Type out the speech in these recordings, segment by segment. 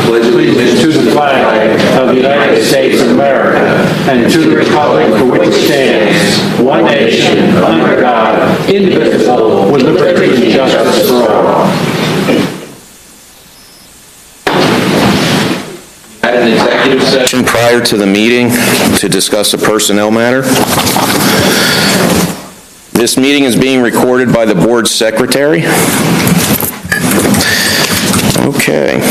pledge allegiance to the flag of the United States of America and to the republic for which it stands, one nation, under God, indivisible, with liberty and justice for all. Had an executive session prior to the meeting to discuss a personnel matter. This meeting is being recorded by the board secretary. Okay.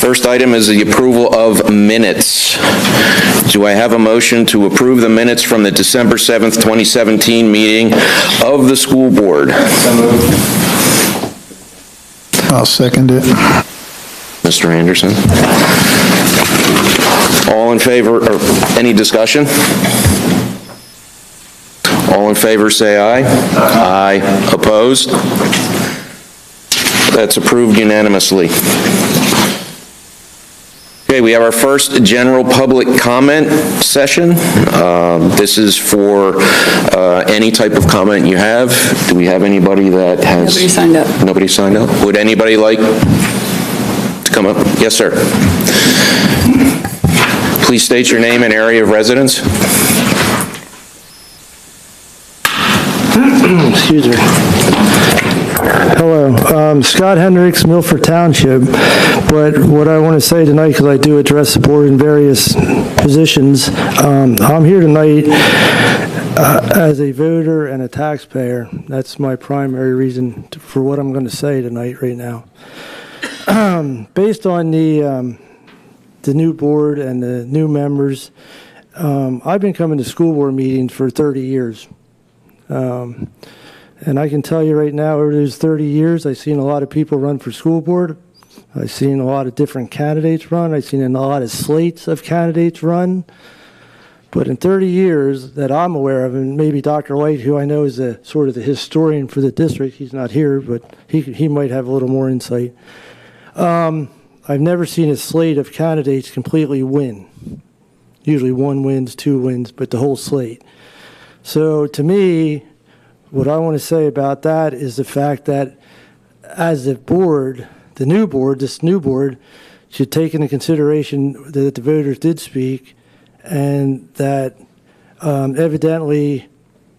First item is the approval of minutes. Do I have a motion to approve the minutes from the December 7th, 2017 meeting of the school board? So moved. I'll second it. Mr. Anderson. All in favor, or any discussion? All in favor, say aye. Aye. Opposed? That's approved unanimously. Okay, we have our first general public comment session. This is for any type of comment you have. Do we have anybody that has... Nobody signed up. Nobody signed up? Would anybody like to come up? Yes, sir. Please state your name and area of residence. Excuse me. Hello, Scott Hendricks, Milford Township. But what I want to say tonight, because I do address the board in various positions, I'm here tonight as a voter and a taxpayer. That's my primary reason for what I'm going to say tonight, right now. Based on the new board and the new members, I've been coming to school board meetings for 30 years. And I can tell you right now, over those 30 years, I've seen a lot of people run for school board. I've seen a lot of different candidates run. I've seen a lot of slates of candidates run. But in 30 years that I'm aware of, and maybe Dr. White, who I know is sort of the historian for the district, he's not here, but he might have a little more insight. I've never seen a slate of candidates completely win. Usually one wins, two wins, but the whole slate. So to me, what I want to say about that is the fact that as a board, this new board, should take into consideration that the voters did speak and that evidently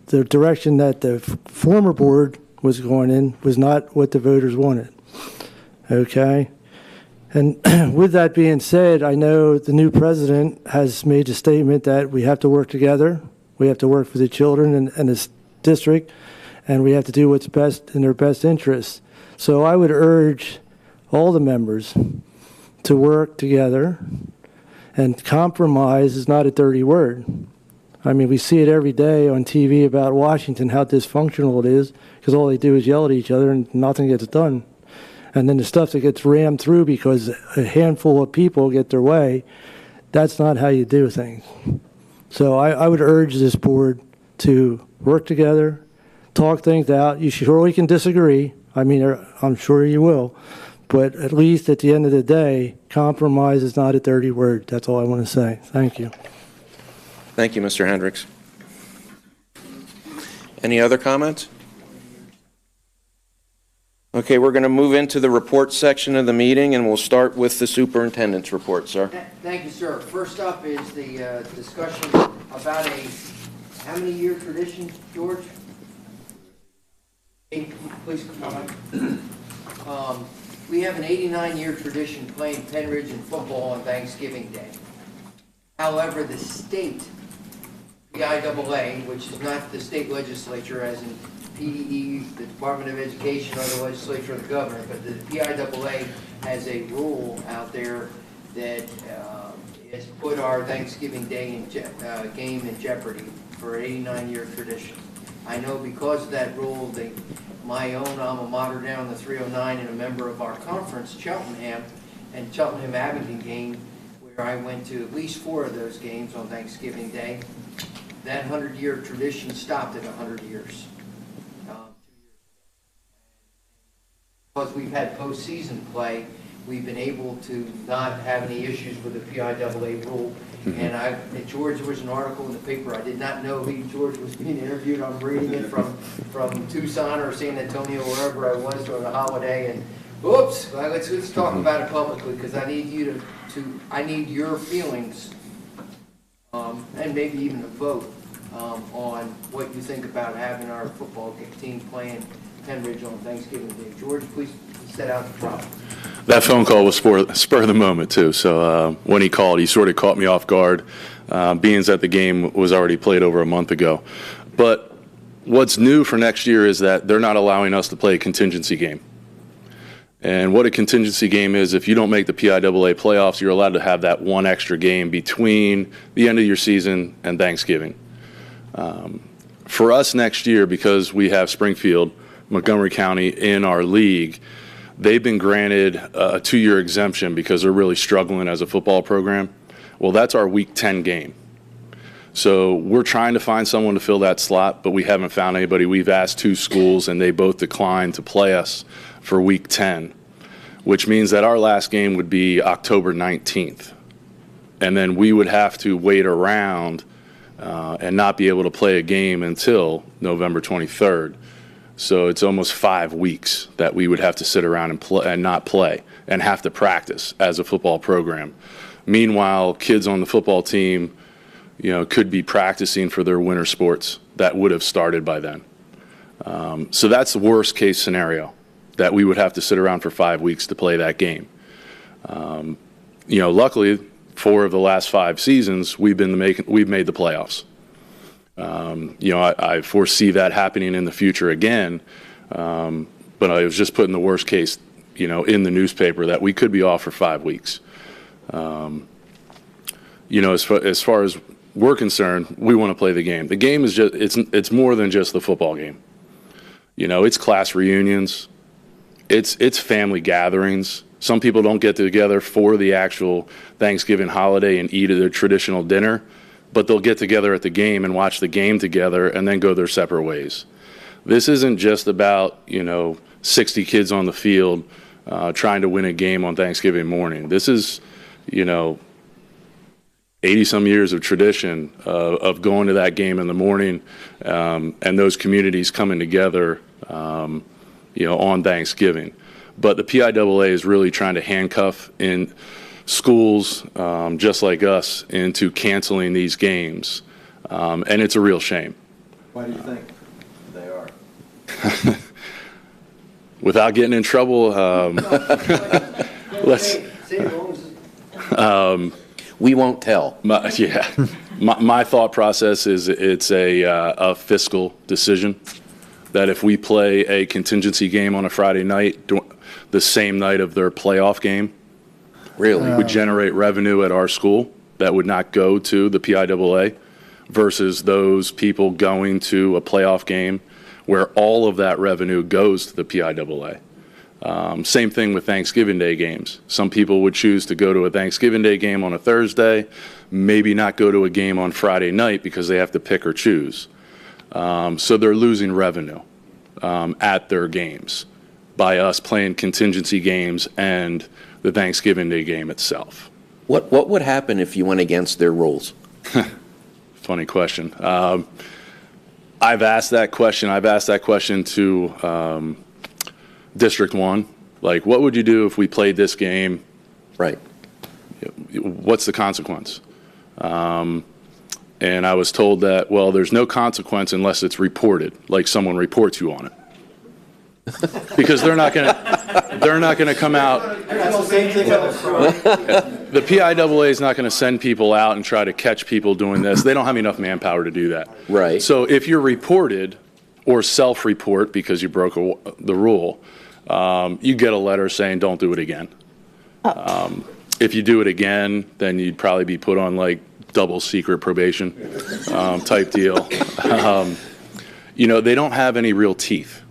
the direction that the former board was going in was not what the voters wanted. Okay? And with that being said, I know the new president has made a statement that we have to work together. We have to work for the children and this district, and we have to do what's best in their best interests. So I would urge all the members to work together, and compromise is not a dirty word. I mean, we see it every day on TV about Washington, how dysfunctional it is, because all they do is yell at each other and nothing gets done. And then the stuff that gets rammed through because a handful of people get their way, that's not how you do things. So I would urge this board to work together, talk things out. You surely can disagree. I mean, I'm sure you will. But at least at the end of the day, compromise is not a dirty word. That's all I want to say. Thank you. Thank you, Mr. Hendricks. Any other comments? Okay, we're going to move into the report section of the meeting, and we'll start with the superintendent's report, sir. Thank you, sir. First up is the discussion about a how many year tradition, George? 8, please come on. We have an 89-year tradition playing Penridge in football on Thanksgiving Day. However, the state PIAA, which is not the state legislature as in PDE, the Department of Education, or the legislature of the governor, but the PIAA has a rule out there that has put our Thanksgiving Day game in jeopardy for an 89-year tradition. I know because of that rule, my own alma mater down the 309 and a member of our conference, Cheltenham, and Cheltenham-Abington game, where I went to at least 4 of those games on Thanksgiving Day, that 100-year tradition stopped at 100 years. Because we've had postseason play, we've been able to not have any issues with the PIAA rule. And George, there was an article in the paper. I did not know George was being interviewed. I'm reading it from Tucson or San Antonio, wherever I was during the holiday. And oops, well, let's talk about it publicly, because I need you I need your feelings, and maybe even a vote on what you think about having our football team playing Penridge on Thanksgiving Day. George, please set out the problem. That phone call was spur of the moment, too. So when he called, he sort of caught me off guard, being that the game was already played over a month ago. But what's new for next year is that they're not allowing us to play a contingency game. And what a contingency game is, if you don't make the PIAA playoffs, you're allowed to have that one extra game between the end of your season and Thanksgiving. For us next year, because we have Springfield, Montgomery County in our league, they've been granted a 2-year exemption because they're really struggling as a football program. Well, that's our Week 10 game. So we're trying to find someone to fill that slot, but we haven't found anybody. We've asked 2 schools, and they both declined to play us for Week 10, which means that our last game would be October 19th. And then we would have to wait around and not be able to play a game until November 23rd. So it's almost 5 weeks that we would have to sit around and not play and have to practice as a football program. Meanwhile, kids on the football team, could be practicing for their winter sports that would have started by then. So that's the worst case scenario, that we would have to sit around for 5 weeks to play that game. Luckily, 4 of the last 5 seasons, we've made the playoffs. I foresee that happening in the future again, but I was just putting the worst case, in the newspaper that we could be off for 5 weeks. As far as we're concerned, we want to play the game. The game is it's more than just the football game. It's class reunions, it's family gatherings. Some people don't get together for the actual Thanksgiving holiday and eat their traditional dinner, but they'll get together at the game and watch the game together and then go their separate ways. This isn't just about, 60 kids on the field trying to win a game on Thanksgiving morning. This is, 80-some years of tradition of going to that game in the morning and those communities coming together, on Thanksgiving. But the PIAA is really trying to handcuff in schools just like us into canceling these games, and it's a real shame. Why do you think they are? Without getting in trouble, let's. We won't tell. My thought process is it's a fiscal decision, that if we play a contingency game on a Friday night, the same night of their playoff game, Really? would generate revenue at our school that would not go to the PIAA, versus those people going to a playoff game where all of that revenue goes to the PIAA. Same thing with Thanksgiving Day games. Some people would choose to go to a Thanksgiving Day game on a Thursday, maybe not go to a game on Friday night because they have to pick or choose. So they're losing revenue at their games by us playing contingency games and the Thanksgiving Day game itself. What would happen if you went against their rules? Funny question. I've asked that question. I've asked that question to District 1. Like, what would you do if we played this game? Right. What's the consequence? And I was told that, well, there's no consequence unless it's reported, like someone reports you on it. Because they're not going to come out. That's the same thing on the front. The PIAA is not going to send people out and try to catch people doing this. They don't have enough manpower to do that. Right. So if you're reported or self-report because you broke the rule, you get a letter saying don't do it again. If you do it again, then you'd probably be put on like double secret probation type deal. They don't have any real teeth.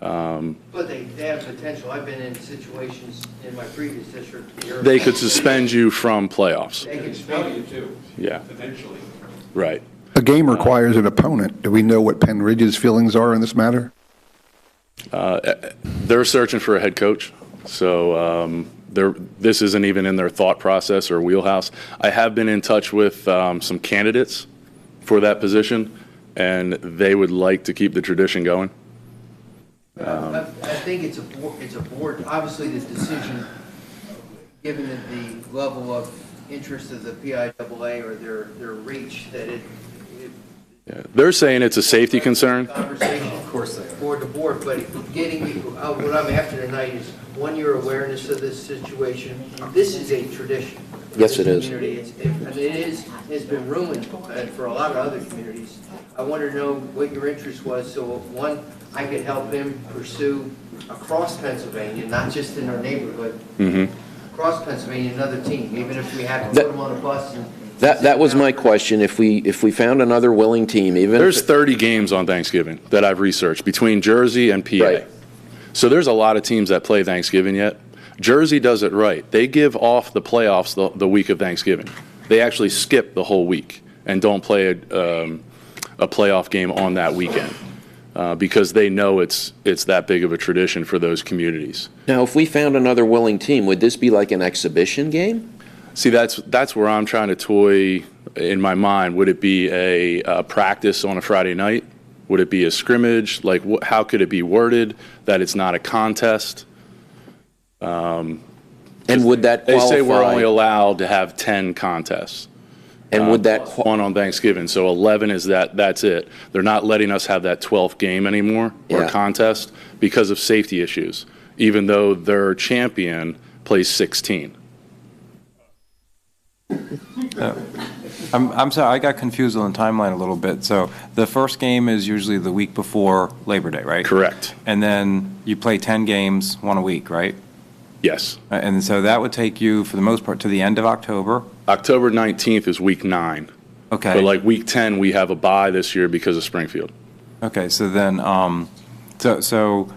But they have potential. I've been in situations in my previous district. They could suspend you from playoffs. They could spell you too. Yeah. Potentially. Right. A game requires an opponent. Do we know what Penn Ridge's feelings are in this matter? They're searching for a head coach. So this isn't even in their thought process or wheelhouse. I have been in touch with some candidates for that position, and they would like to keep the tradition going. I think it's a board, obviously the decision, given the level of interest of the PIAA or their reach, that Yeah. They're saying it's a safety concern. conversation. Of course they are. Board to board, but getting, what I'm after tonight is, one, your awareness of this situation. This is a tradition. for Yes, this it is. community. It's been ruined for a lot of other communities. I wanted to know what your interest was, so one, I could help him pursue across Pennsylvania, not just in our neighborhood, across Pennsylvania, another team, even if we have to put them on a bus and. That was my question. If we found another willing team, even if There's 30 games on Thanksgiving that I've researched between Jersey and PA. Right. So there's a lot of teams that play Thanksgiving yet. Jersey does it right. They give off the playoffs the week of Thanksgiving. They actually skip the whole week and don't play a playoff game on that weekend because they know it's that big of a tradition for those communities. Now, if we found another willing team, would this be like an exhibition game? See, that's where I'm trying to toy in my mind. Would it be a practice on a Friday night? Would it be a scrimmage? Like, how could it be worded that it's not a contest? And would that They qualify? say we're only allowed to have 10 contests. And would that One on Thanksgiving, so 11 is that's it. They're not letting us have that 12th game anymore or Yeah. contest because of safety issues, even though their champion plays 16. I'm sorry, I got confused on the timeline a little bit. So the first game is usually the week before Labor Day, right? Correct. And then you play 10 games, one a week, right? Yes. And so that would take you, for the most part, to the end of October. October 19th is week 9. Okay. But like week 10, we have a bye this year because of Springfield. Okay, so then, so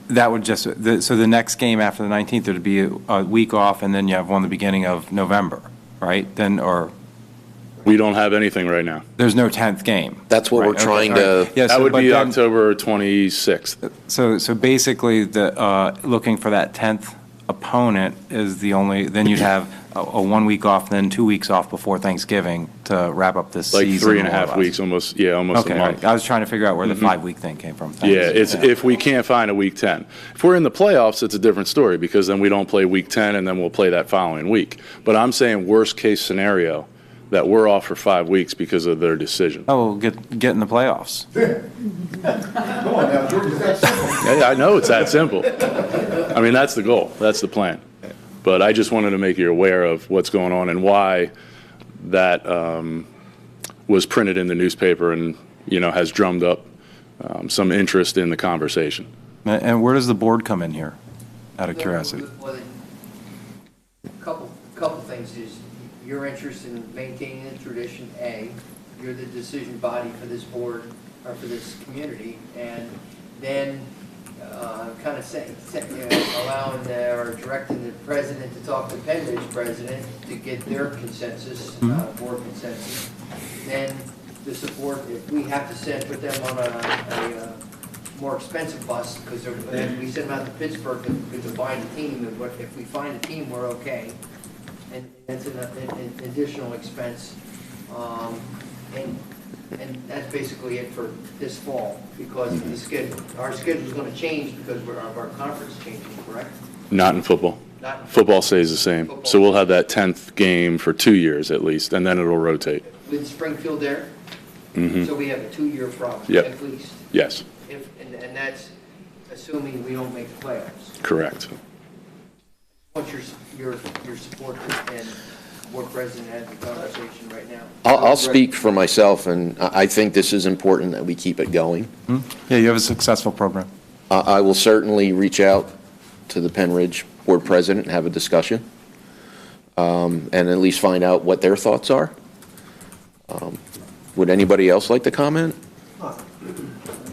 that would just, so the next game after the 19th, there'd be a week off, and then you have one the beginning of November, right? Then, or We don't have anything right now. there's no 10th game. That's what Right, we're okay, trying all to. right. Yeah, That so- would but be then- October 26th. So basically, looking for that 10th opponent is the only, then you'd have a 1 week off, then 2 weeks off before Thanksgiving to wrap up this Like season. 3.5 more or less. weeks, almost a Okay, all month. right. I was trying to figure out where the 5-week thing came from. Thanks. Yeah, it's if we can't find a week 10. If we're in the playoffs, it's a different story because then we don't play week 10 and then we'll play that following week. But I'm saying worst case scenario that we're off for 5 weeks because of their decision. Oh, we'll get in the playoffs. Come on now, George, is that simple? Yeah, I know it's that simple. I mean, that's the goal. That's the plan. But I just wanted to make you aware of what's going on and why that was printed in the newspaper and, has drummed up some interest in the conversation. And where does the board come in here, out of curiosity? Well, couple things is, your interest in maintaining the tradition, A, you're the decision body for this board, or for this community, and then kind of allowing or directing the president to talk to Penn Ridge president to get their consensus, board consensus. Then the support, if we have to put them on a more expensive bus, because we send them out to Pittsburgh to find a team, and if we find a team, we're okay. And that's an additional expense. And that's basically it for this fall, because of the schedule. Our schedule's going to change because of our conference changing, correct? Not in football. Not- Football stays the same. So we'll have that 10th game for 2 years at least, and then it'll rotate. With Springfield there? Mhm. So we have a 2-year promise, Yep. at least. Yes, And that's assuming we don't make the playoffs. correct. What's your support, and board president has the conversation right now? I'll speak for myself, and I think this is important that we keep it going. Yeah, you have a successful program. I will certainly reach out to the Penn Ridge board president and have a discussion, and at least find out what their thoughts are. Would anybody else like to comment? I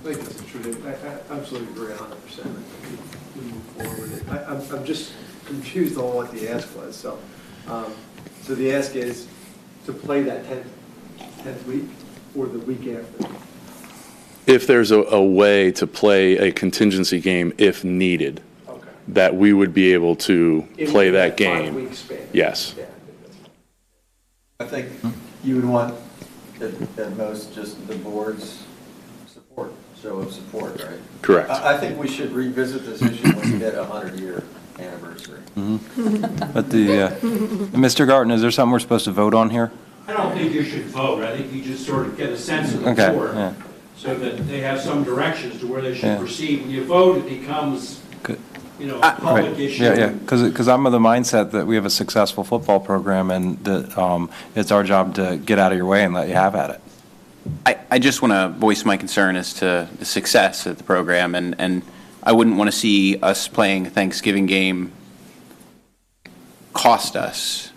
think it's a tradition. I absolutely agree 100%. We move forward with it. I'm just confused on what the ask was. So the ask is to play that 10th week or the week after? If there's a way to play a contingency game if needed. Okay. that we would be able to play that game. 5-week span. Yes. Yeah. I think you would want, at most, just the board's support, show of support, right? Correct. I think we should revisit this issue when we get a 100-year anniversary. But Mr. Garten, is there something we're supposed to vote on here? I don't think you should vote. I think you just sort of get a sense of the Okay, board, yeah. so that they have some direction as to where they should Yeah. proceed. When you vote, it becomes, Good. a public Right. issue. Yeah, because I'm of the mindset that we have a successful football program, and that it's our job to get out of your way and let you have at it. I just want to voice my concern as to the success of the program, and I wouldn't want to see us playing a Thanksgiving game cost us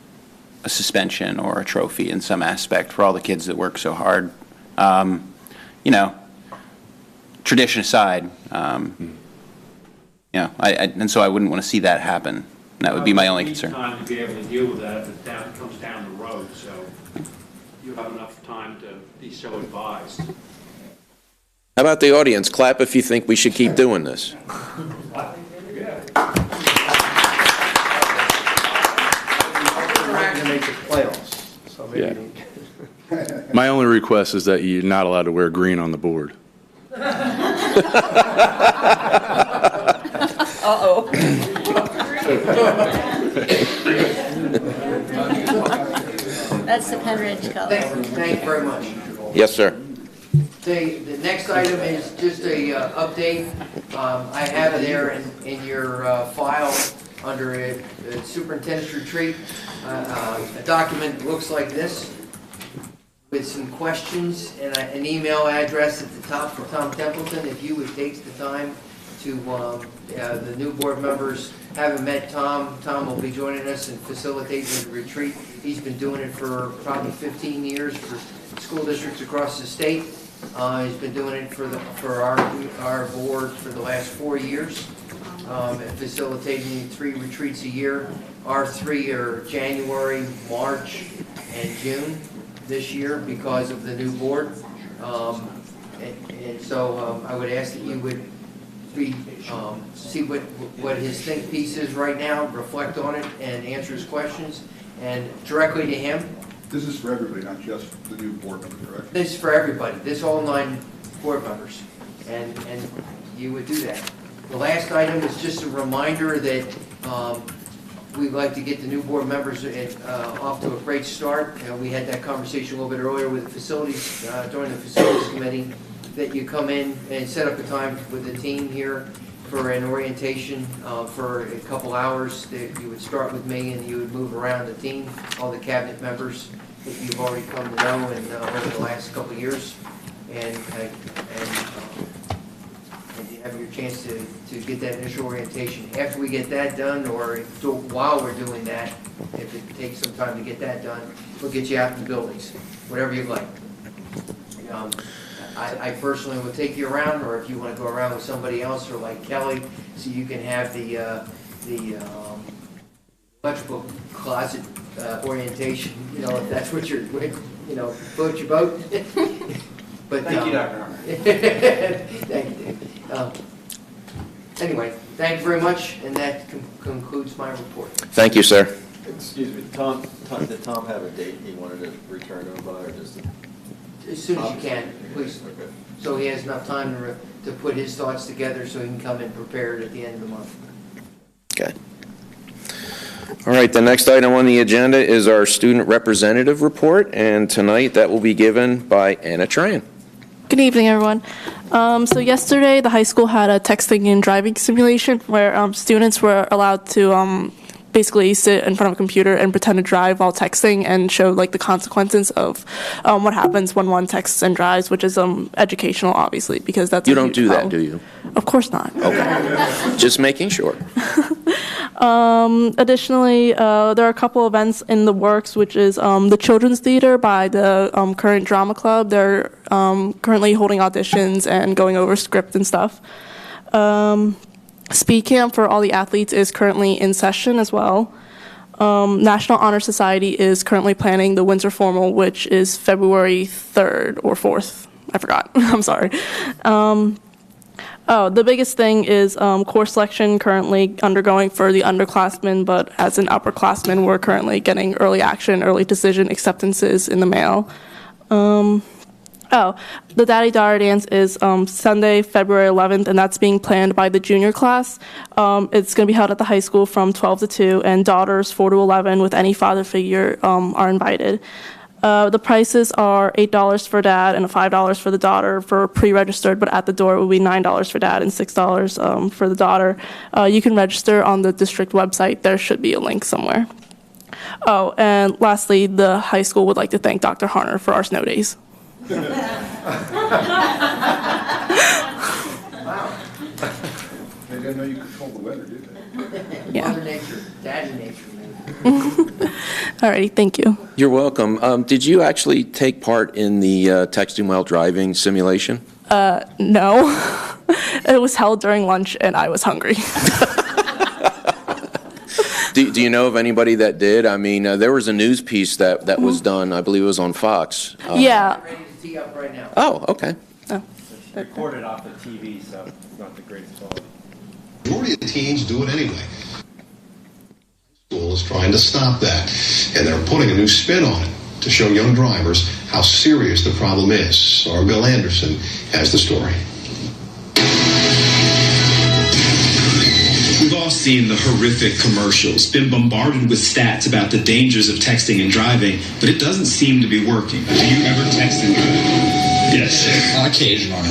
a suspension or a trophy in some aspect for all the kids that work so hard. Tradition aside, and so I wouldn't want to see that happen. That would be my only concern. Time to be able to deal with that if it comes down the road, so you have enough time to be so advised. How about the audience? Clap if you think we should keep doing this. We're not going to make the playoffs, so maybe. Yeah. My only request is that you're not allowed to wear green on the board. Uh-oh. That's the Penridge color. Thank you very much. Yes, sir. The next item is just a update. I have there in your file under a superintendent's retreat, a document that looks like this with some questions and an email address at the top for Tom Templeton. If you would take the time to, the new board members haven't met Tom. Tom will be joining us and facilitating the retreat. He's been doing it for probably 15 years for school districts across the state. He's been doing it for our board for the last 4 years, facilitating 3 retreats a year. Our 3 are January, March, and June this year because of the new board. And so I would ask that you would see what his think piece is right now, reflect on it, and answer his questions, and directly to him. This is for everybody, not just the new board member, correct? This is for everybody, this all 9 board members, and you would do that. The last item is just a reminder that we'd like to get the new board members off to a great start. We had that conversation a little bit earlier with the facilities, during the facilities committee, that you come in and set up a time with the team here for an orientation for a couple hours. That you would start with me and you would move around the team, all the cabinet members that you've already come to know and over the last couple of years, and you have your chance to get that initial orientation. After we get that done, or while we're doing that, if it takes some time to get that done, we'll get you out in the buildings, whatever you'd like. I personally will take you around, or if you want to go around with somebody else, or like Kelly, so you can have the electrical closet orientation, if that's what you're, float your boat. But, Thank you, Dr. Armour. Thank you, Dave. Anyway, thank you very much, and that concludes my report. Thank you, sir. Excuse me, did Tom have a date he wanted to return to by, or just? As soon as you can, please. Okay. So he has enough time to put his thoughts together so he can come in prepared at the end of the month. Okay. All right, the next item on the agenda is our student representative report, and tonight that will be given by Anna Tran. Good evening, everyone. So yesterday, the high school had a texting and driving simulation where students were allowed to basically sit in front of a computer and pretend to drive while texting and show like the consequences of what happens when one texts and drives, which is educational, obviously, because that's You don't do that, do you? Of course not. Okay. Just making sure. Additionally, there are a couple events in the works, which is the Children's Theater by the current drama club. They're currently holding auditions and going over script and stuff. Speed Camp for all the athletes is currently in session as well. National Honor Society is currently planning the Winter Formal, which is February 3rd or 4th. I forgot. I'm sorry. Oh, the biggest thing is course selection currently undergoing for the underclassmen, but as an upperclassman, we're currently getting early action, early decision acceptances in the mail. The Daddy Daughter Dance is Sunday, February 11th, and that's being planned by the junior class. It's going to be held at the high school from 12 to 2, and daughters 4 to 11 with any father figure are invited. The prices are $8 for dad and $5 for the daughter for pre-registered, but at the door it will be $9 for dad and $6 for the daughter. You can register on the district website. There should be a link somewhere. Oh, and lastly, the high school would like to thank Dr. Harner for our snow days. Wow. They didn't know you controlled the weather, did they? Yeah. Mother Nature, Daddy Nature, maybe. All righty, thank you. You're welcome. Did you actually take part in the texting while driving simulation? No. It was held during lunch and I was hungry. Do you know of anybody that did? I mean, there was a news piece that was done, I believe it was on Fox. Yeah. Ready to tee up right now. Oh, okay. Oh. It's recorded off the TV, so it's not the greatest quality. The majority of teens do it anyway. School is trying to stop that, and they're putting a new spin on it to show young drivers how serious the problem is. Our Bill Anderson has the story. We've all seen the horrific commercials, been bombarded with stats about the dangers of texting and driving, but it doesn't seem to be working. Do you ever text and drive? Yes. Occasionally.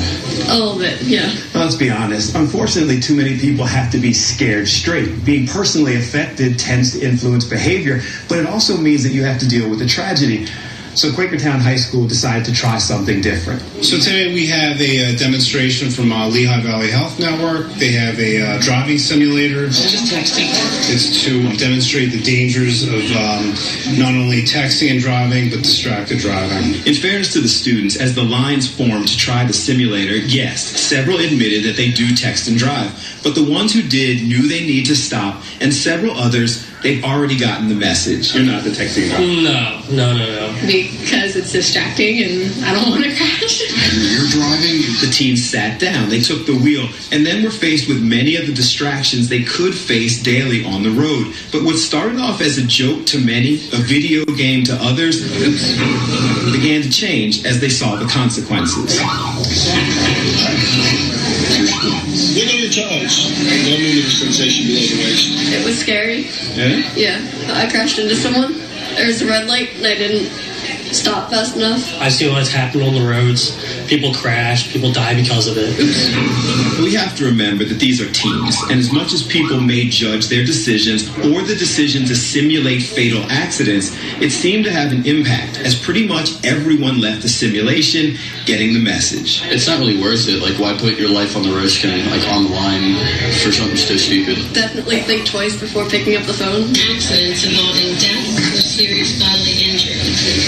A little bit, yeah. Well, let's be honest. Unfortunately, too many people have to be scared straight. Being personally affected tends to influence behavior, but it also means that you have to deal with a tragedy. So Quakertown High School decided to try something different. So today we have a demonstration from Lehigh Valley Health Network. They have a driving simulator. It's just texting. It's to demonstrate the dangers of not only texting and driving, but distracted driving. In fairness to the students, as the lines formed to try the simulator, yes, several admitted that they do text and drive. But the ones who did knew they need to stop, and several others, they've already gotten the message. You're not the texting driver. No. Because it's distracting and I don't want to crash. You're driving. The teens sat down. They took the wheel and then were faced with many of the distractions they could face daily on the road. But what started off as a joke to many, a video game to others, began to change as they saw the consequences. Wiggle your toes. No movement sensation below the waist. It was scary. Yeah? Yeah. I crashed into someone. There was a red light and I didn't stop fast enough. I see what's happened on the roads. People crash, people die because of it. We have to remember that these are teens, and as much as people may judge their decisions or the decision to simulate fatal accidents, it seemed to have an impact, as pretty much everyone left the simulation getting the message. It's not really worth it. Like, why put your life on the risk and, like, on the line for something so stupid? Definitely think twice before picking up the phone. Accidents involving death or serious bodily injury.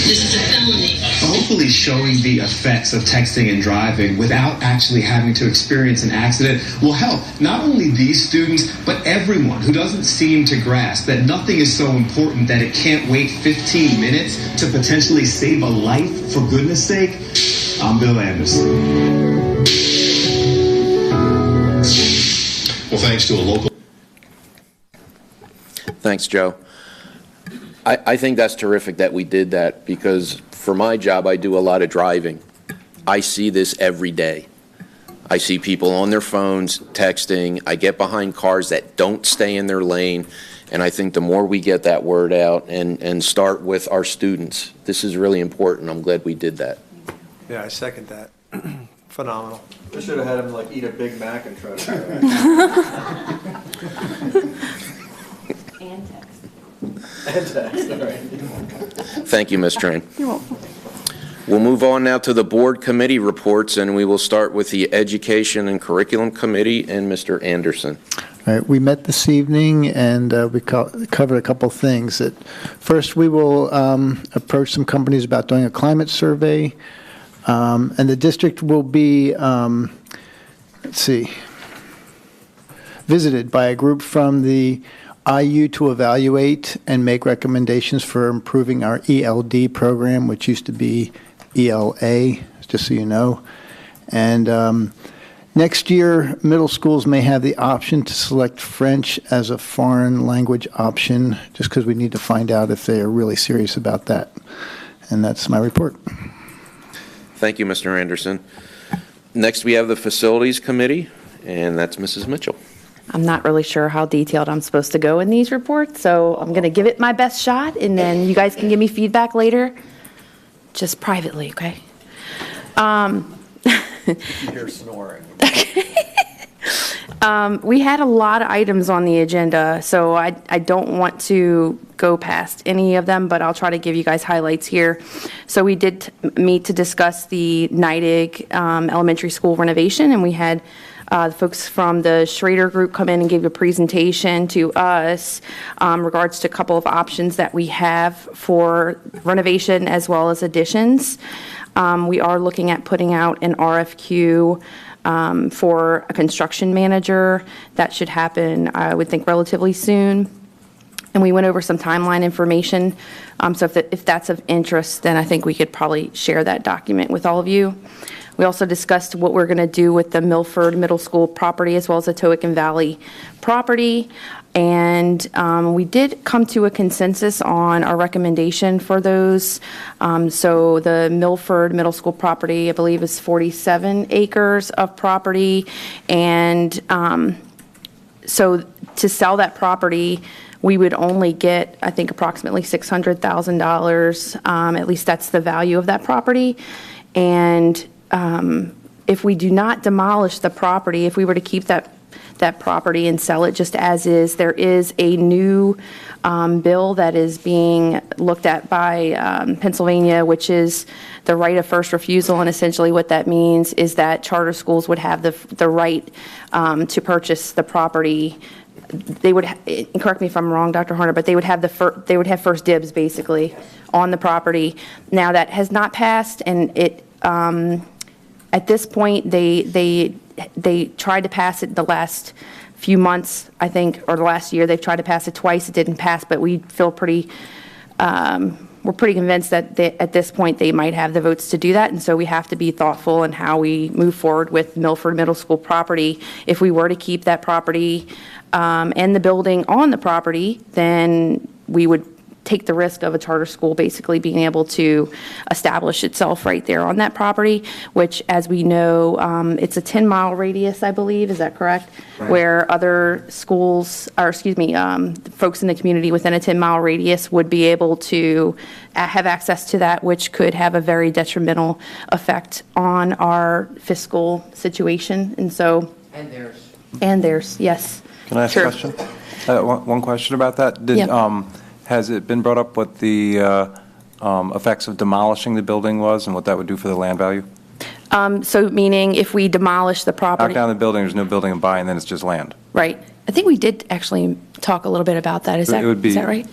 This is a felony. Hopefully showing the effects of texting and driving without actually having to experience an accident will help not only these students, but everyone who doesn't seem to grasp that nothing is so important that it can't wait 15 minutes to potentially save a life, for goodness sake. I'm Bill Anderson. Well, thanks to a local... Thanks, Joe. I think that's terrific that we did that, because for my job, I do a lot of driving. I see this every day. I see people on their phones texting. I get behind cars that don't stay in their lane. And I think the more we get that word out and start with our students, this is really important. I'm glad we did that. Yeah, I second that. Phenomenal. I should have had him like eat a Big Mac and try to. And text. And text, all right. Thank you, Ms. Train. You're welcome. We'll move on now to the board committee reports, and we will start with the Education and Curriculum Committee and Mr. Anderson. All right, we met this evening and we covered a couple things. First, we will approach some companies about doing a climate survey, and the district will be, visited by a group from the IU to evaluate and make recommendations for improving our ELD program, which used to be ELA, just so you know. And Next year, middle schools may have the option to select French as a foreign language option, just because we need to find out if they are really serious about that. And that's my report. Thank you, Mr. Anderson. Next, we have the Facilities Committee, and that's Mrs. Mitchell. I'm not really sure how detailed I'm supposed to go in these reports, so I'm going to give it my best shot, and then you guys can give me feedback later, just privately, okay? You hear snoring. We had a lot of items on the agenda, so I don't want to go past any of them, but I'll try to give you guys highlights here. So we did meet to discuss the Neidig Elementary School renovation, and we had folks from the Schrader Group come in and give a presentation to us regards to a couple of options that we have for renovation as well as additions. We are looking at putting out an RFQ for a construction manager. That should happen, I would think, relatively soon. And we went over some timeline information. So if that's of interest, then I think we could probably share that document with all of you. We also discussed what we're going to do with the Milford Middle School property as well as the Tohickon Valley property. And we did come to a consensus on our recommendation for those. So the Milford Middle School property, I believe, is 47 acres of property. And so to sell that property, we would only get, I think, approximately $600,000. At least that's the value of that property. And if we do not demolish the property, if we were to keep that property and sell it just as is, there is a new bill that is being looked at by Pennsylvania, which is the right of first refusal. And essentially what that means is that charter schools would have the right to purchase the property. They would, correct me if I'm wrong, Dr. Horner, but they would have first dibs basically on the property. Now that has not passed, and it at this point they tried to pass it the last few months, I think, or the last year. They've tried to pass it twice. It didn't pass, but we feel we're pretty convinced that at this point they might have the votes to do that. And so we have to be thoughtful in how we move forward with Milford Middle School property. If we were to keep that property and the building on the property, then we would take the risk of a charter school basically being able to establish itself right there on that property, which, as we know, it's a 10-mile radius, I believe. Is that correct? Right. Where other schools, or excuse me, folks in the community within a 10-mile radius would be able to have access to that, which could have a very detrimental effect on our fiscal situation. And so. And theirs. And theirs, yes. Can I ask a question? One question about that. Has it been brought up what the effects of demolishing the building was and what that would do for the land value? So meaning if we demolish the property. Knock down the building, there's no building to buy, and then it's just land. Right. I think we did actually talk a little bit about that. Is that right?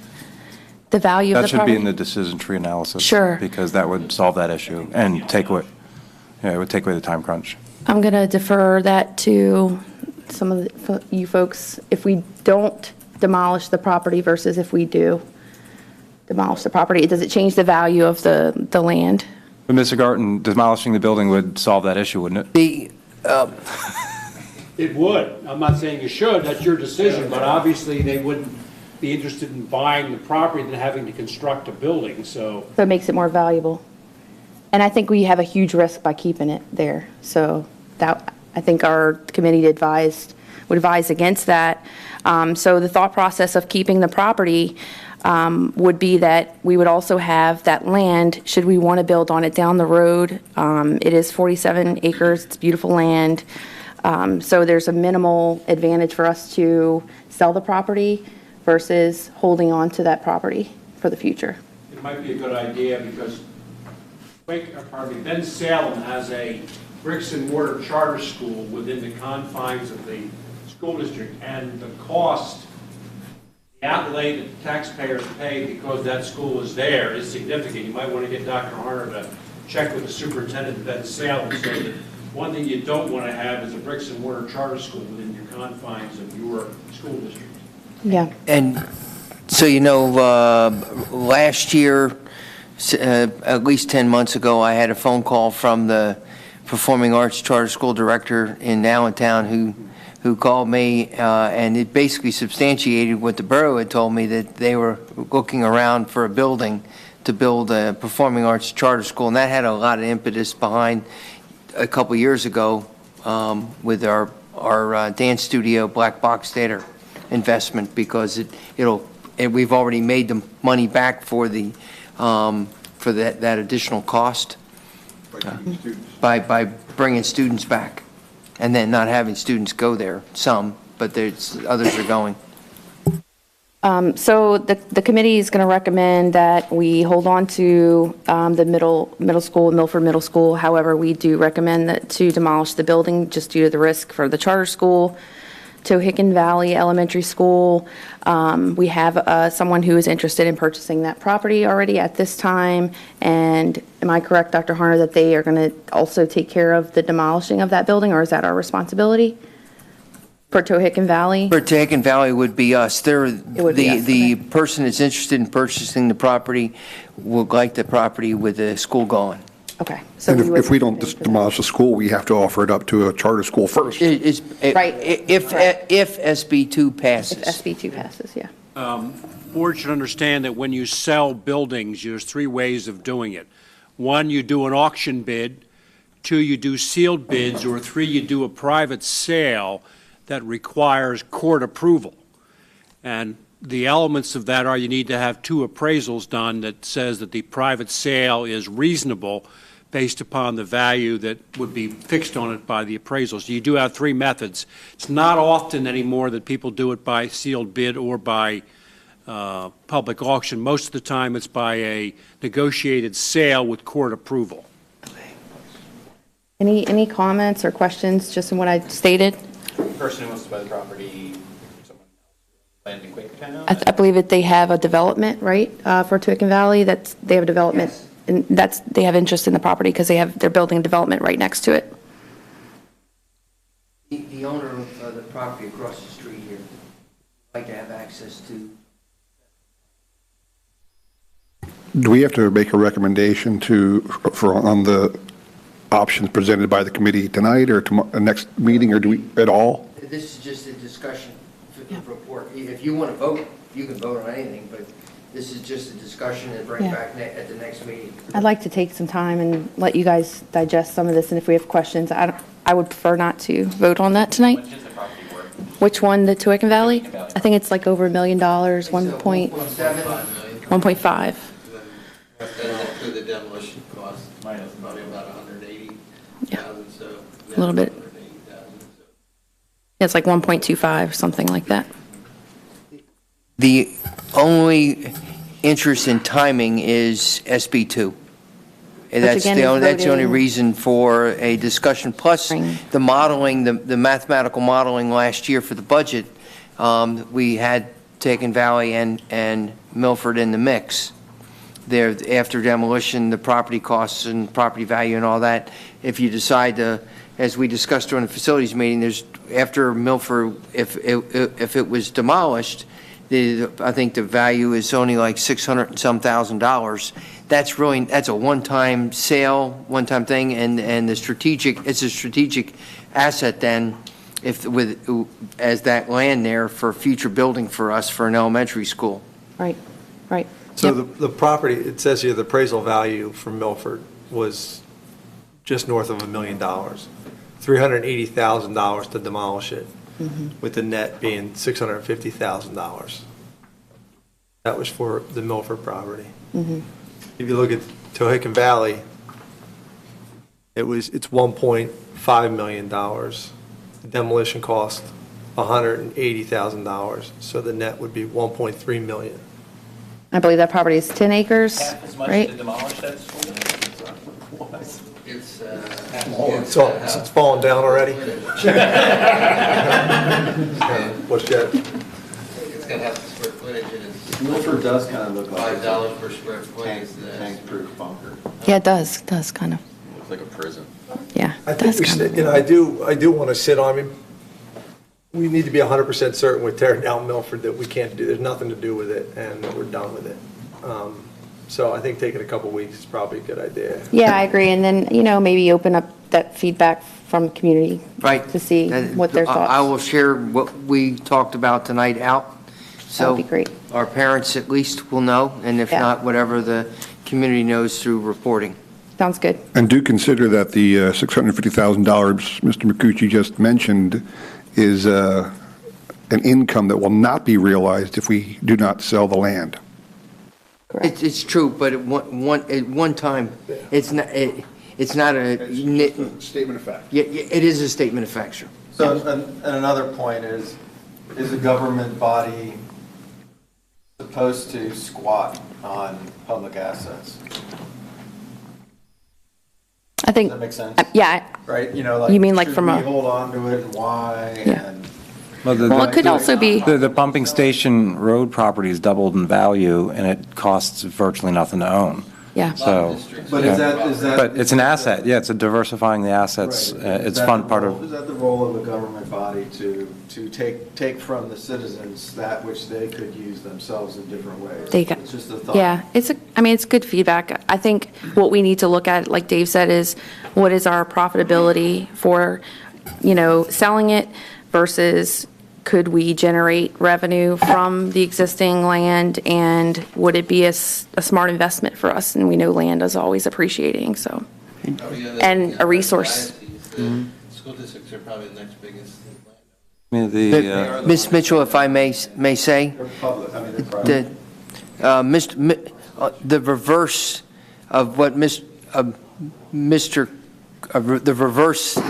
The value of the property? That should be in the decision tree analysis. Sure. Because that would solve that issue and take away, it would take away the time crunch. I'm going to defer that to some of you folks. If we don't demolish the property versus if we do demolish the property, does it change the value of the land? But Mr. Garten, demolishing the building would solve that issue, wouldn't it? It would. I'm not saying you should, that's your decision, but obviously they wouldn't be interested in buying the property than having to construct a building, so. So it makes it more valuable. And I think we have a huge risk by keeping it there. So that, I think our committee would advise against that. So the thought process of keeping the property would be that we would also have that land should we want to build on it down the road. It is 47 acres. It's beautiful land. So there's a minimal advantage for us to sell the property versus holding on to that property for the future. It might be a good idea because Ben Salem has a bricks and mortar charter school within the confines of the school district, and the cost, the outlay that the taxpayers pay because that school is there is significant. You might want to get Dr. Harner to check with the superintendent of Ben Salem so that one thing you don't want to have is a bricks and mortar charter school within your confines of your school district. Yeah. And so, last year, at least 10 months ago, I had a phone call from the performing arts charter school director in Allentown who called me, and it basically substantiated what the borough had told me, that they were looking around for a building to build a performing arts charter school, and that had a lot of impetus behind a couple years ago with our dance studio, Black Box Theater investment, because we've already made the money back for that additional cost by bringing students back, and then not having students go there. Some, but others are going. So the committee is going to recommend that we hold on to the middle school, Milford Middle School. However, we do recommend that to demolish the building just due to the risk for the charter school. Tohickon Valley Elementary School, we have someone who is interested in purchasing that property already at this time. And am I correct, Dr. Harner, that they are going to also take care of the demolishing of that building, or is that our responsibility? For Tohickon Valley? For Tohickon Valley would be us. The The person that's interested in purchasing the property would like the property with the school gone. Okay. And if we don't just demolish the school, we have to offer it up to a charter school first. Right. If SB2 passes. If SB2 passes, yeah. Board should understand that when you sell buildings, there's three ways of doing it. One, you do an auction bid. Two, you do sealed bids. Or three, you do a private sale that requires court approval. And the elements of that are you need to have two appraisals done that says that the private sale is reasonable based upon the value that would be fixed on it by the appraisals. You do have three methods. It's not often anymore that people do it by sealed bid or by public auction. Most of the time it's by a negotiated sale with court approval. Any comments or questions just in what I stated? The person who wants to buy the property, someone land in Quakertown? I believe that they have a development, right, for Tohickon Valley. They have a development, Yes. and they have interest in the property because they're building a development right next to it. The owner of the property across the street here would like to have access to. Do we have to make a recommendation on the options presented by the committee tonight or next meeting, or do we at all? This is just a discussion report. If you want to vote, you can vote on anything, but this is just a discussion and bring back at the next meeting. I'd like to take some time and let you guys digest some of this, and if we have questions, I would prefer not to vote on that tonight. What is the property worth? Which one, the Tohickon Valley? I think it's like over $1 million, 1.5. For the demolition cost, minus probably about 180,000, so. A little bit. It's like 1.25, something like that. The only interest in timing is SB2. And that's the only reason for a discussion. Plus, the modeling, the mathematical modeling last year for the budget, we had Tohickon Valley and Milford in the mix. There, after demolition, the property costs and property value and all that. If you decide to, as we discussed during the facilities meeting, after Milford, if it was demolished, I think the value is only like $600 and some thousand. That's a one-time sale, one-time thing, and it's a strategic asset then, as that land there for future building for us for an elementary school. Right. So the property, it says here the appraisal value for Milford was just north of $1 million, $380,000 to demolish it, with the net being $650,000. That was for the Milford property. If you look at Tohickon Valley, it's $1.5 million. The demolition cost $180,000, so the net would be $1.3 million. I believe that property is 10 acres, Half as much right? to demolish that school? It's fallen down already? What's that? It's got half the square footage and it's. Milford does kind of look like $5 per square foot. Tank-proof bunker. Yeah, it does kind of. Looks like a prison. Yeah, I think I do want to sit on him. We need to be 100% certain with tearing down Milford that we can't do, there's nothing to do with it, and that we're done with it. So I think taking a couple weeks is probably a good idea. Yeah, I agree. And then, maybe open up that feedback from the community. Right. To see what their thoughts. I will share what we talked about tonight out. That would be great. Our parents at least will know, and if Yeah. not, whatever the community knows through reporting. Sounds good. And do consider that the $650,000 Mr. McCucci just mentioned is an income that will not be realized if we do not sell the land. It's true, but at one time, it's not a. Statement of fact. Yeah, it is a statement of fact, sure. So, and another point is a government body supposed to squat on public assets? I think. Does that make sense? Yeah. Right, you know, like. You mean like should from we a. hold on to it, and why, Yeah. and. Well, it could also be. The pumping station road property is doubled in value, and it costs virtually nothing to own. Yeah. So. But is that? But it's an asset, yeah, it's a diversifying the assets. Right. It's fun part of. Is that the role of a government body to take from the citizens that which they could use themselves in different ways? It's just a thought. Yeah, it's good feedback. I think what we need to look at, like Dave said, is what is our profitability for, selling it versus could we generate revenue from the existing land, and would it be a smart investment for us? And we know land is always appreciating, so. And a resource. School districts are probably the next biggest. Ms. Mitchell, if I may say, the reverse of what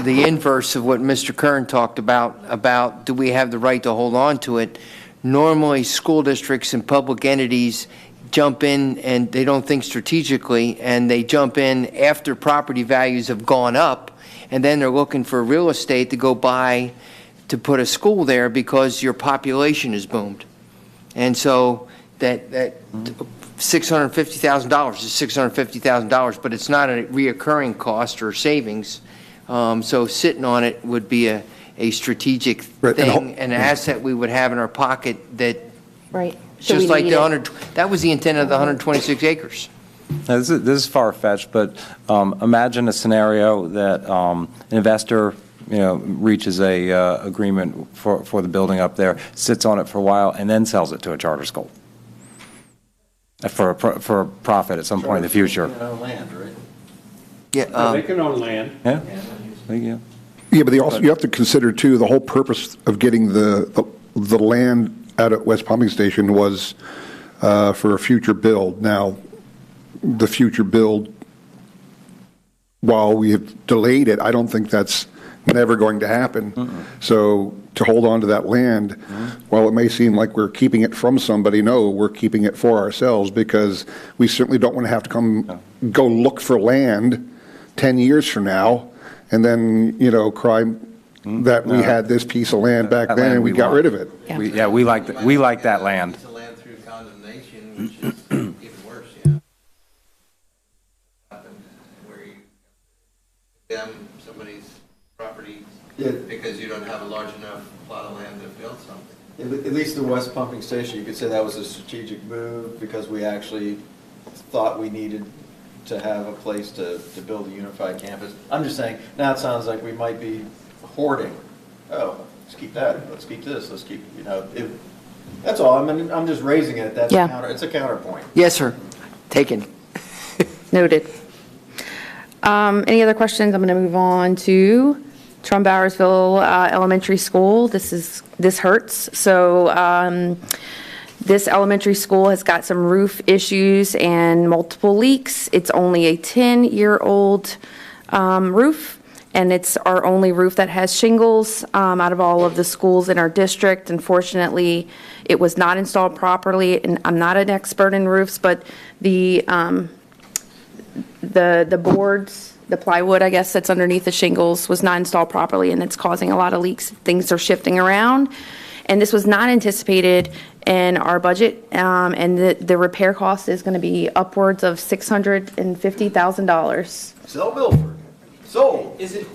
the inverse of what Mr. Kern talked about do we have the right to hold on to it? Normally, school districts and public entities jump in and they don't think strategically, and they jump in after property values have gone up, and then they're looking for real estate to go buy to put a school there because your population has boomed. And so that $650,000 is $650,000, but it's not a reoccurring cost or savings. So sitting on it would be a strategic thing, an asset we would have in our pocket that. Right. Just like that was the intent of the 126 acres. Now, this is far-fetched, but imagine a scenario that an investor, reaches a agreement for the building up there, sits on it for a while, and then sells it to a charter school for a profit at some point in the future. Land, right? Yeah, they can own land. Yeah. Yeah. Yeah, but you have to consider too, the whole purpose of getting the land out at West Pumping Station was for a future build. Now, the future build, while we have delayed it, I don't think that's never going to happen. So to hold on to that land, while it may seem like we're keeping it from somebody, no, we're keeping it for ourselves, because we certainly don't want to have to go look for land 10 years from now and then, cry that we had this piece of land back then and we got rid of it. Yeah, we like that land. It's a land through condemnation, which is even worse, yeah. Where you condemn somebody's property because you don't have a large enough plot of land to build something. At least the West Pumping Station, you could say that was a strategic move because we actually thought we needed to have a place to build a unified campus. I'm just saying, now it sounds like we might be hoarding. Oh, let's keep that, let's keep this, let's keep, that's all. I'm just raising it. That's it's a counterpoint. Yes, sir. Taken. Noted. Any other questions? I'm going to move on to Trumbowersville Elementary School. This hurts. So this elementary school has got some roof issues and multiple leaks. It's only a 10-year-old roof, and it's our only roof that has shingles out of all of the schools in our district. Unfortunately, it was not installed properly, and I'm not an expert in roofs, but the boards, the plywood, I guess, that's underneath the shingles was not installed properly, and it's causing a lot of leaks. Things are shifting around, and this was not anticipated in our budget, and the repair cost is going to be upwards of $650,000. Sell Milford. Sold. Is it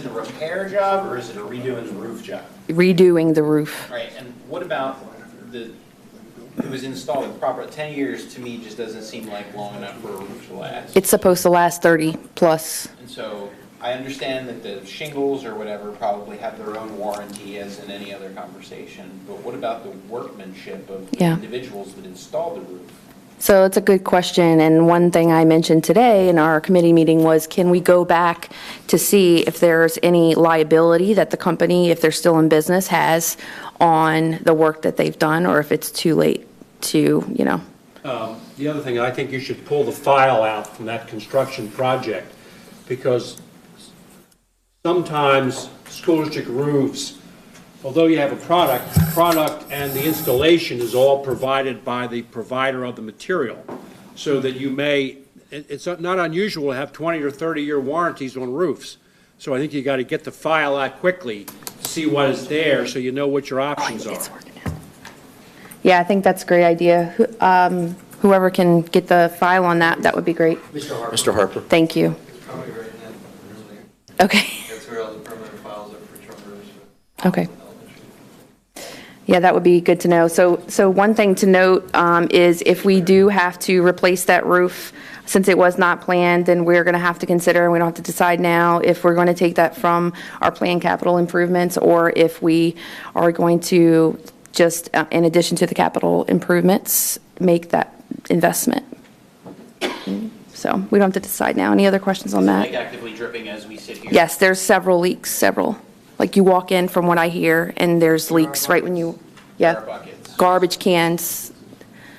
a repair job or is it a redoing the roof job? Redoing the roof. Right, and what about it was installed in proper 10 years? To me just doesn't seem like long enough for a roof to last. It's supposed to last 30 plus. And so I understand that the shingles or whatever probably have their own warranty as in any other conversation, but what about the workmanship of the Yeah. individuals that installed the roof? So it's a good question, and one thing I mentioned today in our committee meeting was, can we go back to see if there's any liability that the company, if they're still in business, has on the work that they've done, or if it's too late to, The other thing, I think you should pull the file out from that construction project, because sometimes school district roofs, although you have a product and the installation is all provided by the provider of the material, so that you may, it's not unusual to have 20 or 30-year warranties on roofs. So I think you got to get the file out quickly, see what is there, so you know what your options are. Yeah, I think that's a great idea. Whoever can get the file on that, that would be great. Mr. Harper. Thank you. Probably right now, really. Okay. That's where all the permanent files are for truckers. Okay. Yeah, that would be good to know. So one thing to note is if we do have to replace that roof, since it was not planned, then we're going to have to consider, and we don't have to decide now, if we're going to take that from our planned capital improvements, or if we are going to just, in addition to the capital improvements, make that investment. So we don't have to decide now. Any other questions on that? Like actively dripping as we sit here? Yes, there's several leaks, several. Like you walk in, from what I hear, and there's leaks right when you, yeah. Garbage cans,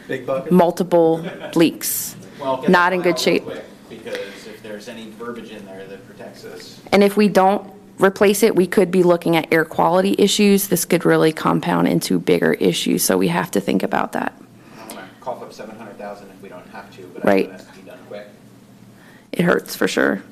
Big bucket? multiple leaks. Well, get Not the in good file shape. real quick, because if there's any verbiage in there that protects us. And if we don't replace it, we could be looking at air quality issues. This could really compound into bigger issues, so we have to think about that. I don't want to cough up 700,000 if we don't have to, but Right. I think it has to be done quick. It hurts for sure.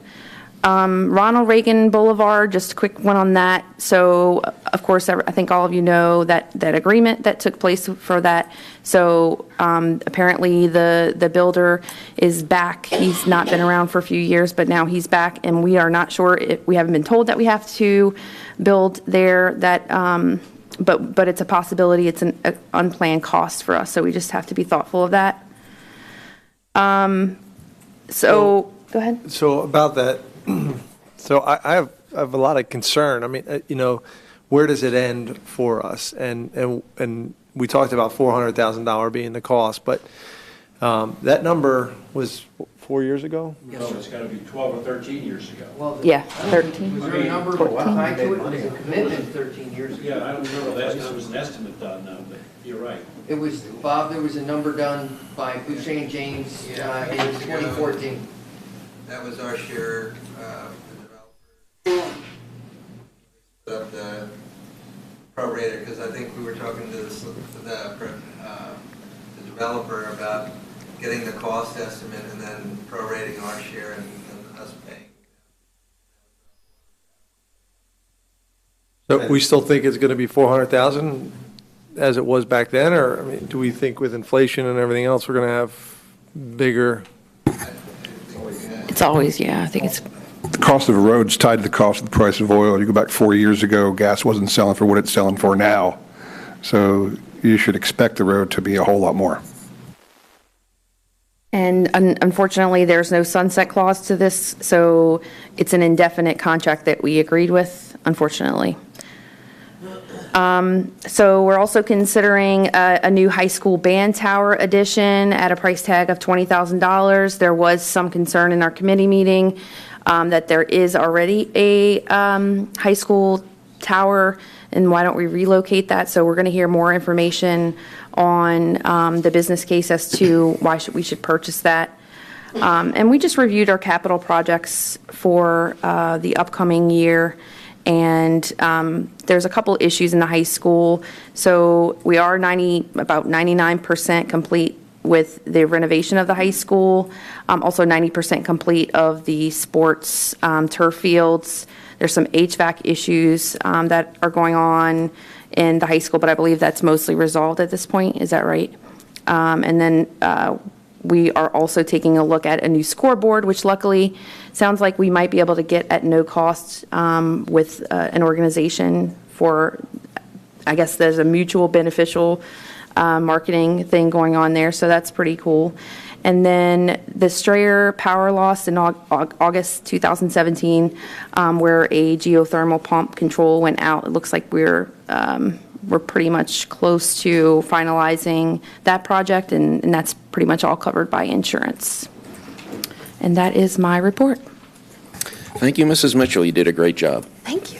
Ronald Reagan Boulevard, just a quick one on that. So, of course, I think all of you know that agreement that took place for that. So apparently the builder is back. He's not been around for a few years, but now he's back, and we are not sure, we haven't been told that we have to build there, that, but it's a possibility. It's an unplanned cost for us, so we just have to be thoughtful of that. So, go ahead. So about that, so I have a lot of concern. I mean, where does it end for us? And we talked about $400,000 being the cost, but that number was 4 years ago? No, it's got to be 12 or 13 years ago. Well, Yeah, 13. Was there a number tied to it? It was a commitment 13 years ago. Yeah, I don't remember, last time was an estimate done, no, but you're right. It was, Bob, there was a number done by Boucher and James in 2014. That was our share, the developer. Of the prorated, because I think we were talking to the developer about getting the cost estimate and then prorating our share and us paying. So we still think it's going to be 400,000 as it was back then, or, I mean, do we think with inflation and everything else, we're going to have bigger? It's always, yeah, I think it's, The cost of a road's tied to the cost of the price of oil. You go back 4 years ago, gas wasn't selling for what it's selling for now. So you should expect the road to be a whole lot more. and unfortunately, there's no sunset clause to this, so it's an indefinite contract that we agreed with, unfortunately. So we're also considering a new high school band tower addition at a price tag of $20,000. There was some concern in our committee meeting that there is already a high school tower, and why don't we relocate that? So we're going to hear more information on the business case as to why we should purchase that. And we just reviewed our capital projects for the upcoming year. And there's a couple issues in the high school. So we are about 99% complete with the renovation of the high school. Also 90% complete of the sports turf fields. There's some HVAC issues that are going on in the high school, but I believe that's mostly resolved at this point. Is that right? And then we are also taking a look at a new scoreboard, which luckily sounds like we might be able to get at no cost with an organization for, I guess there's a mutual beneficial marketing thing going on there, so that's pretty cool. And then the Strayer power loss in August 2017, where a geothermal pump control went out. It looks like we're pretty much close to finalizing that project, and that's pretty much all covered by insurance. And that is my report. Thank you, Mrs. Mitchell. You did a great job. Thank you.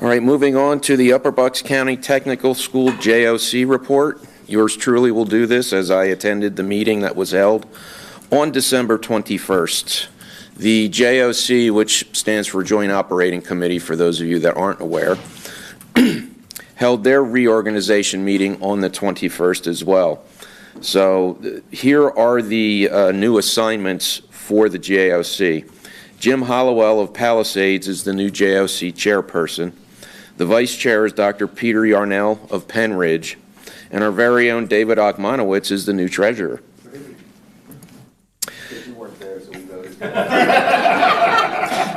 All right, moving on to the Upper Bucks County Technical School JOC report. Yours truly will do this, as I attended the meeting that was held on December 21st. The JOC, which stands for Joint Operating Committee for those of you that aren't aware, held their reorganization meeting on the 21st as well. So here are the new assignments for the JOC. Jim Hollowell of Palisades is the new JOC chairperson. The vice chair is Dr. Peter Yarnell of Penn Ridge, and our very own David Ochmanowitz is the new treasurer.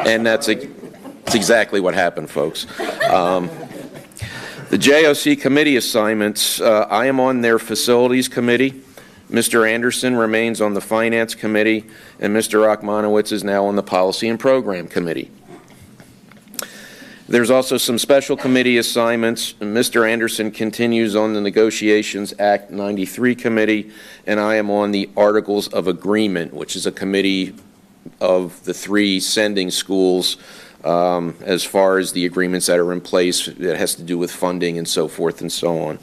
And that's exactly what happened, folks. The JOC committee assignments, I am on their facilities committee. Mr. Anderson remains on the finance committee, and Mr. Ochmanowitz is now on the policy and program committee. There's also some special committee assignments. Mr. Anderson continues on the Negotiations Act 93 committee, and I am on the Articles of Agreement, which is a committee of the 3 sending schools as far as the agreements that are in place that has to do with funding and so forth and so on.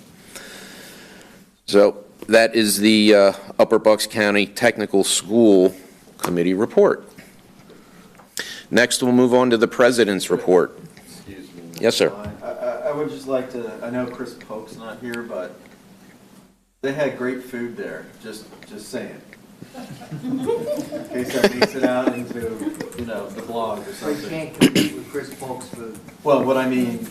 So that is the Upper Bucks County Technical School Committee report. Next, we'll move on to the President's report. Excuse me. Yes, sir. I would just like to, I know Chris Polk's not here, but they had great food there, just saying. In case that makes it out into, the blog or We something. can't compete with Chris Polk's food. Well, what I mean,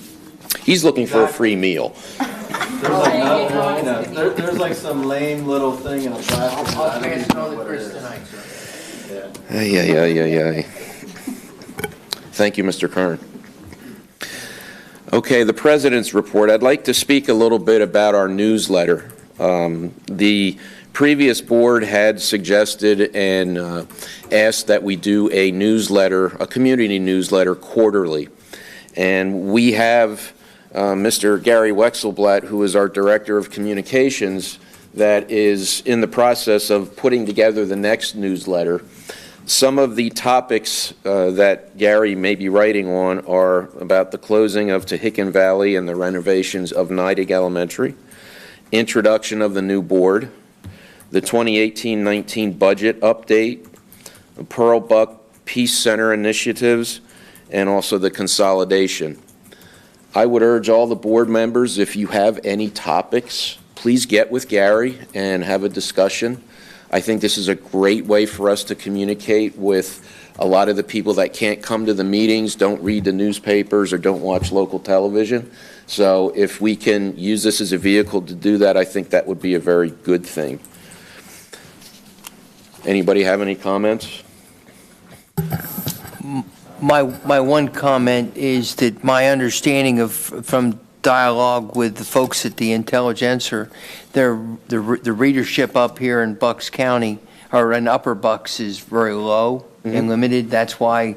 He's looking for a free meal. there's like there's like some lame little thing in a plastic. I'll I don't pass even it know on to what it Chris is. tonight, sir. Yeah. Thank you, Mr. Kern. Okay, the President's report. I'd like to speak a little bit about our newsletter. The previous board had suggested and asked that we do a newsletter, a community newsletter quarterly. And we have Mr. Gary Wexelblatt, who is our Director of Communications, that is in the process of putting together the next newsletter. Some of the topics that Gary may be writing on are about the closing of Tehican Valley and the renovations of Niding Elementary, introduction of the new board, the 2018-19 budget update, the Pearl Buck Peace Center initiatives, and also the consolidation. I would urge all the board members, if you have any topics, please get with Gary and have a discussion. I think this is a great way for us to communicate with a lot of the people that can't come to the meetings, don't read the newspapers, or don't watch local television. So if we can use this as a vehicle to do that, I think that would be a very good thing. Anybody have any comments? My one comment is that my understanding from dialogue with the folks at the Intelligencer, the readership up here in Bucks County, or in Upper Bucks, is very low and limited. That's why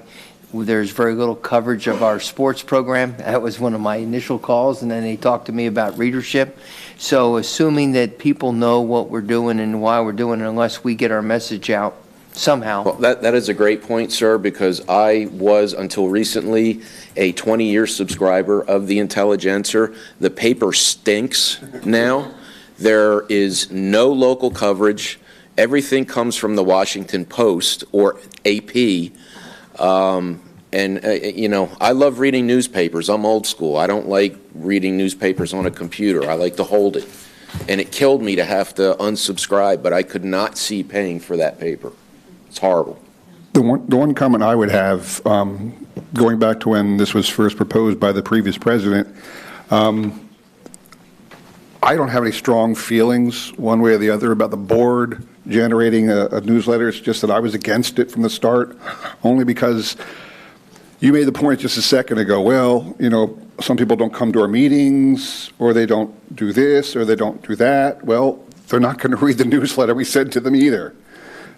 there's very little coverage of our sports program. That was one of my initial calls, and then they talked to me about readership. So assuming that people know what we're doing and why we're doing it, unless we get our message out somehow. Well, that is a great point, sir, because I was, until recently, a 20-year subscriber of the Intelligencer. The paper stinks now. There is no local coverage. Everything comes from the Washington Post or AP. I love reading newspapers. I'm old school. I don't like reading newspapers on a computer. I like to hold it. And it killed me to have to unsubscribe, but I could not see paying for that paper. It's horrible. The one comment I would have, going back to when this was first proposed by the previous president, I don't have any strong feelings one way or the other about the board generating a newsletter. It's just that I was against it from the start, only because you made the point just a second ago, well, some people don't come to our meetings, or they don't do this, or they don't do that. Well, they're not going to read the newsletter we send to them either.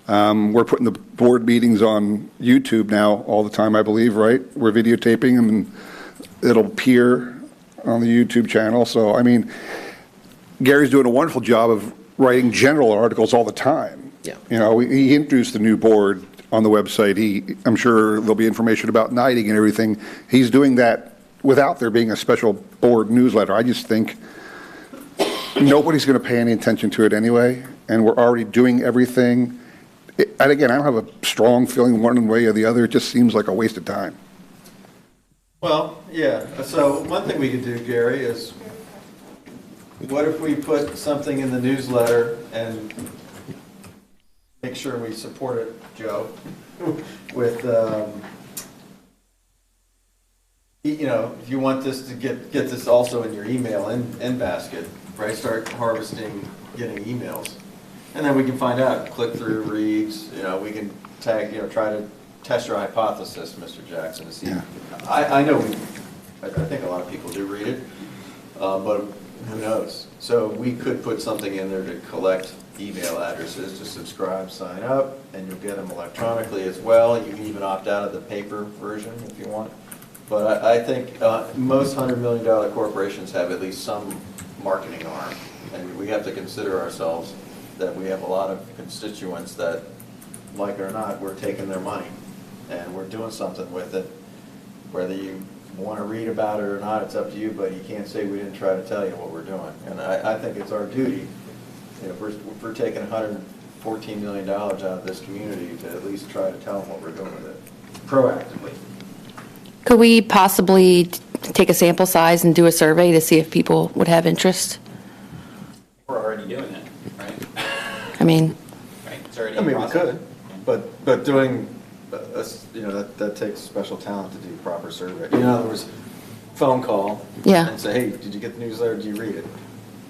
We're putting the board meetings on YouTube now all the time, I believe, right? We're videotaping them, and it'll appear on the YouTube channel. So, I mean, Gary's doing a wonderful job of writing general articles all the time. Yeah. You know, he introduced the new board on the website. I'm sure there'll be information about knighting and everything. He's doing that without there being a special board newsletter. I just think nobody's going to pay any attention to it anyway, and we're already doing everything. And again, I don't have a strong feeling one way or the other. It just seems like a waste of time. Well, yeah, so one thing we could do, Gary, is what if we put something in the newsletter and make sure we support it, Joe, with, you know, if you want this to get this also in your email in basket, right? Start harvesting, getting emails. And then we can find out, click through, reads, you know, we can tag, you know, try to test your hypothesis, Mr. Jackson, to see. Yeah. I know I think a lot of people do read it, but who knows? So we could put something in there to collect email addresses to subscribe, sign up, and you'll get them electronically as well. You can even opt out of the paper version if you want. But I think most $100 million corporations have at least some marketing arm, and we have to consider ourselves that we have a lot of constituents that, like it or not, we're taking their money and we're doing something with it. Whether you want to read about it or not, it's up to you, but you can't say we didn't try to tell you what we're doing. And I think it's our duty, you know, if we're taking $114 million out of this community, to at least try to tell them what we're doing with it, proactively. Could we possibly take a sample size and do a survey to see if people would have interest? We're already doing it, right? I mean, Right, it's already I in mean, we process. could, but doing, you know, that takes special talent to do proper survey. In other words, phone call. Yeah. And say, hey, did you get the newsletter? Did you read it?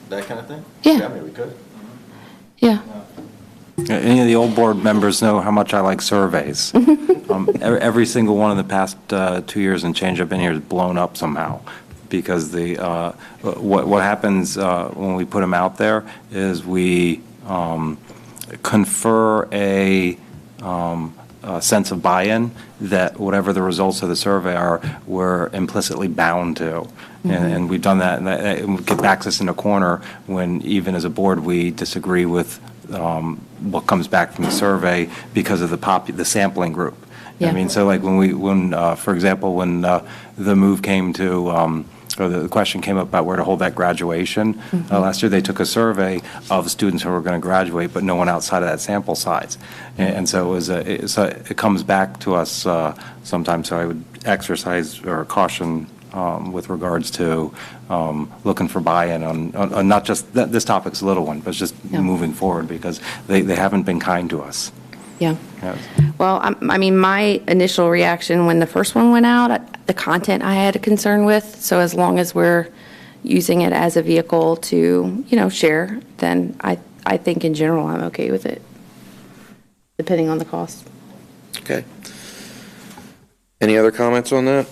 That kind of thing? Yeah. I mean, we could. yeah. Any of the old board members know how much I like surveys. Every single one in the past 2 years and change I've been here is blown up somehow, because what happens when we put them out there is we confer a sense of buy-in that whatever the results of the survey are, we're implicitly bound to. And we've done that, and it backs us in a corner when even as a board we disagree with what comes back from the survey because of the sampling group. Yeah. I mean, so like for example, when the move came to, or the question came up about where to hold that graduation, last year they took a survey of students who were going to graduate, but no one outside of that sample size. And so it comes back to us sometimes, so I would exercise or caution with regards to looking for buy-in on not just, this topic's a little one, but just moving forward, because they haven't been kind to us. Yeah. Yes. Well, I mean, my initial reaction when the first one went out, the content I had a concern with. So as long as we're using it as a vehicle to, you know, share, then I think in general I'm okay with it, depending on the cost. Okay. Any other comments on that?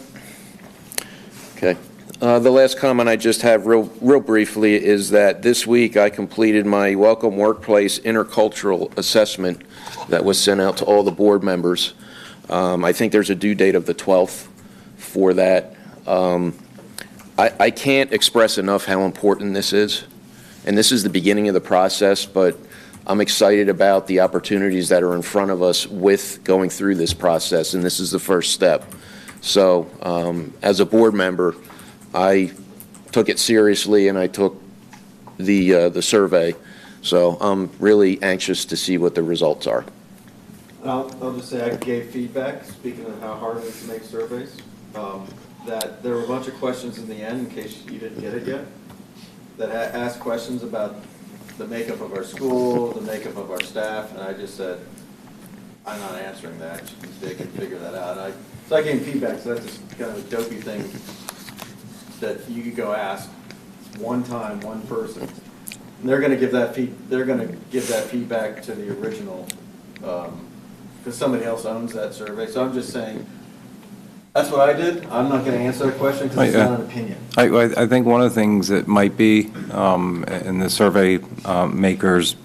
Okay. The last comment I just have real briefly is that this week I completed my Welcome Workplace Intercultural Assessment that was sent out to all the board members. I think there's a due date of the 12th for that. I can't express enough how important this is, and this is the beginning of the process, but I'm excited about the opportunities that are in front of us with going through this process, and this is the first step. So as a board member, I took it seriously, and I took the survey. So I'm really anxious to see what the results are. I'll just say I gave feedback, speaking of how hard it is to make surveys, that there were a bunch of questions in the end, in case you didn't get it yet, that asked questions about the makeup of our school, the makeup of our staff, and I just said, I'm not answering that. They can figure that out. So I gave feedback, so that's just kind of a dopey thing that you could go ask one time, one person. And they're going to give that feedback to the original, because somebody else owns that survey. So I'm just saying, That's what I did. I'm not going to answer that question because it's not an opinion. I think one of the things that might be in the survey makers'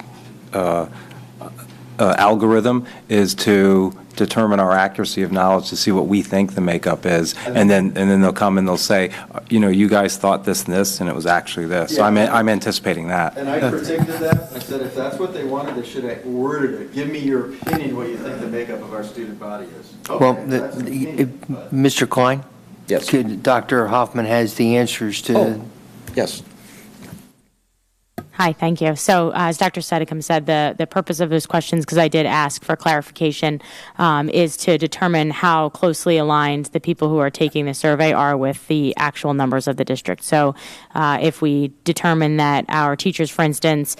algorithm is to determine our accuracy of knowledge to see what we think the makeup is, and then they'll come and they'll say, you guys thought this and this, and it was actually this. So I'm anticipating that. And I predicted that. I said if that's what they wanted, they should have worded it. Give me your opinion, what you think the makeup of our student body is. Okay, Well, that's an opinion, but- Mr. Klein? Yes. Dr. Hoffman has the answers to. Yes. Hi, thank you. So as Dr. Sedicum said, the purpose of those questions, because I did ask for clarification, is to determine how closely aligned the people who are taking the survey are with the actual numbers of the district. So if we determine that our teachers, for instance,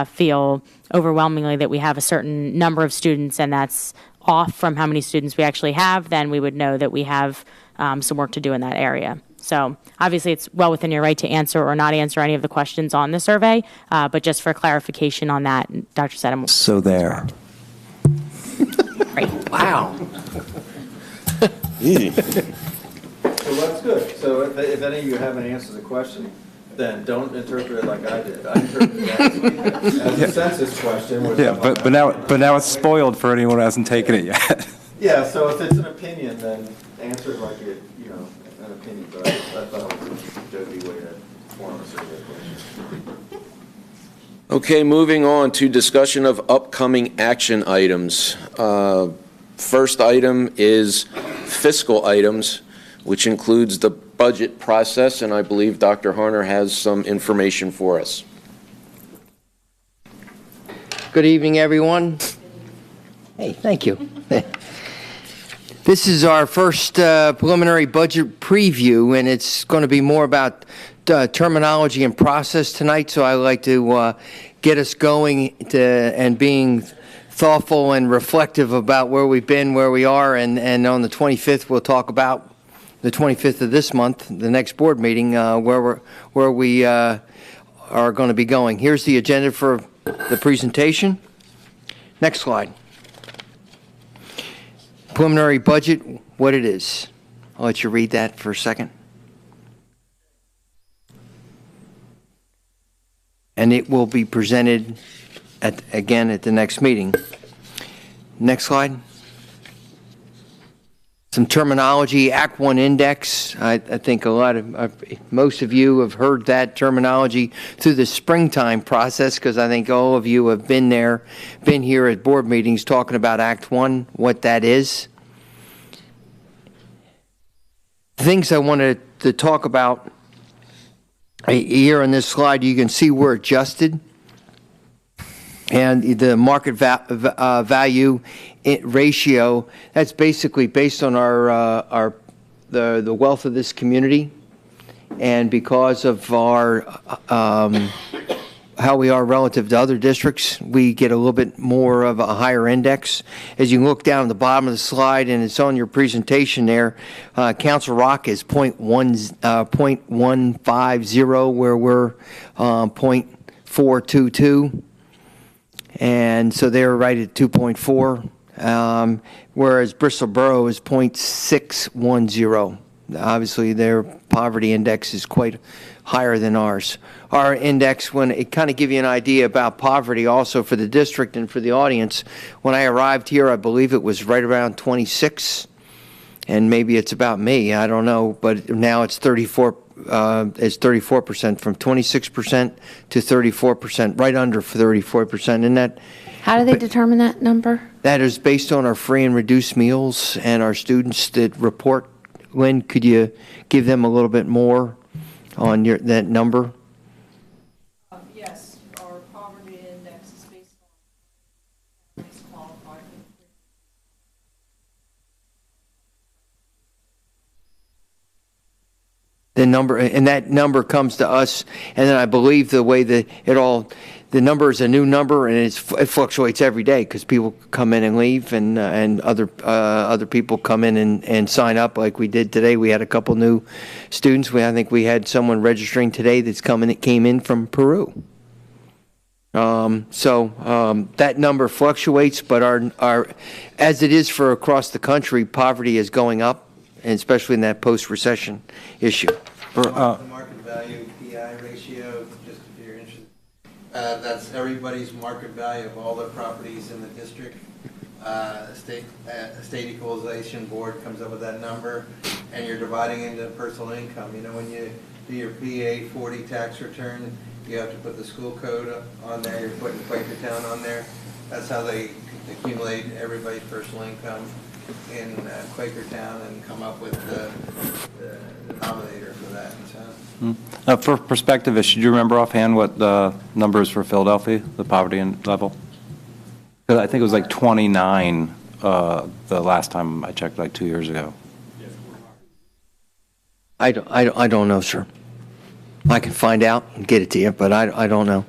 feel overwhelmingly that we have a certain number of students and that's off from how many students we actually have, then we would know that we have some work to do in that area. So obviously it's well within your right to answer or not answer any of the questions on the survey, but just for clarification on that, Dr. Sedem. So there. Great. Wow. Easy. So that's good. So if any of you haven't answered the question, then don't interpret it like I did. I interpreted it as a census question. Which But now it's spoiled for anyone who hasn't taken it yet. Yeah, so if it's an opinion, then answer it like an opinion. But I thought it was a jokey way to form a survey question. Okay, moving on to discussion of upcoming action items. First item is fiscal items, which includes the budget process, and I believe Dr. Harner has some information for us. Good evening, everyone. Hey, thank you. This is our first preliminary budget preview, and it's going to be more about terminology and process tonight, so I'd like to get us going and being thoughtful and reflective about where we've been, where we are, and on the 25th we'll talk about the 25th of this month, the next board meeting, where we are going to be going. Here's the agenda for the presentation. Next slide. Preliminary budget, what it is. I'll let you read that for a second. And it will be presented again at the next meeting. Next slide. Some terminology, Act 1 index. I think most of you have heard that terminology through the springtime process, because I think all of you have been here at board meetings talking about Act 1, what that is. Things I wanted to talk about here on this slide, you can see we're adjusted. And the market value ratio, that's basically based on the wealth of this community, and because of our how we are relative to other districts, we get a little bit more of a higher index. As you look down at the bottom of the slide, and it's on your presentation there, Council Rock is 0.150, where we're 0.422. And so they're right at 2.4, whereas Bristol Borough is 0.610. Obviously, their poverty index is quite higher than ours. Our index, when it kind of give you an idea about poverty also for the district and for the audience, when I arrived here, I believe it was right around 26, and maybe it's about me, I don't know, but now it's 34%, from 26% to 34%, right under 34%. And that, How do they determine that number? that is based on our free and reduced meals and our students that report. Lynn, could you give them a little bit more on that number? Yes, our poverty index is based on qualified. The number, and that number comes to us, and then I believe the way that the number is a new number, and it fluctuates every day because people come in and leave, and other people come in and sign up like we did today. We had a couple new students. I think we had someone registering today that came in from Peru. That number fluctuates, but our as it is for across the country, poverty is going up. and especially in that post-recession issue. The market value PI ratio, just if you're interested, that's everybody's market value of all the properties in the district. State Equalization Board comes up with that number, and you're dividing into personal income. You know, when you do your PA 40 tax return, you have to put the school code on there, you're putting Quakertown on there. That's how they accumulate everybody's personal income in Quakertown and come up with the denominator for that. So. For perspective, do you remember offhand what the number is for Philadelphia, the poverty level? I think it was like 29 the last time I checked, like 2 years ago. I don't know, sir. I can find out and get it to you, but I don't know.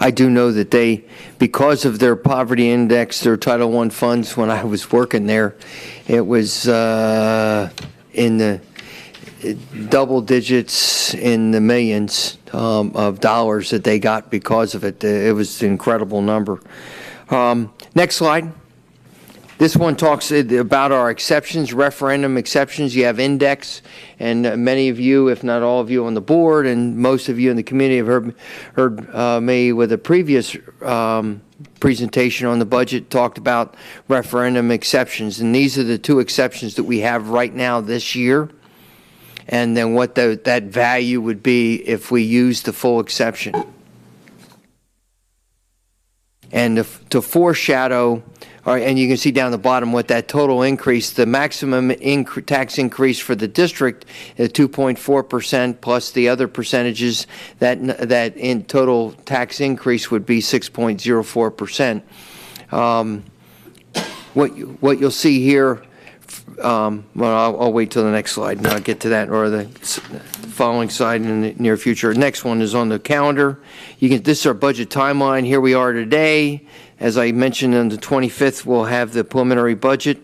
I do know that they, because of their poverty index, their Title I funds, when I was working there, it was in the double digits in the millions of dollars that they got because of it. It was an incredible number. Next slide. This one talks about our exceptions, referendum exceptions. You have index, and many of you, if not all of you on the board, and most of you in the community have heard me with a previous presentation on the budget talked about referendum exceptions. And these are the two exceptions that we have right now this year, and then what that value would be if we use the full exception. And to foreshadow, and you can see down the bottom what that total increase, the maximum tax increase for the district is 2.4% plus the other percentages, that in total tax increase would be 6.04%. What you'll see here, well, I'll wait till the next slide and I'll get to that, or the following slide in the near future. Next one is on the calendar. This is our budget timeline. Here we are today. As I mentioned, on the 25th, we'll have the preliminary budget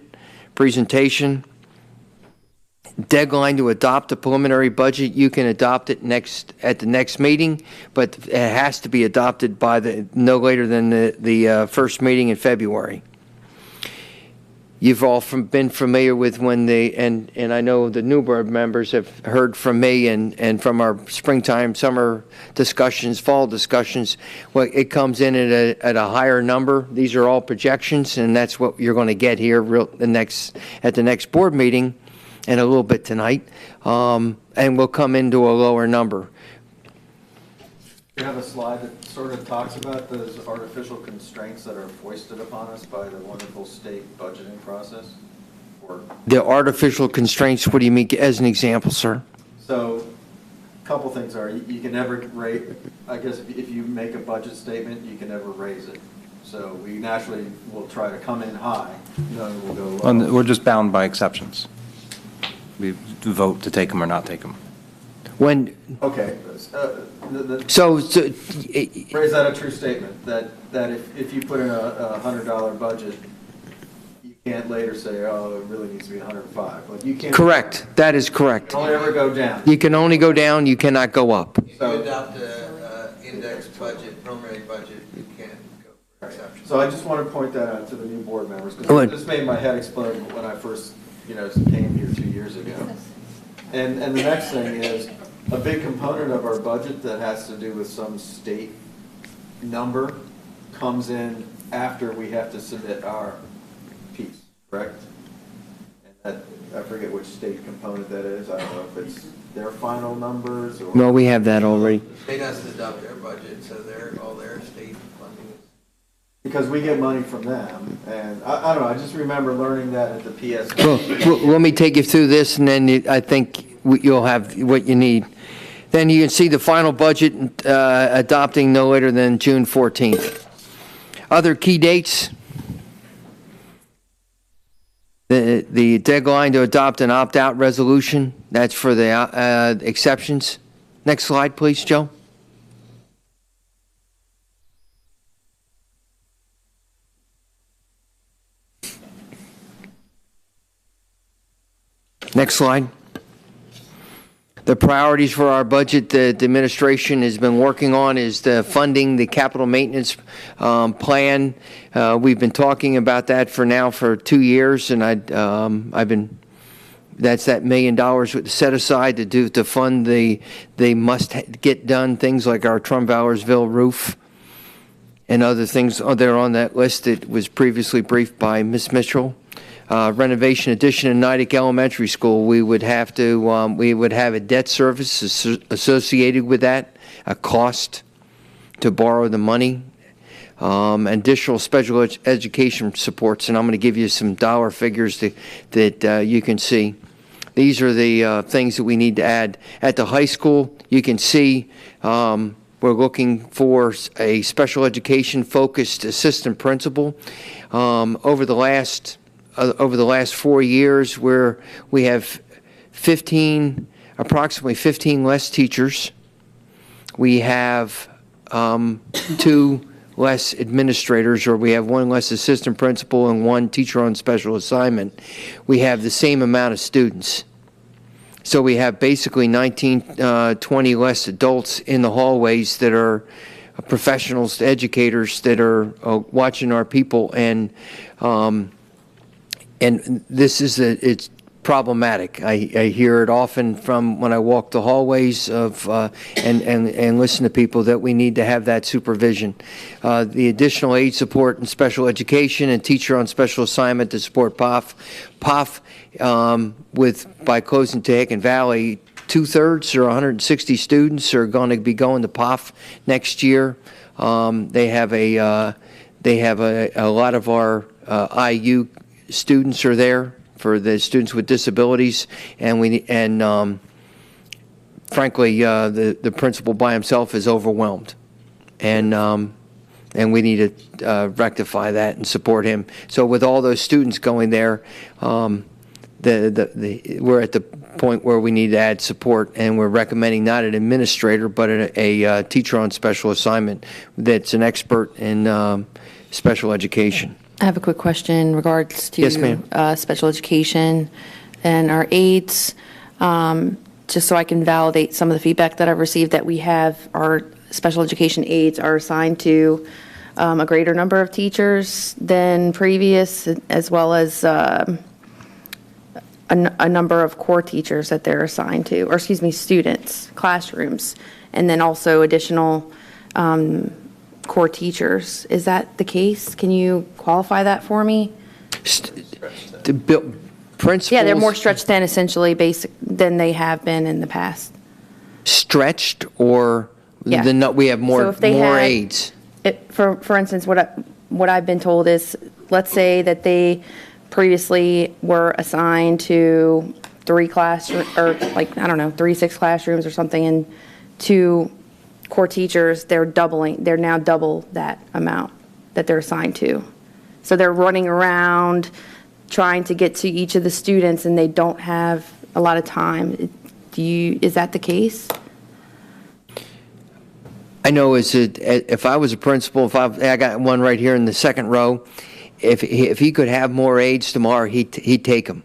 presentation. Deadline to adopt the preliminary budget, you can adopt it at the next meeting, but it has to be adopted by no later than the first meeting in February. You've all been familiar with when and I know the new board members have heard from me and from our springtime, summer discussions, fall discussions. Well, it comes in at a higher number. These are all projections, and that's what you're going to get here at the next board meeting, and a little bit tonight, and we'll come into a lower number. We have a slide that sort of talks about those artificial constraints that are foisted upon us by the wonderful state budgeting process. The artificial constraints, what do you mean as an example, sir? So a couple things are, you can never rate, I guess if you make a budget statement, you can never raise it. So we naturally will try to come in high, knowing we'll go low. We're just bound by exceptions. We vote to take them or not take them. Okay. So is that a true statement, that if you put in a $100 budget, you can't later say, oh, it really needs to be 105? Like, you can't. Correct. That is correct. You can only ever go down. You can only go down. You cannot go up. If you adopt an index budget, preliminary budget, you can't go for exceptions. So I just want to point that out to the new board members, because this made my head explode when I first, came here 2 years ago. And the next thing is, a big component of our budget that has to do with some state number comes in after we have to submit our piece, correct? And I forget which state component that is. I don't know if it's their final numbers or... No, we have that already. The state has to adopt their budget, so all their state funding is... Because we get money from them, and I don't know, I just remember learning that at the PS. Well, let me take you through this, and then I think you'll have what you need. Then you can see the final budget adopting no later than June 14th. Other key dates. The deadline to adopt an opt-out resolution. That's for the exceptions. Next slide, please, Joe. Next slide. The priorities for our budget that the administration has been working on is the funding the capital maintenance plan. We've been talking about that for 2 years, and that's that $1 million set aside to fund the get done things like our Trumvallersville roof and other things that are on that list that was previously briefed by Ms. Mitchell. Renovation addition in Nidec Elementary School, we would have a debt service associated with that, a cost to borrow the money, additional special education supports, and I'm going to give you some dollar figures that you can see. These are the things that we need to add. At the high school, you can see we're looking for a special education focused assistant principal. Over the last 4 years, where we have approximately 15 less teachers. We have 2 less administrators, or we have 1 less assistant principal and 1 teacher on special assignment. We have the same amount of students. So we have basically 20 less adults in the hallways that are professionals, educators that are watching our people, and this is it's problematic. I hear it often from when I walk the hallways and listen to people that we need to have that supervision. The additional aid support in special education and teacher on special assignment to support POF. POF, by closing Tehaken Valley, 2/3 or 160 students are going to be going to POF next year. They have a lot of our IU students are there for the students with disabilities, and frankly, the principal by himself is overwhelmed, and we need to rectify that and support him. So with all those students going there, we're at the point where we need to add support, and we're recommending not an administrator but a teacher on special assignment that's an expert in special education. I have a quick question in regards to Yes, ma'am. Special education and our aides, just so I can validate some of the feedback that I've received, that we have our special education aides are assigned to a greater number of teachers than previous, as well as a number of core teachers that they're assigned to, or excuse me, students, classrooms, and then also additional core teachers. Is that the case? Can you qualify that for me? Principals, Yeah, they're more stretched thin, essentially, than they have been in the past. Stretched, or Yeah. we have more So if they had- aides. For instance, what I've been told is, let's say that they previously were assigned to 3 classrooms, or 3-6 classrooms or something, and 2 core teachers, they're now double that amount that they're assigned to. So they're running around trying to get to each of the students, and they don't have a lot of time. Is that the case? I know if I was a principal, I got one right here in the second row, if he could have more aides tomorrow, he'd take them.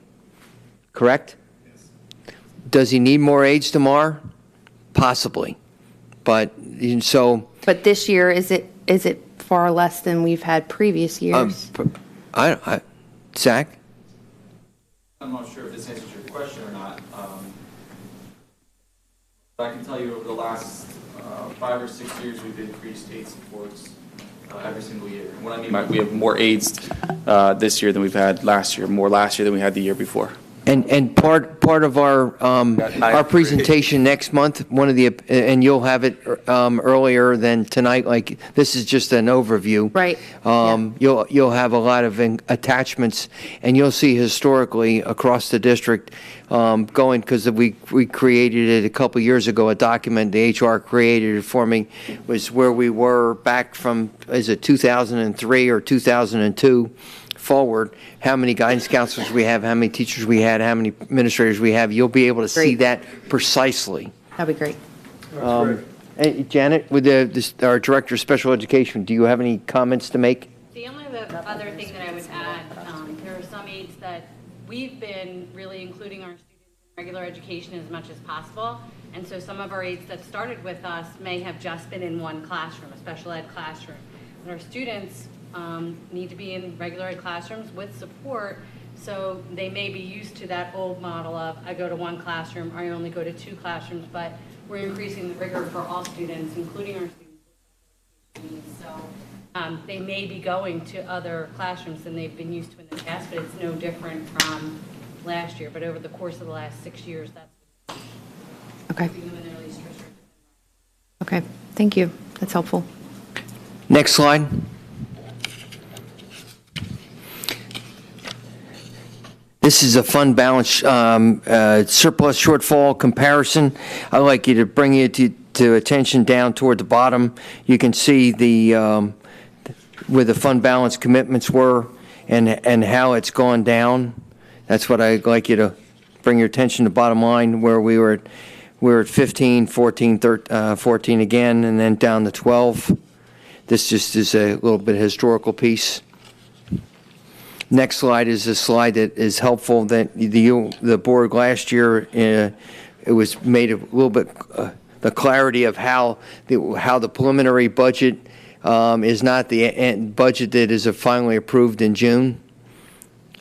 Correct? Yes. Does he need more aides tomorrow? Possibly. But this year, is it far less than we've had previous years? Zach? I'm not sure if this answers your question or not. But I can tell you over the last 5 or 6 years, we've increased aid supports every single year. And what I mean by we have more aides this year than we've had last year, more last year than we had the year before. And part of our presentation next month, and you'll have it earlier than tonight. Like, this is just an overview. Right. You'll have a lot of attachments, and you'll see historically across the district going, because we created it a couple years ago. A document the HR created it for me was where we were back from, is it 2003 or 2002? Forward, how many guidance counselors we have, how many teachers we had, how many administrators we have. You'll be able to see that precisely. That'd be great. Hey, Janet, with our Director of Special Education, do you have any comments to make? The only other thing that I would add, there are some aides that we've been really including our students in regular education as much as possible. And so some of our aides that started with us may have just been in one classroom, a special ed classroom. And our students need to be in regular ed classrooms with support, so they may be used to that old model of I go to one classroom or I only go to 2 classrooms, but we're increasing the rigor for all students, including our students. So they may be going to other classrooms than they've been used to in the past, but it's no different from last year. But over the course of the last 6 years, that's Okay. keeping them in their least restricted. Okay, thank you. That's helpful. Next slide. This is a fund balance surplus shortfall comparison. I'd like you to bring it to attention down toward the bottom. You can see the where the fund balance commitments were and how it's gone down. That's what I'd like you to bring your attention to bottom line, where we were at 15, 14, 14 again, and then down to 12. This just is a little bit historical piece. Next slide is a slide that is helpful. That the board last year, it was made a little bit the clarity of how the preliminary budget is not the budget that is finally approved in June,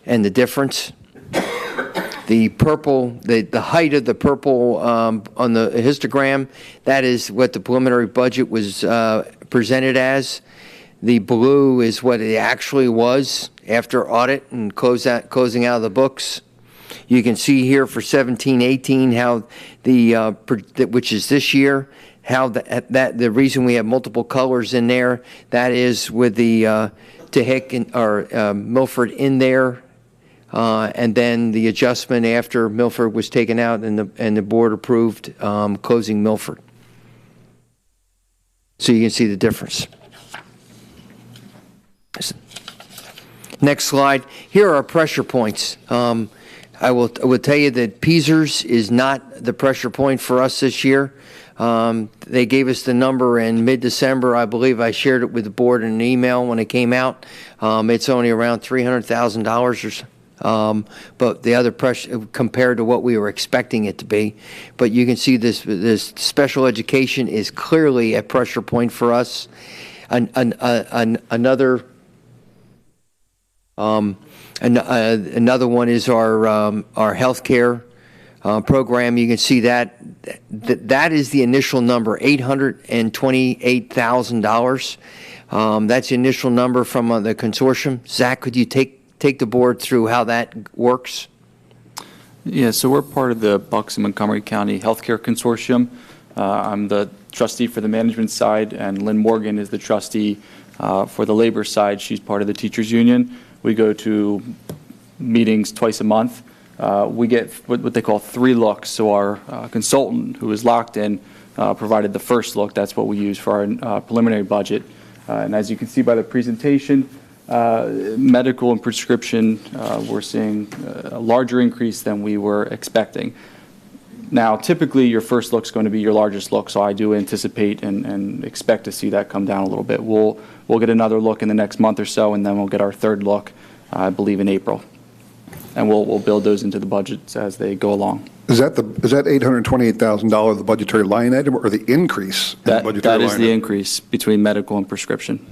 and the difference. The purple, the height of the purple on the histogram, that is what the preliminary budget was presented as. The blue is what it actually was after audit and closing out of the books. You can see here for 17-18 how which is this year, how the reason we have multiple colors in there, that is with the Tehick or Milford in there. And then the adjustment after Milford was taken out and the board approved closing Milford. So you can see the difference. Next slide. Here are our pressure points. I will tell you that Peasers is not the pressure point for us this year. They gave us the number in mid-December. I believe I shared it with the board in an email when it came out. It's only around $300,000 or so. But the other pressure compared to what we were expecting it to be. But you can see this special education is clearly a pressure point for us. Another one is our healthcare program. You can see that is the initial number, $828,000. That's the initial number from the consortium. Zach, could you take the board through how that works? Yeah, so we're part of the Bucks and Montgomery County Healthcare Consortium. I'm the trustee for the management side, and Lynn Morgan is the trustee for the labor side. She's part of the teachers union. We go to meetings twice a month. We get what they call 3 looks. So our consultant, who is locked in, provided the first look. That's what we use for our preliminary budget. And as you can see by the presentation, medical and prescription, we're seeing a larger increase than we were expecting. Now, typically, your first look is going to be your largest look, so I do anticipate and expect to see that come down a little bit. We'll get another look in the next month or so, and then we'll get our third look, I believe, in April. And we'll build those into the budgets as they go along. Is that $828,000 the budgetary line item, or the increase in the budgetary line item? That is the increase between medical and prescription.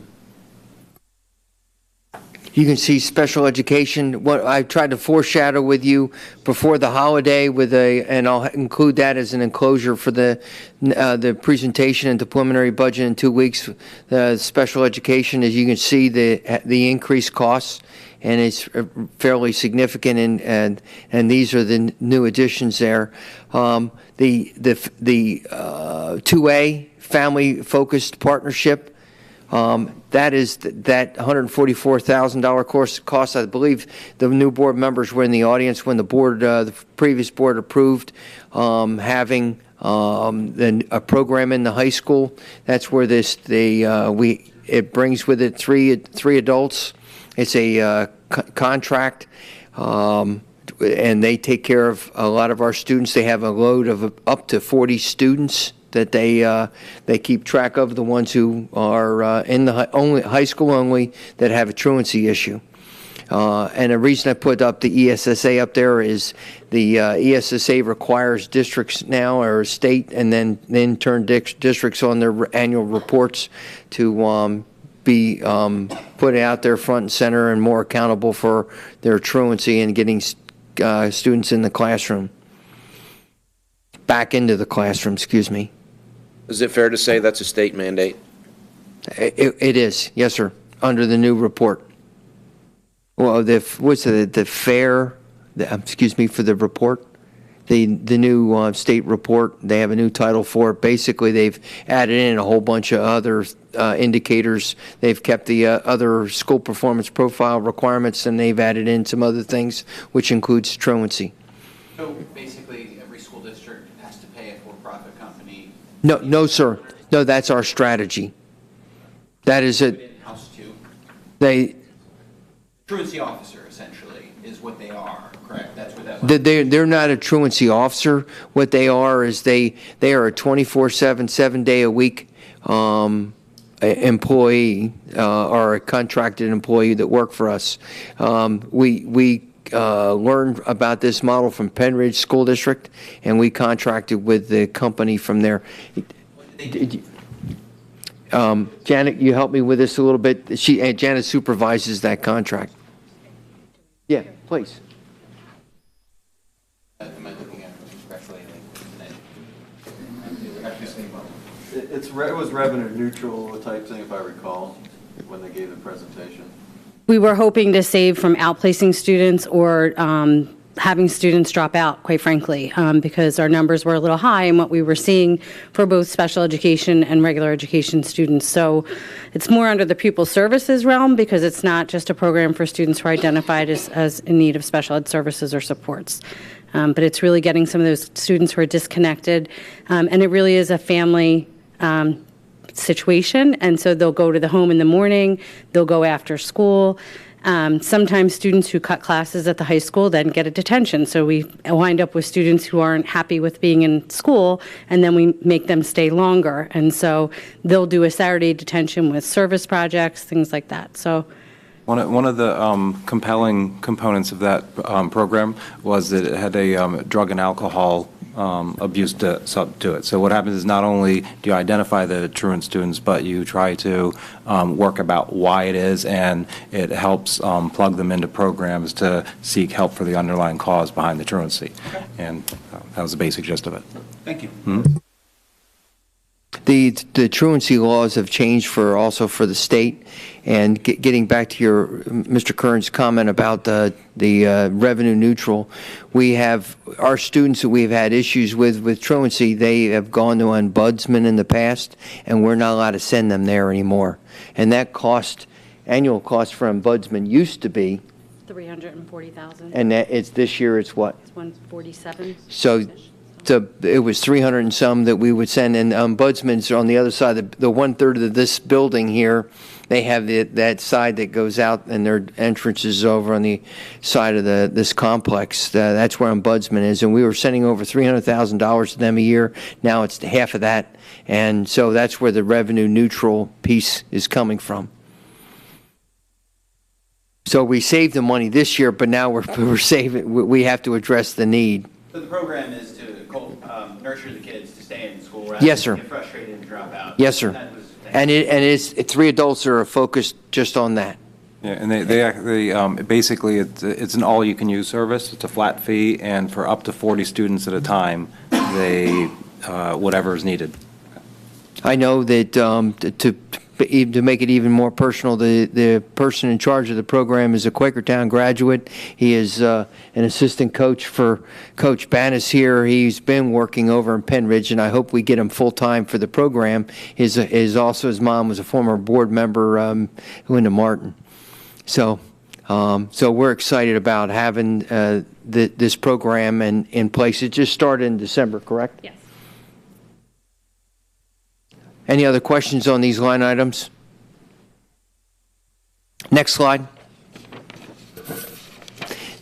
You can see special education. What I tried to foreshadow with you before the holiday and I'll include that as an enclosure for the presentation and the preliminary budget in 2 weeks. Special education, as you can see, the increased costs, and it's fairly significant. And these are the new additions there. The 2A family focused partnership. That is that $144,000 cost. I believe the new board members were in the audience when the previous board approved having a program in the high school. That's where it brings with it three adults. It's a contract, and they take care of a lot of our students. They have a load of up to 40 students that they keep track of, the ones who are in the high school only that have a truancy issue. And the reason I put up the ESSA up there is the ESSA requires districts now, or state, and then in turn districts on their annual reports to be put out there front and center and more accountable for their truancy and getting students in the classroom. Back into the classroom, excuse me. Is it fair to say that's a state mandate? It is, yes, sir, under the new report. Well, excuse me, for the report, the new state report, they have a new title for it. Basically, they've added in a whole bunch of other indicators. They've kept the other school performance profile requirements, and they've added in some other things, which includes truancy. So basically, every school district has to pay a for-profit company. No, sir. No, that's our strategy. That is it. In-house too. They. Truancy officer, essentially, is what they are, correct? That's what that. They're not a truancy officer. What they are is they are a 24/7, 7-day-a-week employee or a contracted employee that work for us. We learned about this model from Penn Ridge School District, and we contracted with the company from there. Janet, you help me with this a little bit. Janet supervises that contract. Yeah, please. Am I looking at correctly? It was revenue neutral type thing, if I recall, when they gave the presentation. We were hoping to save from outplacing students or having students drop out, quite frankly, because our numbers were a little high in what we were seeing for both special education and regular education students. So it's more under the pupil services realm because it's not just a program for students who are identified as in need of special ed services or supports. But it's really getting some of those students who are disconnected, and it really is a family situation, and so they'll go to the home in the morning, they'll go after school. Sometimes students who cut classes at the high school then get a detention, so we wind up with students who aren't happy with being in school, and then we make them stay longer, and so they'll do a Saturday detention with service projects, things like that. So. One of the compelling components of that program was that it had a drug and alcohol abuse to it. So what happens is not only do you identify the truant students, but you try to work about why it is, and it helps plug them into programs to seek help for the underlying cause behind the truancy. Okay. And that was the basic gist of it. Thank you. Mm-hmm. The truancy laws have changed also for the state, and getting back to your Mr. Kern's comment about the revenue neutral, we have our students that we've had issues with truancy. They have gone to ombudsman in the past, and we're not allowed to send them there anymore. And that annual cost for ombudsman used to be $340,000. and this year it's what? It's 147. So it was 300 and some that we would send, and ombudsman's on the other side, the 1/3 of this building here. They have that side that goes out, and their entrance is over on the side of this complex. That's where ombudsman is, and we were sending over $300,000 to them a year. Now it's half of that, and so that's where the revenue neutral piece is coming from. So we saved the money this year, but now we're saving. We have to address the need. So the program is to nurture the kids to stay in school rather Yes, sir. than get frustrated and drop out. Yes, sir. And it's 3 adults that are focused just on that. Yeah, and they basically it's an all-you-can-use service. It's a flat fee, and for up to 40 students at a time, they whatever is needed. I know that to make it even more personal, the person in charge of the program is a Quakertown graduate. He is an assistant coach for Coach Bannis here. He's been working over in Penn Ridge, and I hope we get him full-time for the program. His mom was a former board member, Linda Martin. So we're excited about having this program in place. It just started in December, correct? Yes. Any other questions on these line items? Next slide.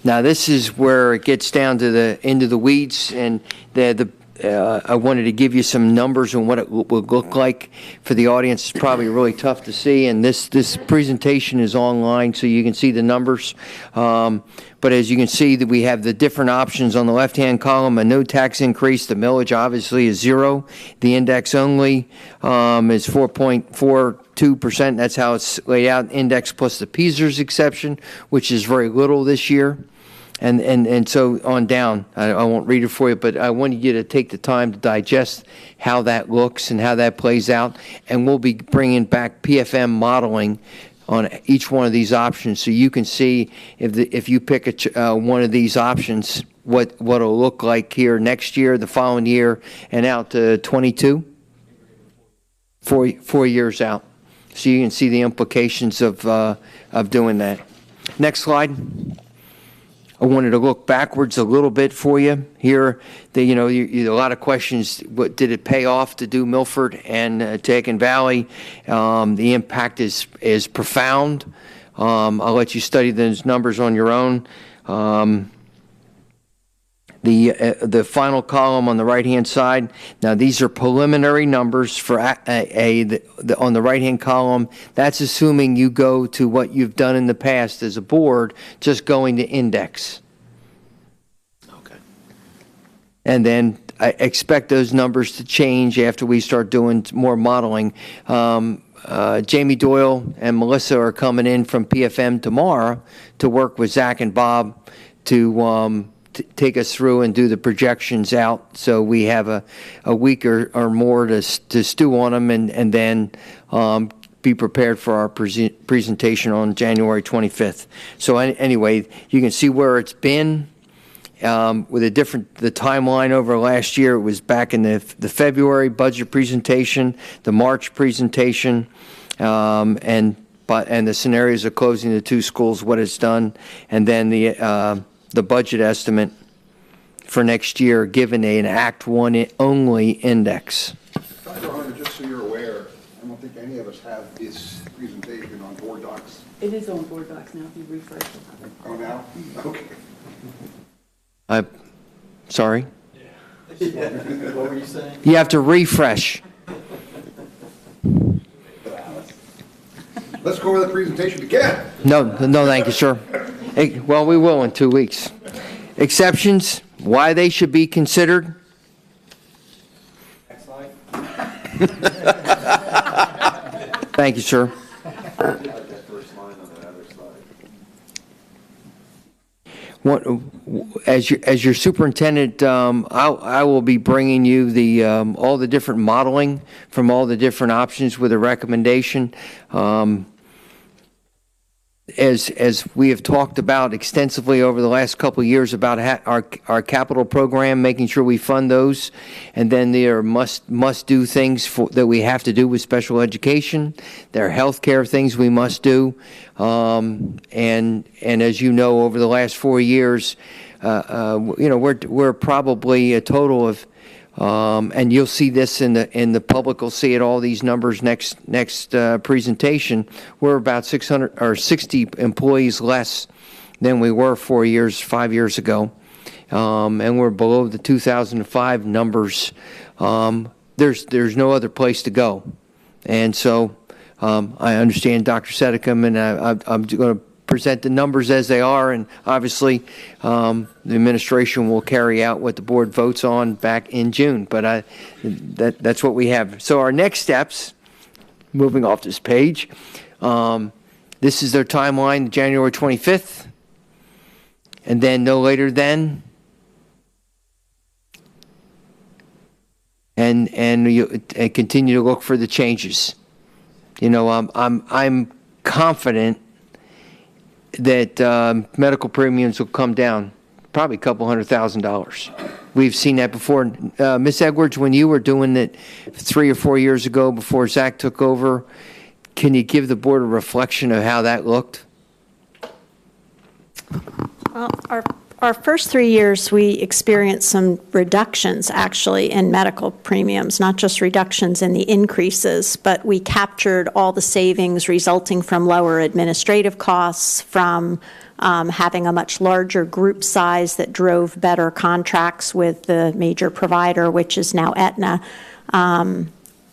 Now this is where it gets down to into the weeds, and the I wanted to give you some numbers on what it would look like for the audience. It's probably really tough to see, and this presentation is online, so you can see the numbers. But as you can see, that we have the different options on the left-hand column. A no tax increase, the millage obviously is 0. The index only is 4.42%. That's how it's laid out. Index plus the PSERS exception, which is very little this year. And so on down. I won't read it for you, but I wanted you to take the time to digest how that looks and how that plays out. And we'll be bringing back PFM modeling on each one of these options, so you can see if you pick one of these options, what it'll look like here next year, the following year, and out to 22, 4 years out. So you can see the implications of doing that. Next slide. I wanted to look backwards a little bit for you here. A lot of questions. What did it pay off to do Milford and Taken Valley? The impact is profound. I'll let you study those numbers on your own. The final column on the right-hand side. Now these are preliminary numbers for on the right-hand column. That's assuming you go to what you've done in the past as a board, just going to index. Okay. And then I expect those numbers to change after we start doing more modeling. Jamie Doyle and Melissa are coming in from PFM tomorrow to work with Zach and Bob to take us through and do the projections out, so we have a week or more to stew on them, and then be prepared for our presentation on January 25th. So anyway, you can see where it's been with the timeline over last year. It was back in the February budget presentation, the March presentation, and the scenarios of closing the 2 schools, what it's done, and then the budget estimate for next year given an Act 1 only index. Dr. Hunter, just so you're aware, I don't think any of us have this presentation on board docs. It is on board docs now, if you refresh it. Oh, now? Okay. Sorry? What were you saying? You have to refresh. Let's go over the presentation again. No, thank you, sir. Well, we will in 2 weeks. Exceptions, why they should be considered. Next slide. Thank you, sir. As your superintendent, I will be bringing you all the different modeling from all the different options with a recommendation. As we have talked about extensively over the last couple of years about our capital program, making sure we fund those, and then there are must do things that we have to do with special education. There are healthcare things we must do, and as you know, over the last 4 years, we're probably a total of. And you'll see this in the public will see it, all these numbers next presentation. We're about 600 or 60 employees less than we were 5 years ago. And we're below the 2005 numbers. There's no other place to go. And so I understand Dr. Sedicum, and I'm going to present the numbers as they are, and obviously the administration will carry out what the board votes on back in June, but that's what we have. So our next steps, moving off this page, this is their timeline, January 25th, and then no later than, and continue to look for the changes. I'm confident that medical premiums will come down, probably a couple $100,000. We've seen that before. Ms. Edwards, when you were doing it 3 or 4 years ago before Zach took over, can you give the board a reflection of how that looked? Well, our first 3 years, we experienced some reductions, actually, in medical premiums, not just reductions in the increases, but we captured all the savings resulting from lower administrative costs, from having a much larger group size that drove better contracts with the major provider, which is now Aetna.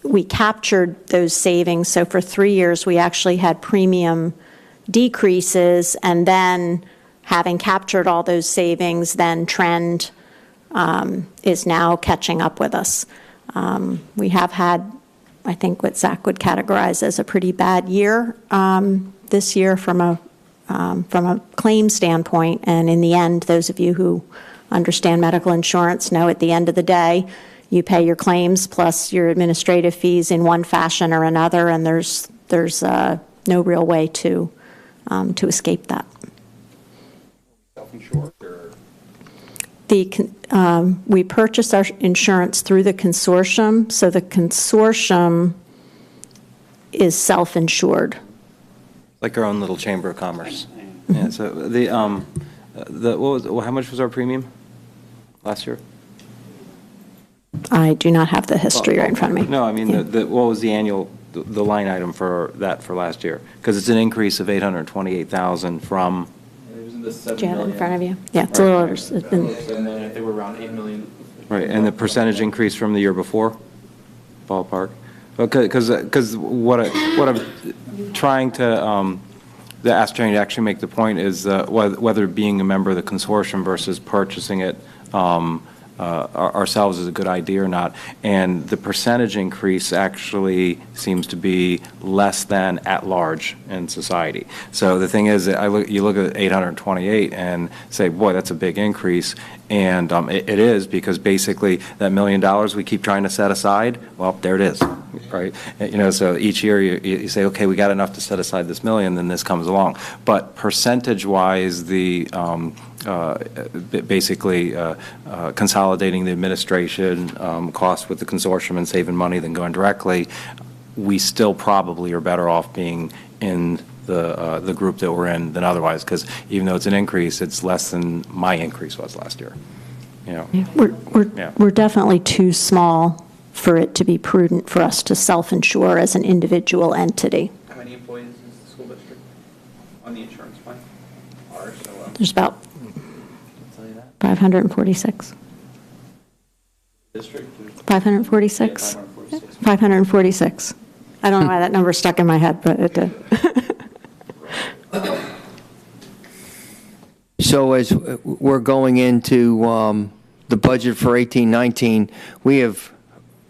We captured those savings. So for 3 years, we actually had premium decreases, and then having captured all those savings, then trend is now catching up with us. We have had, I think, what Zach would categorize as a pretty bad year this year from a claim standpoint. And in the end, those of you who understand medical insurance know at the end of the day, you pay your claims plus your administrative fees in one fashion or another, and there's no real way to escape that. Self-insured or? We purchased our insurance through the consortium, so the consortium is self-insured. Like our own little chamber of commerce. Yeah, so how much was our premium last year? I do not have the history right in front of me. No, I mean, what was the annual, the line item for that for last year? Because it's an increase of 828,000 from. It was in the 7 Do you have it in million. front of you? Yeah, it's a little over. 7 million, I think we're around 8 million. Right, and the percentage increase from the year before, ballpark? Because what I'm trying to trying to actually make the point is whether being a member of the consortium versus purchasing it ourselves is a good idea or not. And the percentage increase actually seems to be less than at large in society. So the thing is, you look at 828 and say, boy, that's a big increase. And it is, because basically that $1 million we keep trying to set aside, well, there it is, right? So each year you say, okay, we got enough to set aside this $1 million, then this comes along. But percentage-wise, the basically consolidating the administration cost with the consortium and saving money than going directly, we still probably are better off being in the group that we're in than otherwise, because even though it's an increase, it's less than my increase was last year. Yeah, we're definitely too small for it to be prudent for us to self-insure as an individual entity. How many employees is the school district on the insurance plan? Ours, so There's about 546. district? 546? Yeah, 546. 546. I don't know why that number stuck in my head, but it did. So as we're going into the budget for 18-19, we have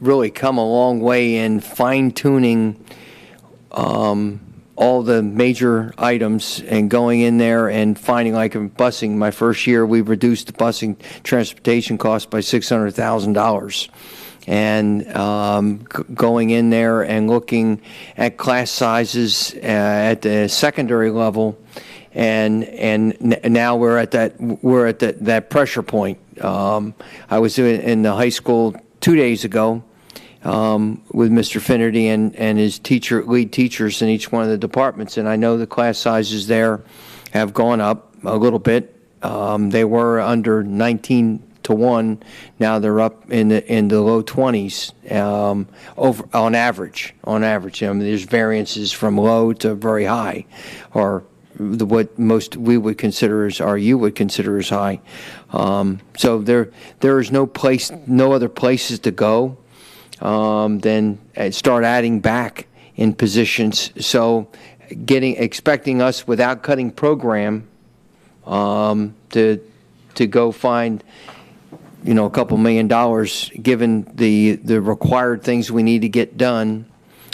really come a long way in fine-tuning all the major items and going in there and finding, like in busing, my first year, we reduced the busing transportation cost by $600,000. And going in there and looking at class sizes at the secondary level, and now we're at that pressure point. I was in the high school 2 days ago with Mr. Finnerty and his lead teachers in each one of the departments, and I know the class sizes there have gone up a little bit. They were under 19-to-1. Now they're up in the low 20s over on average. I mean, there's variances from low to very high, or what most we would consider as, or you would consider as high. So there is no other places to go than start adding back in positions. So expecting us without cutting program to go find a couple $1 million, given the required things we need to get done,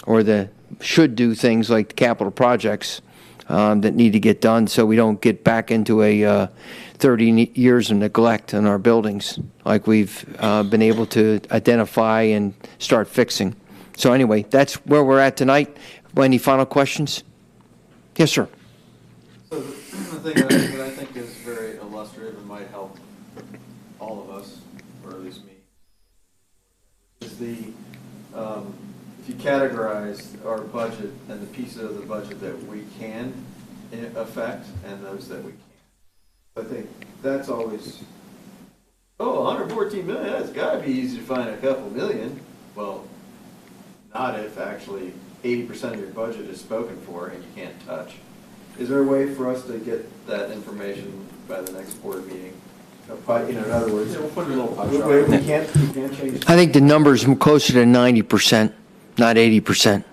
or the should do things like the capital projects that need to get done, so we don't get back into a 30 years of neglect in our buildings like we've been able to identify and start fixing. So anyway, that's where we're at tonight. Any final questions? Yes, sir. So the thing that I think is very illustrative and might help all of us, or at least me, is if you categorize our budget and the pieces of the budget that we can affect and those that we can't. I think that's always, 114 million, that's got to be easy to find a couple million. Well, not if actually 80% of your budget is spoken for and you can't touch. Is there a way for us to get that information by the next board meeting? In other words, we'll put a little we can't change. I think the number's closer to 90%, not 80%.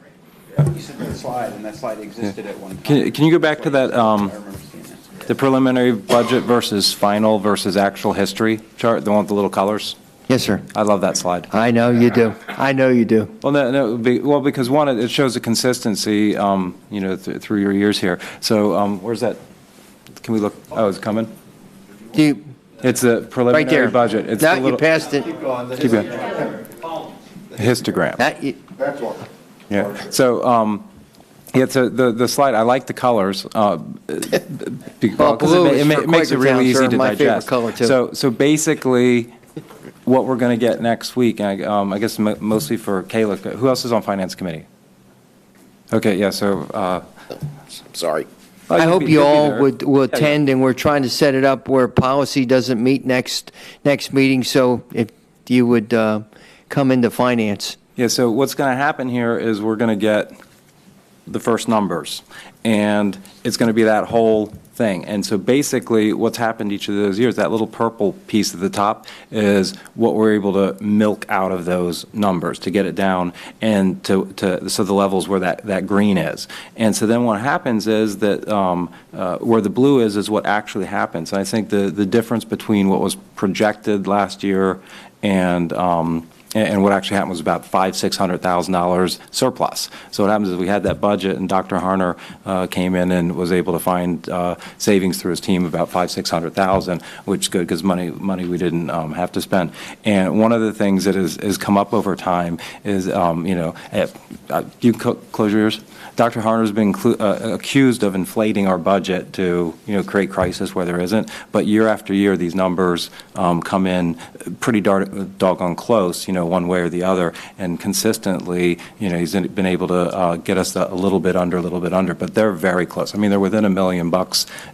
You sent that slide, and that slide existed at one time. Can you go back to that, the preliminary budget versus final versus actual history chart, the one with the little colors? Yes, sir. I love that slide. I know you do. I know you do. Well, well, because one, it shows the consistency, through your years here. So, where's that? Can we look? Oh, it's coming? It's the preliminary Right there. budget. It's Now the little, you passed it. Keep going. Keep going. Histogram. That's one. Yeah. So, yeah, so the slide, I like the colors, because blue is it for makes it Quaker really Town, easy sir. to My favorite digest. color, too. So basically, what we're going to get next week, and I guess mostly for Kayla, who else is on Finance Committee? Okay, yeah, so. Sorry. I hope you all will Yeah, attend, and we're trying to set it up where policy doesn't meet next meeting, so if you would come into finance. Yeah, so what's going to happen here is we're going to get the first numbers, and it's going to be that whole thing. And so basically what's happened each of those years, that little purple piece at the top is what we're able to milk out of those numbers to get it down and so the levels where that green is. And so then what happens is that where the blue is what actually happens. And I think the difference between what was projected last year and what actually happened was about $500,000-$600,000 surplus. So what happens is we had that budget, and Dr. Harner came in and was able to find savings through his team about $500,000-$600,000, which is good because money we didn't have to spend. And one of the things that has come up over time is, you close your ears. Dr. Harner's been accused of inflating our budget to, create crisis where there isn't. But year after year, these numbers come in pretty doggone close, one way or the other. And consistently, he's been able to get us a little bit under. But they're very close. I mean, they're within $1 million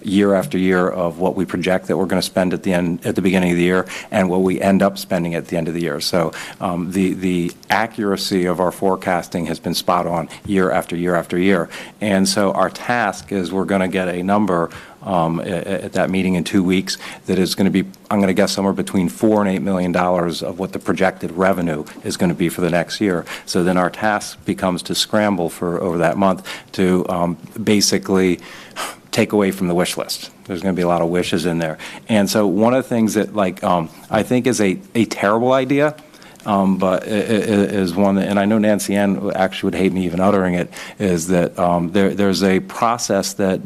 year after year of what we project that we're going to spend at the beginning of the year and what we end up spending at the end of the year. So the accuracy of our forecasting has been spot on year after year after year. And so our task is we're going to get a number at that meeting in 2 weeks that is going to be, I'm going to guess, somewhere between $4 and $8 million of what the projected revenue is going to be for the next year. So then our task becomes to scramble for over that month to basically take away from the wish list. There's going to be a lot of wishes in there. And so one of the things that I think is a terrible idea, but it is one that, and I know Nancy Ann actually would hate me even uttering it, is that there's a process that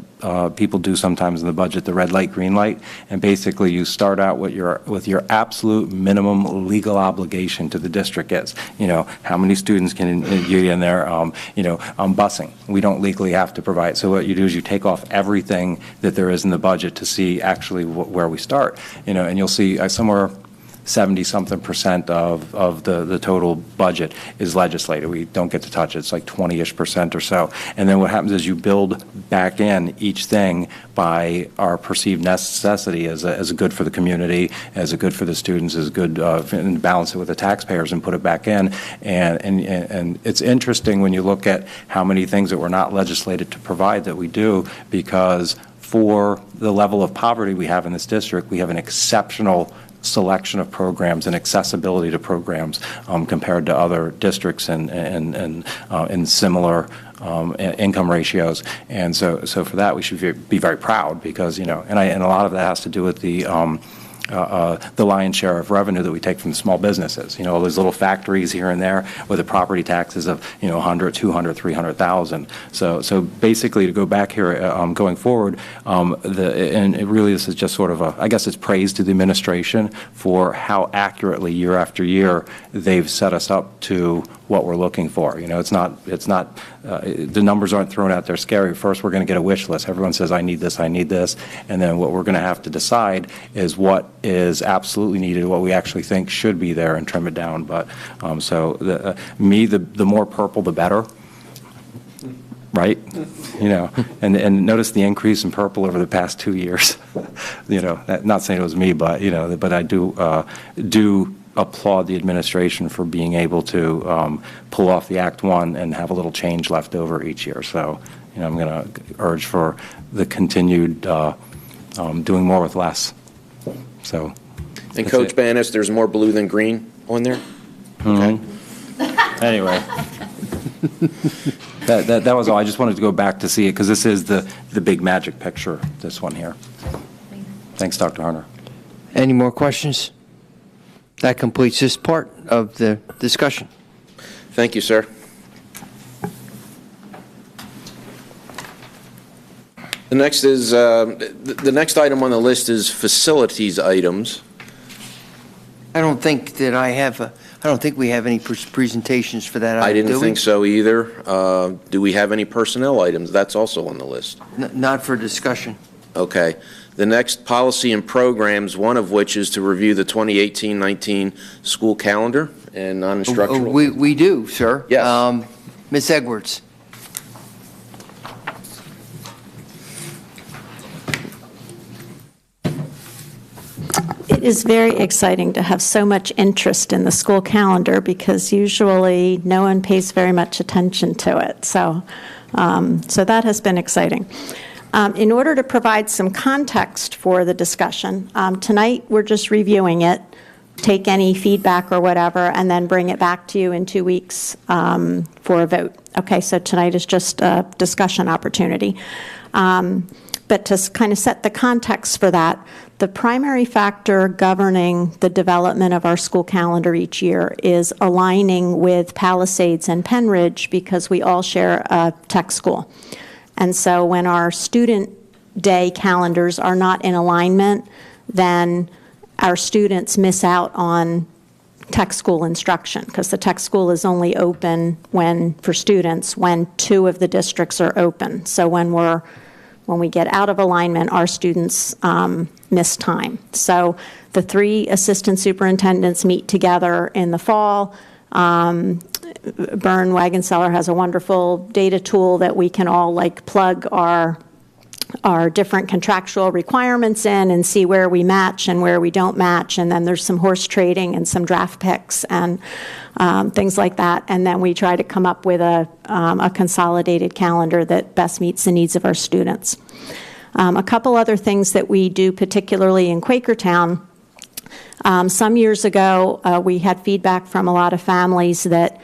people do sometimes in the budget, the red light, green light, and basically you start out with your absolute minimum legal obligation to the district is. How many students can you get in there? Busing. We don't legally have to provide. So what you do is you take off everything that there is in the budget to see actually where we start. And you'll see somewhere 70-something% of the total budget is legislated. We don't get to touch it. It's like 20-ish% or so. And then what happens is you build back in each thing by our perceived necessity as a good for the community, as a good for the students, as good, and balance it with the taxpayers and put it back in. And it's interesting when you look at how many things that were not legislated to provide that we do, because for the level of poverty we have in this district, we have an exceptional selection of programs and accessibility to programs compared to other districts and in similar income ratios. And so for that we should be very proud, because and a lot of that has to do with the lion's share of revenue that we take from the small businesses. All those little factories here and there with the property taxes of 100, 200, 300,000. So basically, to go back here going forward, and it really this is just sort of I guess it's praise to the administration for how accurately year after year they've set us up to what we're looking for. It's not the numbers aren't thrown out there scary. First, we're going to get a wish list. Everyone says, I need this, and then what we're going to have to decide is what is absolutely needed, what we actually think should be there, and trim it down. But the more purple, the better. Right? And notice the increase in purple over the past 2 years. Not saying it was me, but but I do applaud the administration for being able to pull off the Act One and have a little change left over each year. So, I'm going to urge for the continued doing more with less. So. And Coach Banis, there's more blue than green on there? Okay. Anyway. That was all. I just wanted to go back to see it because this is the big magic picture, this one here. Thanks, Dr. Hunter. Any more questions? That completes this part of the discussion. Thank you, sir. The next is, the next item on the list is facilities items. I don't think we have any presentations for that. I didn't do we? think so either. Do we have any personnel items? That's also on the list. Not for discussion. Okay. The next policy and programs, one of which is to review the 2018-19 school calendar and non-instructional. We do, sir. Yes. Ms. Edwards. It is very exciting to have so much interest in the school calendar because usually no one pays very much attention to it. So that has been exciting. In order to provide some context for the discussion, tonight we're just reviewing it, take any feedback or whatever, and then bring it back to you in 2 weeks for a vote. Okay, so tonight is just a discussion opportunity. But to kind of set the context for that, the primary factor governing the development of our school calendar each year is aligning with Palisades and Penridge because we all share a tech school. And so when our student day calendars are not in alignment, then our students miss out on tech school instruction because the tech school is only open for students when 2 of the districts are open. So when we get out of alignment, our students miss time. So the 3 assistant superintendents meet together in the fall. Bern Wagenseller has a wonderful data tool that we can all plug our different contractual requirements in and see where we match and where we don't match. And then there's some horse trading and some draft picks and things like that. And then we try to come up with a consolidated calendar that best meets the needs of our students. A couple other things that we do, particularly in Quakertown. Some years ago, we had feedback from a lot of families that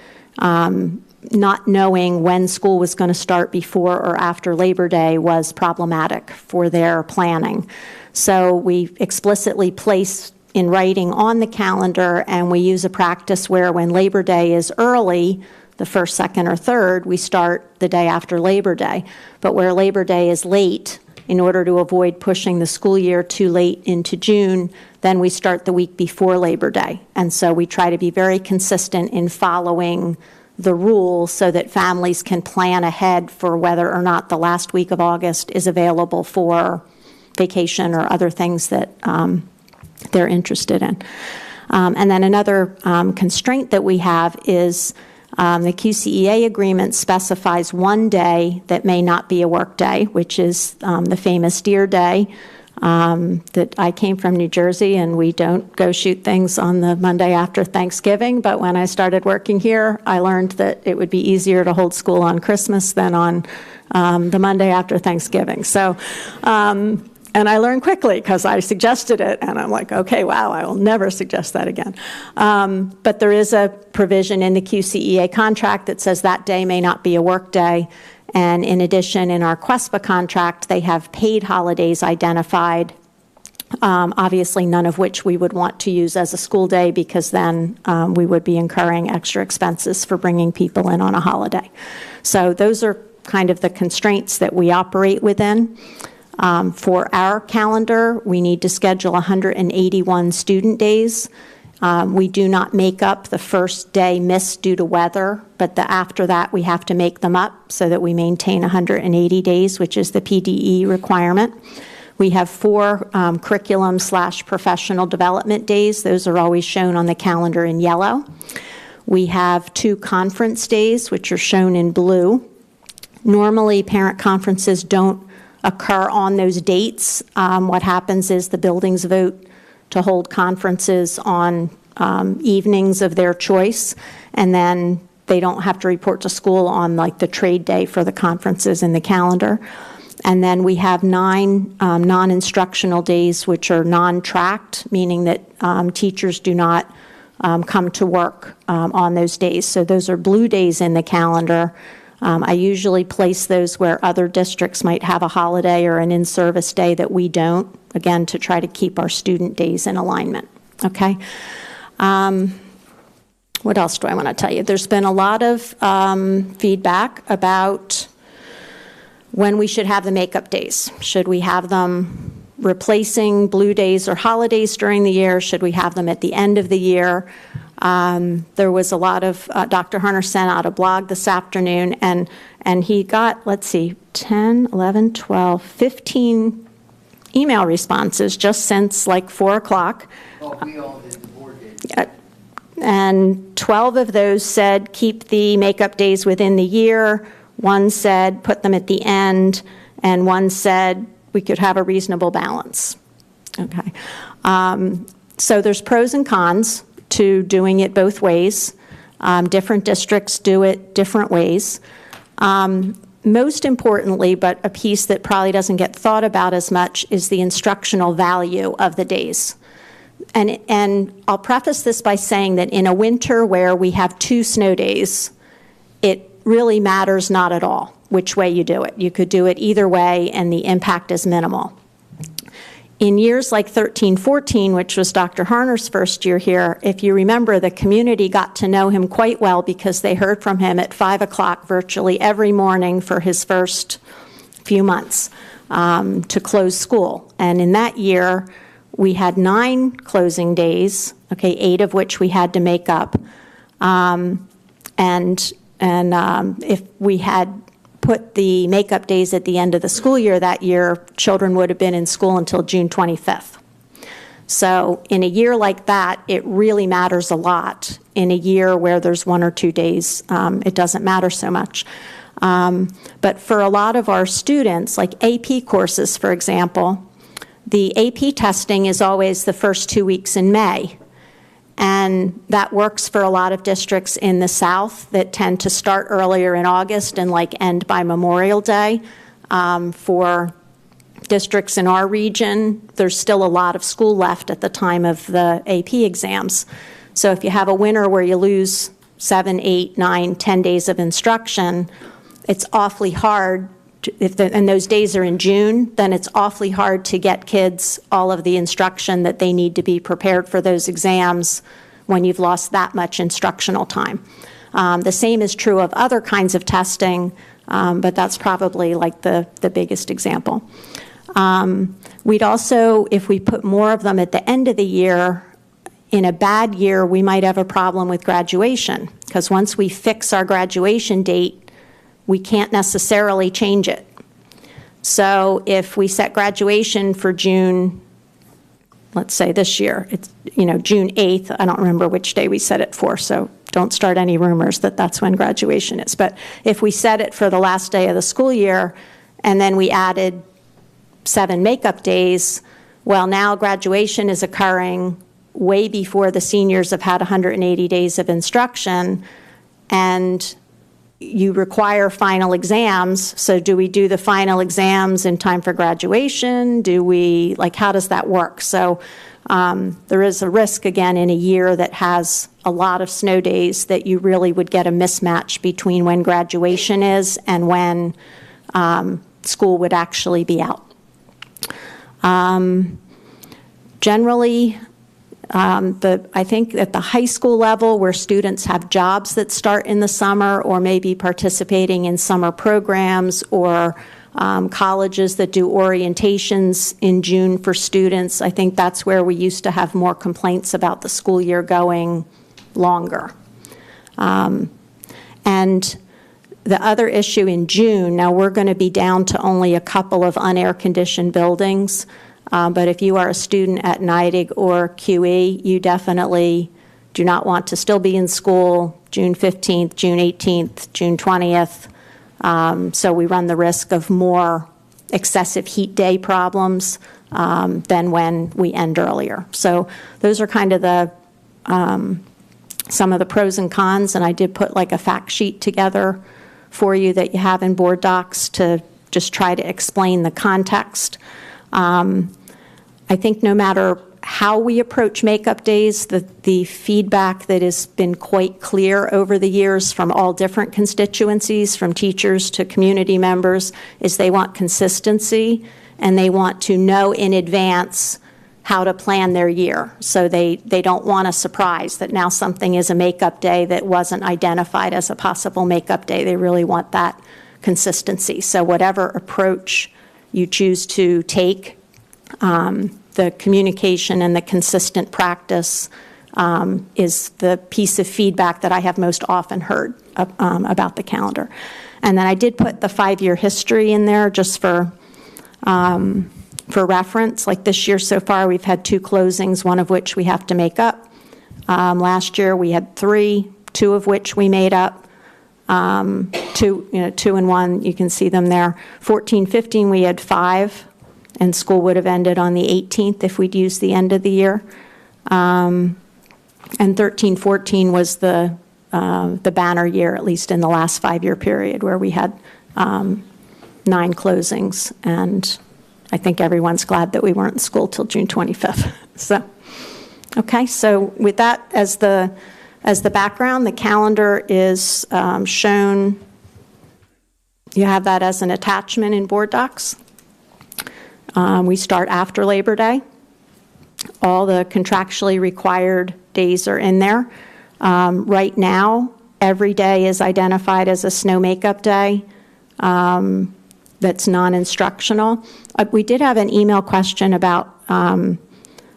not knowing when school was going to start before or after Labor Day was problematic for their planning. So we explicitly place in writing on the calendar, and we use a practice where when Labor Day is early, the 1st, 2nd, or 3rd, we start the day after Labor Day. But where Labor Day is late, in order to avoid pushing the school year too late into June, then we start the week before Labor Day. And so we try to be very consistent in following the rule so that families can plan ahead for whether or not the last week of August is available for vacation or other things that they're interested in. And then another constraint that we have is the QCEA agreement specifies one day that may not be a work day, which is the famous Deer Day. That I came from New Jersey, and we don't go shoot things on the Monday after Thanksgiving, but when I started working here, I learned that it would be easier to hold school on Christmas than on the Monday after Thanksgiving. So, and I learned quickly because I suggested it, and I'm like, okay, wow, I will never suggest that again. But there is a provision in the QCEA contract that says that day may not be a work day. And in addition, in our QUESPA contract, they have paid holidays identified, obviously none of which we would want to use as a school day because then we would be incurring extra expenses for bringing people in on a holiday. So those are kind of the constraints that we operate within. For our calendar, we need to schedule 181 student days. We do not make up the first day missed due to weather, but after that we have to make them up so that we maintain 180 days, which is the PDE requirement. We have 4 curriculum/professional development days. Those are always shown on the calendar in yellow. We have 2 conference days, which are shown in blue. Normally, parent conferences don't occur on those dates. What happens is the buildings vote to hold conferences on evenings of their choice, and then they don't have to report to school on like the trade day for the conferences in the calendar. And then we have 9 non-instructional days, which are non-tracked, meaning that teachers do not come to work on those days. So those are blue days in the calendar. I usually place those where other districts might have a holiday or an in-service day that we don't, again, to try to keep our student days in alignment. Okay? What else do I want to tell you? There's been a lot of feedback about when we should have the makeup days. Should we have them replacing blue days or holidays during the year? Should we have them at the end of the year? There was a lot of, Dr. Harner sent out a blog this afternoon, and he got, let's see, 10, 11, 12, 15 email responses just since like 4 o'clock. Well, we all did, the board did. And 12 of those said keep the makeup days within the year. 1 said put them at the end, and 1 said we could have a reasonable balance. Okay. So there's pros and cons to doing it both ways. Different districts do it different ways. Most importantly, but a piece that probably doesn't get thought about as much, is the instructional value of the days. And I'll preface this by saying that in a winter where we have 2 snow days, it really matters not at all which way you do it. You could do it either way, and the impact is minimal. In years like 13, 14, which was Dr. Harner's first year here, if you remember, the community got to know him quite well because they heard from him at 5 o'clock virtually every morning for his first few months to close school. And in that year, we had 9 closing days, okay, 8 of which we had to make up. If we had put the makeup days at the end of the school year that year, children would have been in school until June 25th. So in a year like that, it really matters a lot. In a year where there's 1 or 2 days, it doesn't matter so much. But for a lot of our students, like AP courses, for example, the AP testing is always the first 2 weeks in May. And that works for a lot of districts in the South that tend to start earlier in August and like end by Memorial Day. For districts in our region, there's still a lot of school left at the time of the AP exams. So if you have a winter where you lose 7, 8, 9, 10 days of instruction, it's awfully hard. And those days are in June, then it's awfully hard to get kids all of the instruction that they need to be prepared for those exams when you've lost that much instructional time. The same is true of other kinds of testing, but that's probably like the biggest example. We'd also, if we put more of them at the end of the year, in a bad year, we might have a problem with graduation, because once we fix our graduation date, we can't necessarily change it. So if we set graduation for June, let's say this year, it's June 8th. I don't remember which day we set it for, so don't start any rumors that that's when graduation is. But if we set it for the last day of the school year, and then we added 7 makeup days, well, now graduation is occurring way before the seniors have had 180 days of instruction, and you require final exams. So do we do the final exams in time for graduation? How does that work? So there is a risk, again, in a year that has a lot of snow days, that you really would get a mismatch between when graduation is and when school would actually be out. Generally, I think at the high school level, where students have jobs that start in the summer, or maybe participating in summer programs, or colleges that do orientations in June for students, I think that's where we used to have more complaints about the school year going longer. And the other issue in June, now we're going to be down to only a couple of unair-conditioned buildings. But if you are a student at NIDIG or QE, you definitely do not want to still be in school June 15th, June 18th, June 20th. So we run the risk of more excessive heat day problems than when we end earlier. So those are kind of the some of the pros and cons, and I did put like a fact sheet together for you that you have in board docs to just try to explain the context. I think no matter how we approach makeup days, the feedback that has been quite clear over the years from all different constituencies, from teachers to community members, is they want consistency and they want to know in advance how to plan their year. So they don't want a surprise that now something is a makeup day that wasn't identified as a possible makeup day. They really want that consistency. So whatever approach you choose to take, the communication and the consistent practice is the piece of feedback that I have most often heard about the calendar. And then I did put the 5-year history in there just for reference. Like this year so far, we've had 2 closings, one of which we have to make up. Last year we had 3, 2 of which we made up. 2 and 1, you can see them there. 14-15 we had 5. And school would have ended on the 18th if we'd used the end of the year. And 13-14 was the banner year, at least in the last 5-year period, where we had 9 closings. And I think everyone's glad that we weren't in school till June 25th. So, okay, so with that as the background, the calendar is shown. You have that as an attachment in board docs. We start after Labor Day. All the contractually required days are in there. Right now, every day is identified as a snow makeup day that's non-instructional. We did have an email question about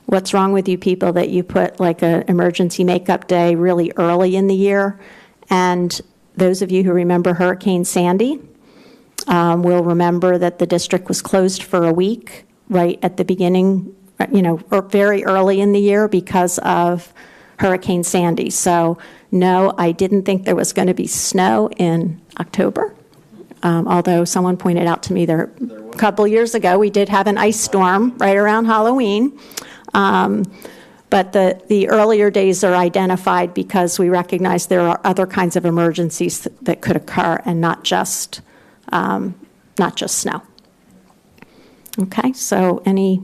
what's wrong with you people that you put like an emergency makeup day really early in the year. And those of you who remember Hurricane Sandy, we'll remember that the district was closed for a week right at the beginning, or very early in the year because of Hurricane Sandy. So no, I didn't think there was going to be snow in October. Although someone pointed out to me there a couple years ago, we did have an ice storm right around Halloween. But the earlier days are identified because we recognize there are other kinds of emergencies that could occur and not just snow. Okay, so any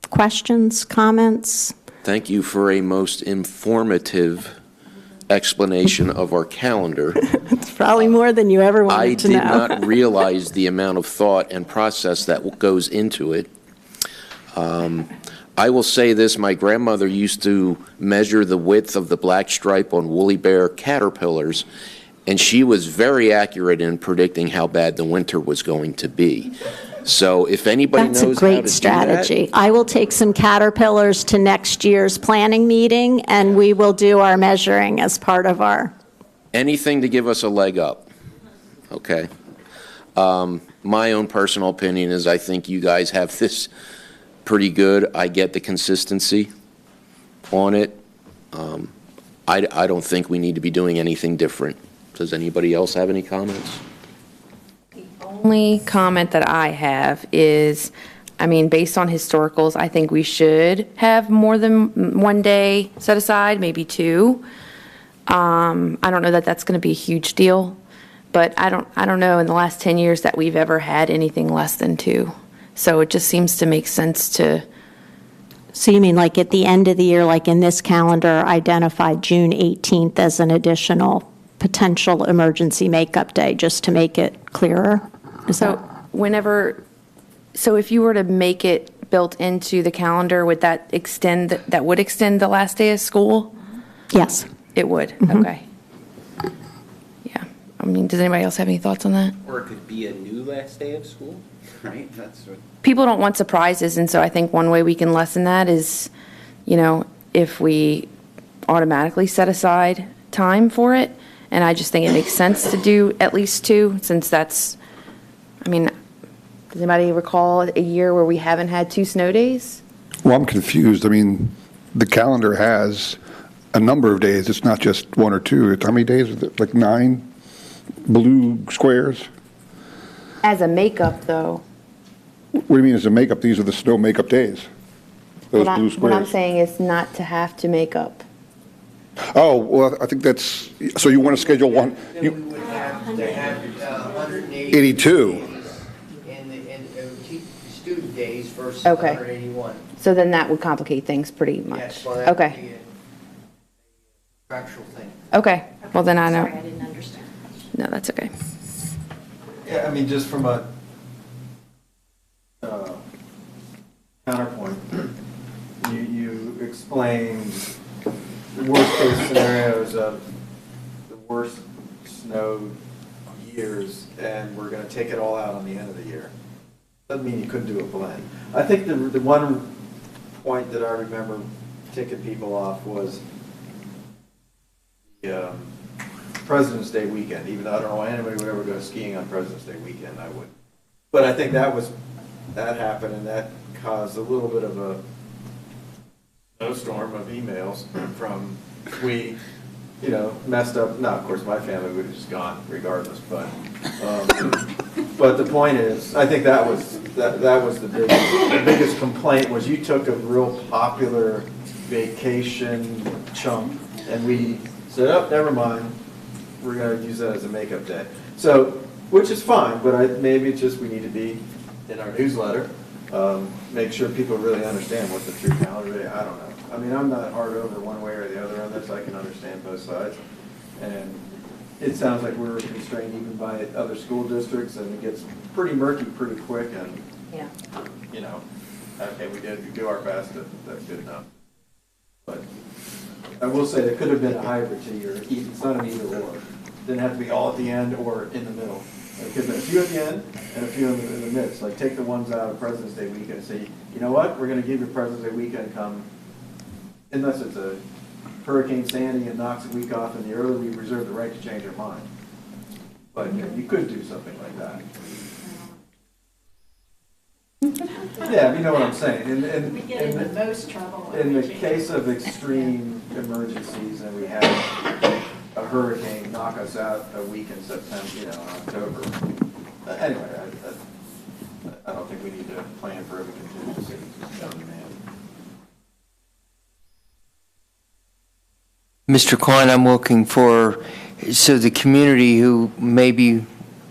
questions, comments? Thank you for a most informative explanation of our calendar. It's probably more than you ever wanted to know. I did not realize the amount of thought and process that goes into it. I will say this, my grandmother used to measure the width of the black stripe on woolly bear caterpillars, and she was very accurate in predicting how bad the winter was going to be. So if anybody knows how to do that. That's a great strategy. I will take some caterpillars to next year's planning meeting, and we will do our measuring as part of our. Anything to give us a leg up. Okay. My own personal opinion is I think you guys have this pretty good. I get the consistency on it. I don't think we need to be doing anything different. Does anybody else have any comments? Only comment that I have is, based on historicals, I think we should have more than one day set aside, maybe 2. I don't know that that's going to be a huge deal, but I don't know in the last 10 years that we've ever had anything less than 2. So it just seems to make sense to. So you mean like at the end of the year, like in this calendar, identified June 18th as an additional potential emergency makeup day, just to make it clearer? So if you were to make it built into the calendar, would that extend the last day of school? Yes. It would, okay. Yeah, does anybody else have any thoughts on that? Or it could be a new last day of school, right? That's what. People don't want surprises, and so I think one way we can lessen that is, if we automatically set aside time for it, and I just think it makes sense to do at least 2, since that's, does anybody recall a year where we haven't had 2 snow days? Well, I'm confused. The calendar has a number of days. It's not just 1 or 2. How many days is it? Like 9 blue squares? As a makeup, though. What do you mean as a makeup? These are the snow makeup days. Those blue squares. What I'm saying is not to have to make up. Oh, well, I think that's, so you want to schedule one, Then we would have to have 180 82. in student days versus Okay. 181. So then that would complicate things pretty much. Yes, well, that would Okay, be a contractual thing. okay. Well, then I know. Sorry, I didn't understand. No, that's okay. Yeah, I mean, just from a counterpoint, you explained the worst-case scenarios of the worst snow years, and we're going to take it all out on the end of the year. Doesn't mean you couldn't do a blend. I think the one point that I remember ticking people off was the President's Day weekend, even though I don't know why anybody would ever go skiing on President's Day weekend, I would. But I think that happened, and that caused a little bit of a snowstorm of emails from, we, messed up. No, of course, my family would have just gone regardless, but the point is, I think that was the biggest complaint was you took a real popular vacation chunk, and we said, oh, never mind, we're going to use that as a makeup day. So, which is fine, but maybe it's just we need to be in our newsletter, make sure people really understand what the true calendar is. I don't know. I mean, I'm not hard over one way or the other on this. I can understand both sides. And it sounds like we're constrained even by other school districts, and it gets pretty murky pretty quick. And, okay, we did do our best. That's good enough. But I will say there could have been a hybrid to your, it's not an either or. It didn't have to be all at the end or in the middle. It could have been a few at the end and a few in the midst. Like take the ones out of President's Day weekend and say, you know what, we're going to give your President's Day weekend come, unless it's a Hurricane Sandy and knocks a week off in the early, we reserve the right to change our mind. But you could do something like that. Yeah, you know what I'm saying. We get in the most trouble. In the case of extreme emergencies, and we have a hurricane knock us out a week in September, October. Anyway, I don't think we need to plan for every contingency. Mr. Klein, I'm looking for, so the community who maybe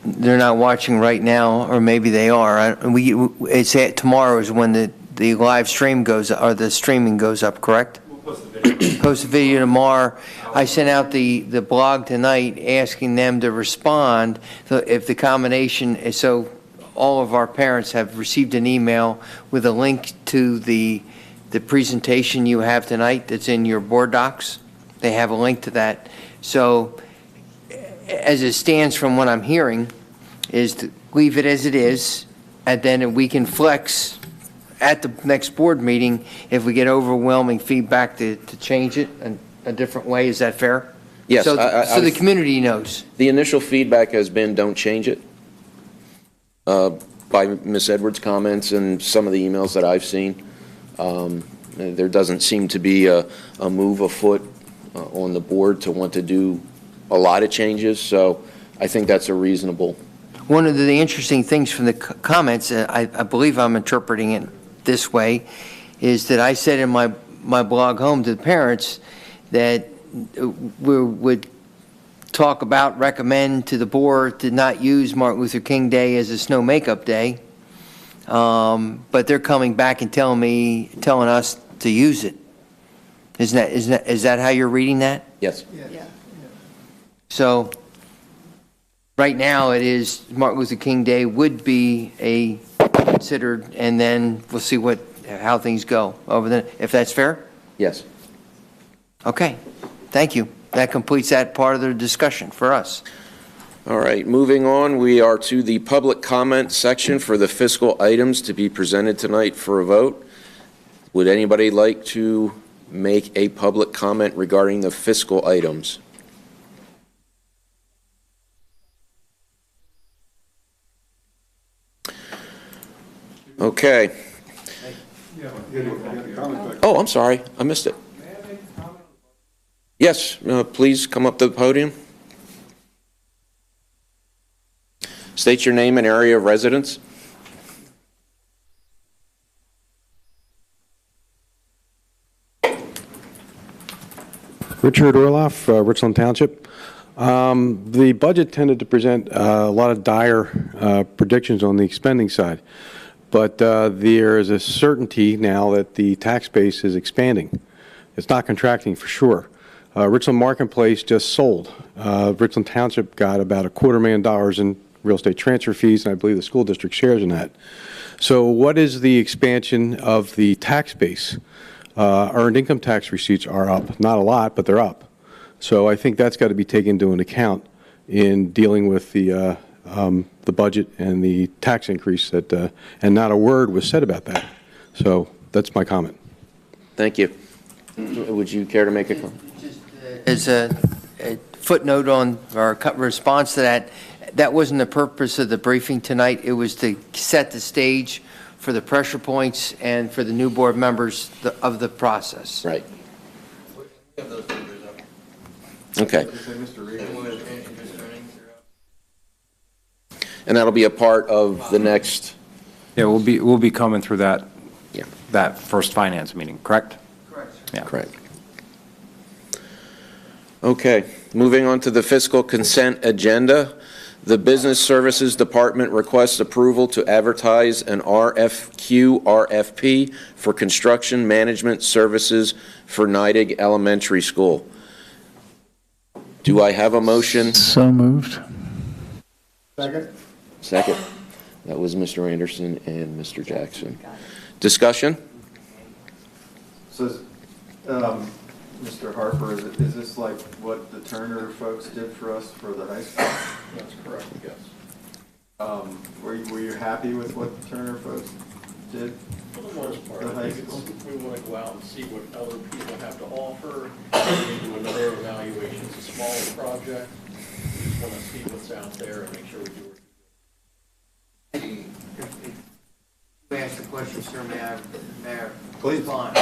they're not watching right now, or maybe they are. Tomorrow is when the live stream goes, or the streaming goes up, correct? We'll post the video. Post the video tomorrow. I sent out the blog tonight asking them to respond if the combination is, so all of our parents have received an email with a link to the presentation you have tonight that's in your board docs. They have a link to that. So as it stands from what I'm hearing, is to leave it as it is, and then we can flex at the next board meeting if we get overwhelming feedback to change it in a different way. Is that fair? Yes. So the community knows. The initial feedback has been, don't change it, by Ms. Edwards' comments and some of the emails that I've seen. There doesn't seem to be a move afoot on the board to want to do a lot of changes, so I think that's a reasonable. One of the interesting things from the comments, I believe I'm interpreting it this way, is that I said in my blog home to the parents that we would recommend to the board to not use Martin Luther King Day as a snow makeup day, but they're coming back and telling us to use it. Is that how you're reading that? Yes. Yeah. So right now it is Martin Luther King Day would be considered, and then we'll see how things go if that's fair? Yes. Okay. Thank you. That completes that part of the discussion for us. All right, moving on, we are to the public comment section for the fiscal items to be presented tonight for a vote. Would anybody like to make a public comment regarding the fiscal items? Okay. Oh, I'm sorry, I missed it. Yes, please come up to the podium. State your name and area of residence. Richard Orloff, Richland Township. The budget tended to present a lot of dire predictions on the spending side, but there is a certainty now that the tax base is expanding. It's not contracting for sure. Richland Marketplace just sold. Richland Township got about $250,000 in real estate transfer fees, and I believe the school district shares in that. So what is the expansion of the tax base? Earned income tax receipts are up. Not a lot, but they're up. So I think that's got to be taken into an account in dealing with the budget and the tax increase that, and not a word was said about that. So that's my comment. Thank you. Would you care to make a comment? As a footnote on our response to that, that wasn't the purpose of the briefing tonight. It was to set the stage for the pressure points and for the new board members of the process. Right. Okay. And that'll be a part of the next. Yeah, we'll be coming through that. Yeah. That first finance meeting, correct? Correct. Yeah. Correct. Okay, moving on to the fiscal consent agenda. The Business Services Department requests approval to advertise an RFP for construction management services for Niding Elementary School. Do I have a motion? So moved. Second. Second. That was Mr. Anderson and Mr. Jackson. Discussion? So, Mr. Harper, is this like what the Turner folks did for us for the high school? That's correct, yes. Were you happy with what the Turner folks did? For the most part, The I high think school? we want to go out and see what other people have to offer, and do another evaluation. It's a smaller project. We just want to see what's out there and make sure we do it. You asked the question, sir, Mayor. Please. Respond.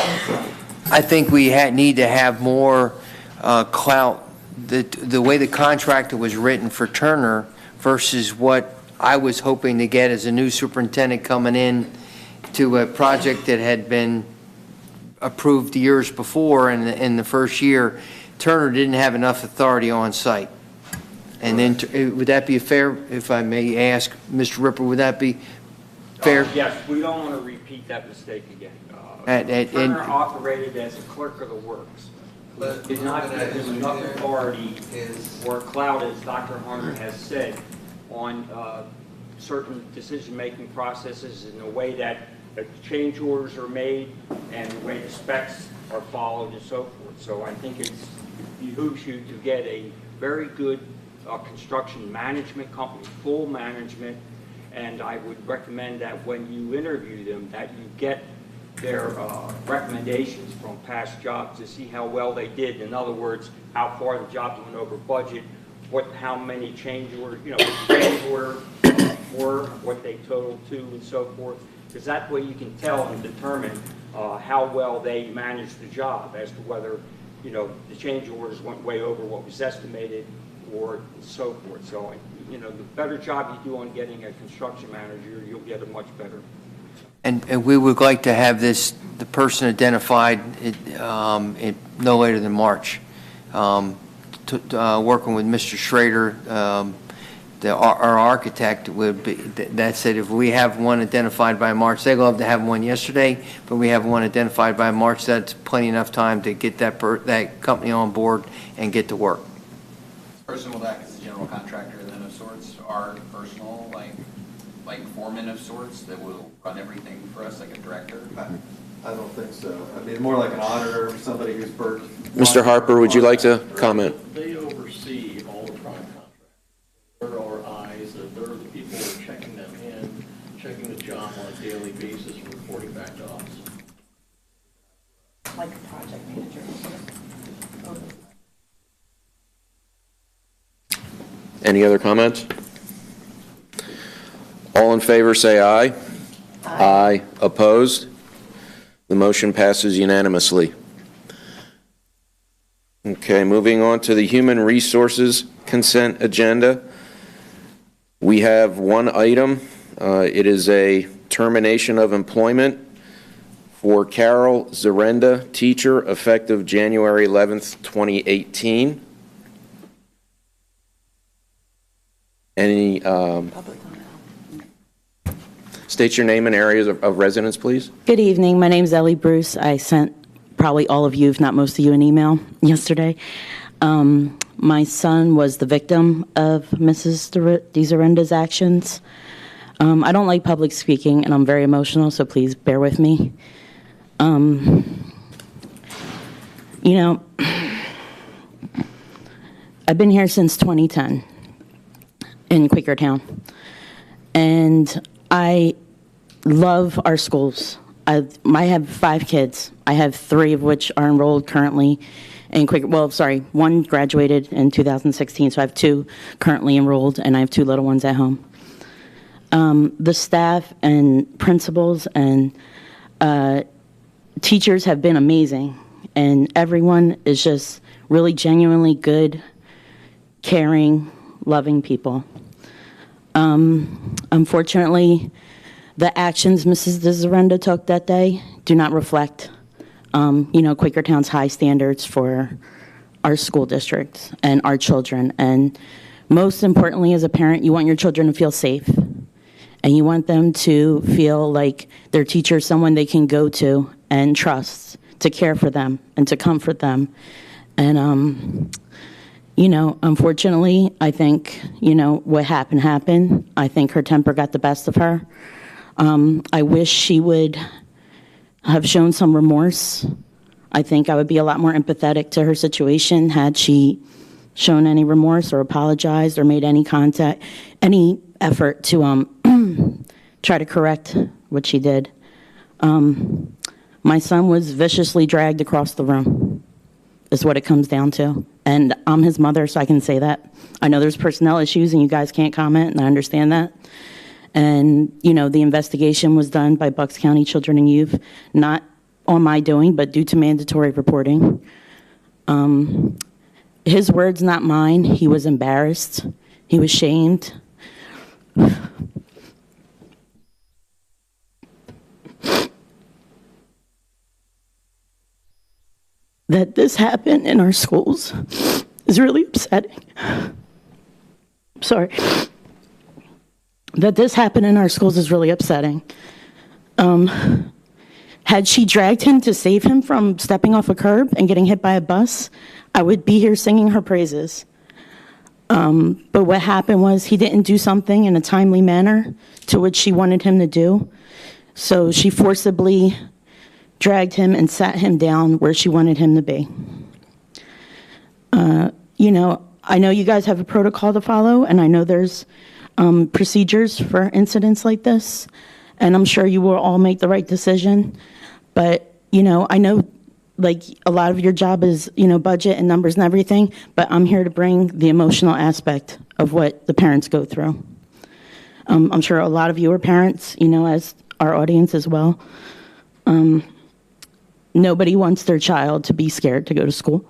I think we need to have more clout. The way the contract was written for Turner versus what I was hoping to get as a new superintendent coming in to a project that had been approved years before in the first year. Turner didn't have enough authority on site. And then, would that be fair, if I may ask, Mr. Ripper, would that be fair? Yes, we don't want to repeat that mistake again. And Turner operated as a clerk of the works. But Did not give him enough authority or clout, as Dr. Hunter has said, on certain decision-making processes in the way that change orders are made and the way the specs are followed and so forth. So I think it behooves you to get a very good construction management company, full management, and I would recommend that when you interview them, that you get their recommendations from past jobs to see how well they did. In other words, how far the jobs went over budget, how many change orders, change order were, what they totaled to, and so forth. Because that way you can tell and determine how well they managed the job as to whether, the change orders went way over what was estimated or so forth. So, the better job you do on getting a construction manager, you'll get a much better. And we would like to have the person identified no later than March. Working with Mr. Schrader, our architect, that said if we have one identified by March, they'd love to have one yesterday, but we have one identified by March, that's plenty enough time to get that company on board and get to work. Person will act as a general contractor then of sorts, our personal, like foreman of sorts that will run everything for us, like a director? I don't think so. I mean, more like an auditor, somebody who's worked. Mr. Harper, would you like to comment? They oversee all the prime contracts. They're our eyes, they're the people who are checking them in, checking the job on a daily basis, and reporting back to us. Like a project manager. Any other comments? All in favor, say aye. Aye. Opposed? The motion passes unanimously. Okay, moving on to the Human Resources Consent Agenda. We have one item. It is a termination of employment for Carol Zarenda, teacher, effective January 11th, 2018. Any, state your name and areas of residence, please. Good evening. My name is Ellie Bruce. I sent probably all of you, if not most of you, an email yesterday. My son was the victim of Mrs. DeZarenda's actions. I don't like public speaking, and I'm very emotional, so please bear with me. You know, I've been here since 2010 in Quakertown, and I love our schools. I have 5 kids. I have 3 of which are enrolled currently in Quaker. Well, sorry, 1 graduated in 2016, so I have 2 currently enrolled, and I have 2 little ones at home. The staff and principals and teachers have been amazing, and everyone is just really genuinely good, caring, loving people. Unfortunately, the actions Mrs. DeZarenda took that day do not reflect, Quakertown's high standards for our school district and our children. And most importantly, as a parent, you want your children to feel safe. And you want them to feel like their teacher is someone they can go to and trust to care for them and to comfort them. And, unfortunately, I think, what happened. I think her temper got the best of her. I wish she would have shown some remorse. I think I would be a lot more empathetic to her situation had she shown any remorse or apologized or made any contact, any effort to try to correct what she did. My son was viciously dragged across the room, is what it comes down to. And I'm his mother, so I can say that. I know there's personnel issues and you guys can't comment, and I understand that. And, the investigation was done by Bucks County Children and Youth, not on my doing, but due to mandatory reporting. His words, not mine. He was embarrassed. He was shamed. That this happened in our schools is really upsetting. Sorry. That this happened in our schools is really upsetting. Had she dragged him to save him from stepping off a curb and getting hit by a bus, I would be here singing her praises. But what happened was he didn't do something in a timely manner to which she wanted him to do. So she forcibly dragged him and sat him down where she wanted him to be. I know you guys have a protocol to follow, and I know there's procedures for incidents like this, and I'm sure you will all make the right decision. But, I know like a lot of your job is, budget and numbers and everything, but I'm here to bring the emotional aspect of what the parents go through. I'm sure a lot of you are parents, as our audience as well. Nobody wants their child to be scared to go to school.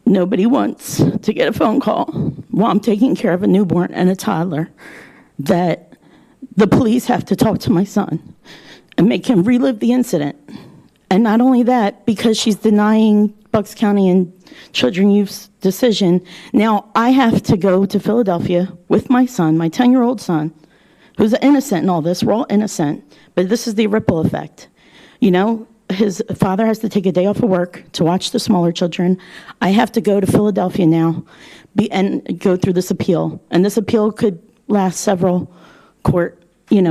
Nobody wants to get a phone call while I'm taking care of a newborn and a toddler that the police have to talk to my son and make him relive the incident. And not only that, because she's denying Bucks County and Children Youth's decision, now I have to go to Philadelphia with my son, my 10-year-old son, who's innocent in all this. We're all innocent, but this is the ripple effect. His father has to take a day off of work to watch the smaller children. I have to go to Philadelphia now and go through this appeal. And this appeal could last several court,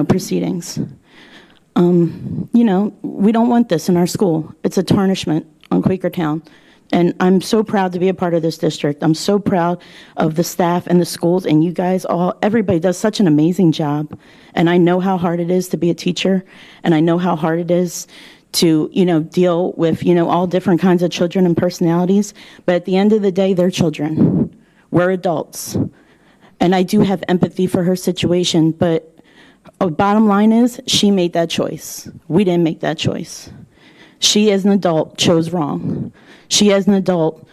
proceedings. We don't want this in our school. It's a tarnishment on Quakertown. And I'm so proud to be a part of this district. I'm so proud of the staff and the schools and you guys all. Everybody does such an amazing job. And I know how hard it is to be a teacher. And I know how hard it is to, deal with, all different kinds of children and personalities. But at the end of the day, they're children. We're adults. And I do have empathy for her situation, but bottom line is she made that choice. We didn't make that choice. She, as an adult, chose wrong. She, as an adult,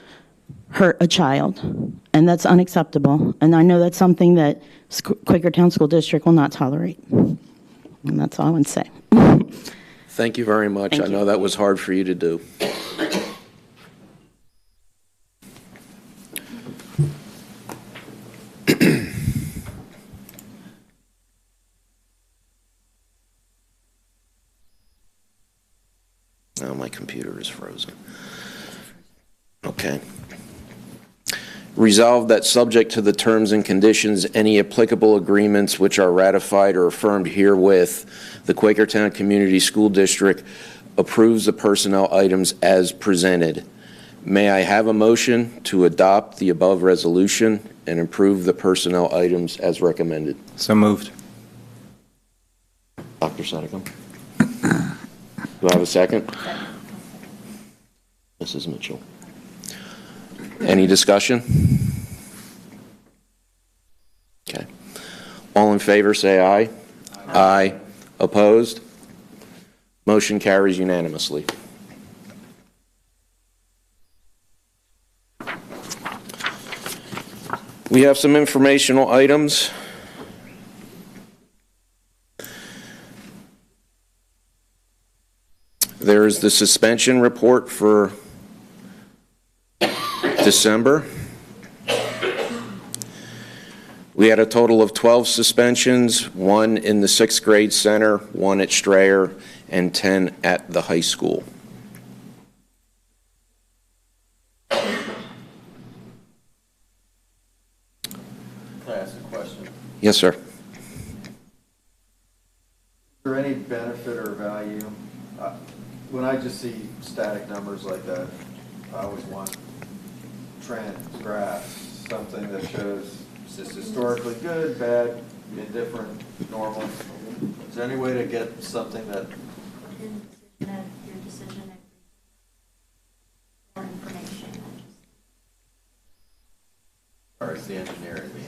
hurt a child, and that's unacceptable. And I know that's something that Quakertown School District will not tolerate. And that's all I want to say. Thank you very much. Thank I you. know that was hard for you to do. Now my computer is frozen. Okay. Resolved that subject to the terms and conditions, any applicable agreements which are ratified or affirmed herewith, the Quakertown Community School District approves the personnel items as presented. May I have a motion to adopt the above resolution and approve the personnel items as recommended? So moved. Dr. Sedicum? Do I have a second? Mrs. Mitchell? Any discussion? Okay. All in favor, say aye. Aye. Opposed? Motion carries unanimously. We have some informational items. There is the suspension report for December. We had a total of 12 suspensions, 1 in the 6th grade center, 1 at Strayer, and 10 at the high school. Can I ask a question? Yes, sir. Is there any benefit or value? When I just see static numbers like that, I always want trends, graphs, something that shows is this historically good, bad, indifferent, normal. Is there any way to get something that? Your decision or information. Or it's the engineer in me,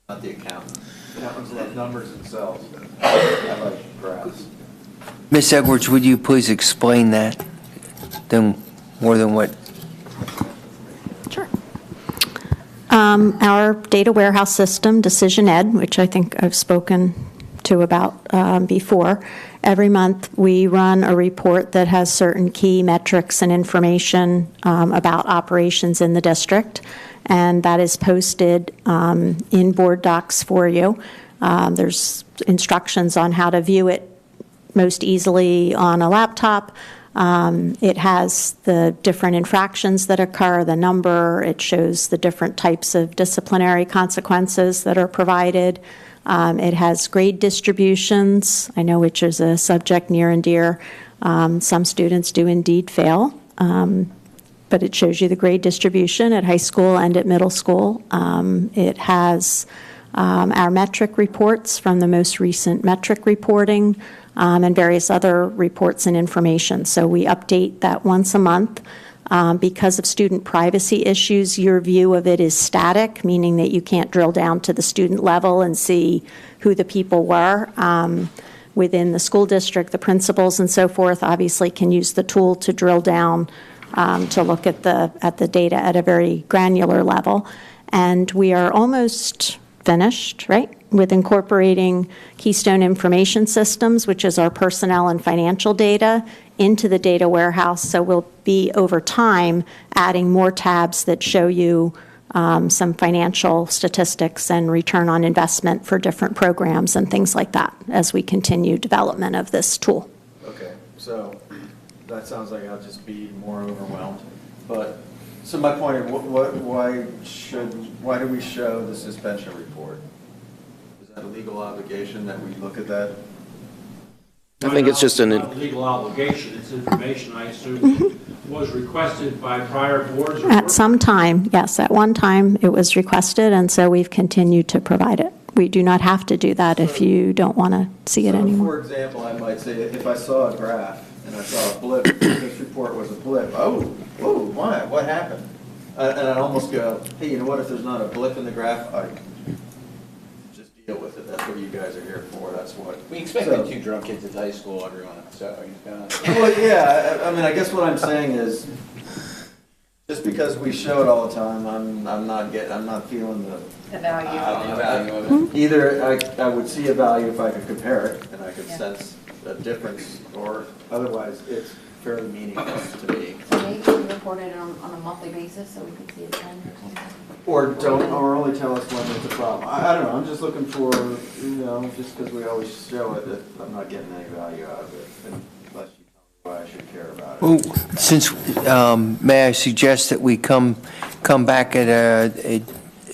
not the accountant. Accountants love numbers themselves. I like graphs. Ms. Edwards, would you please explain that more than what? Our data warehouse system, Decision Ed, which I think I've spoken to about before, every month we run a report that has certain key metrics and information about operations in the district, and that is posted in board docs for you. There's instructions on how to view it most easily on a laptop. It has the different infractions that occur, the number, it shows the different types of disciplinary consequences that are provided. It has grade distributions, I know which is a subject near and dear. Some students do indeed fail, but it shows you the grade distribution at high school and at middle school. It has our metric reports from the most recent metric reporting, and various other reports and information. So we update that once a month. Because of student privacy issues, your view of it is static, meaning that you can't drill down to the student level and see who the people were. Within the school district, the principals and so forth obviously can use the tool to drill down to look at the data at a very granular level. And we are almost finished, right, with incorporating Keystone Information Systems, which is our personnel and financial data, into the data warehouse. So we'll be, over time, adding more tabs that show you some financial statistics and return on investment for different programs and things like that as we continue development of this tool. Okay, so that sounds like I'll just be more overwhelmed. But, so my point is, why do we show the suspension report? Is that a legal obligation that we look at that? I think it's just Not a legal obligation, it's information, I assume, was requested by prior boards? Or At some time, yes, at one time it was requested, and so we've continued to provide it. We do not have to do that if you don't want to see it anymore. For example, I might say, if I saw a graph and I saw a blip, this report was a blip, whoa, why, what happened? And I'd almost go, hey, you know what, if there's not a blip in the graph, I just deal with it. That's what you guys are here for, that's what. We expected 2 drunk kids at high school, everyone, so. Well, yeah, I mean, I guess what I'm saying is, just because we show it all the time, I'm not feeling the value. Either I would see a value if I could compare it, and I could sense a difference, or otherwise it's fairly meaningless to me. So maybe we report it on a monthly basis so we can see a trend or something. Or don't, or only tell us when there's a problem. I don't know, I'm just looking for, just because we always show it, that I'm not getting any value out of it, unless you tell me why I should care about it. Well, since, may I suggest that we come back at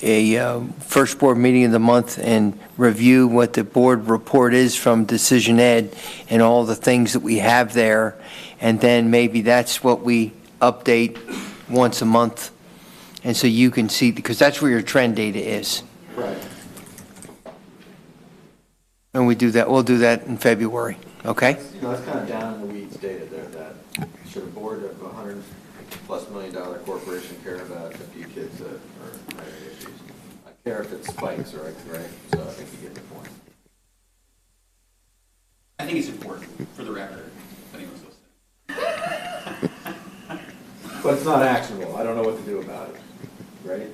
a first board meeting of the month and review what the board report is from Decision Ed and all the things that we have there, and then maybe that's what we update once a month, and so you can see, because that's where your trend data is. Right. And we'll do that in February, okay? That's kind of down in the weeds data there, that should a board of $100+ million corporation care about a few kids that are having issues? I care if it spikes, right? So I think you get the point. I think it's important, for the record, if anyone's listening. But it's not actionable. I don't know what to do about it, right?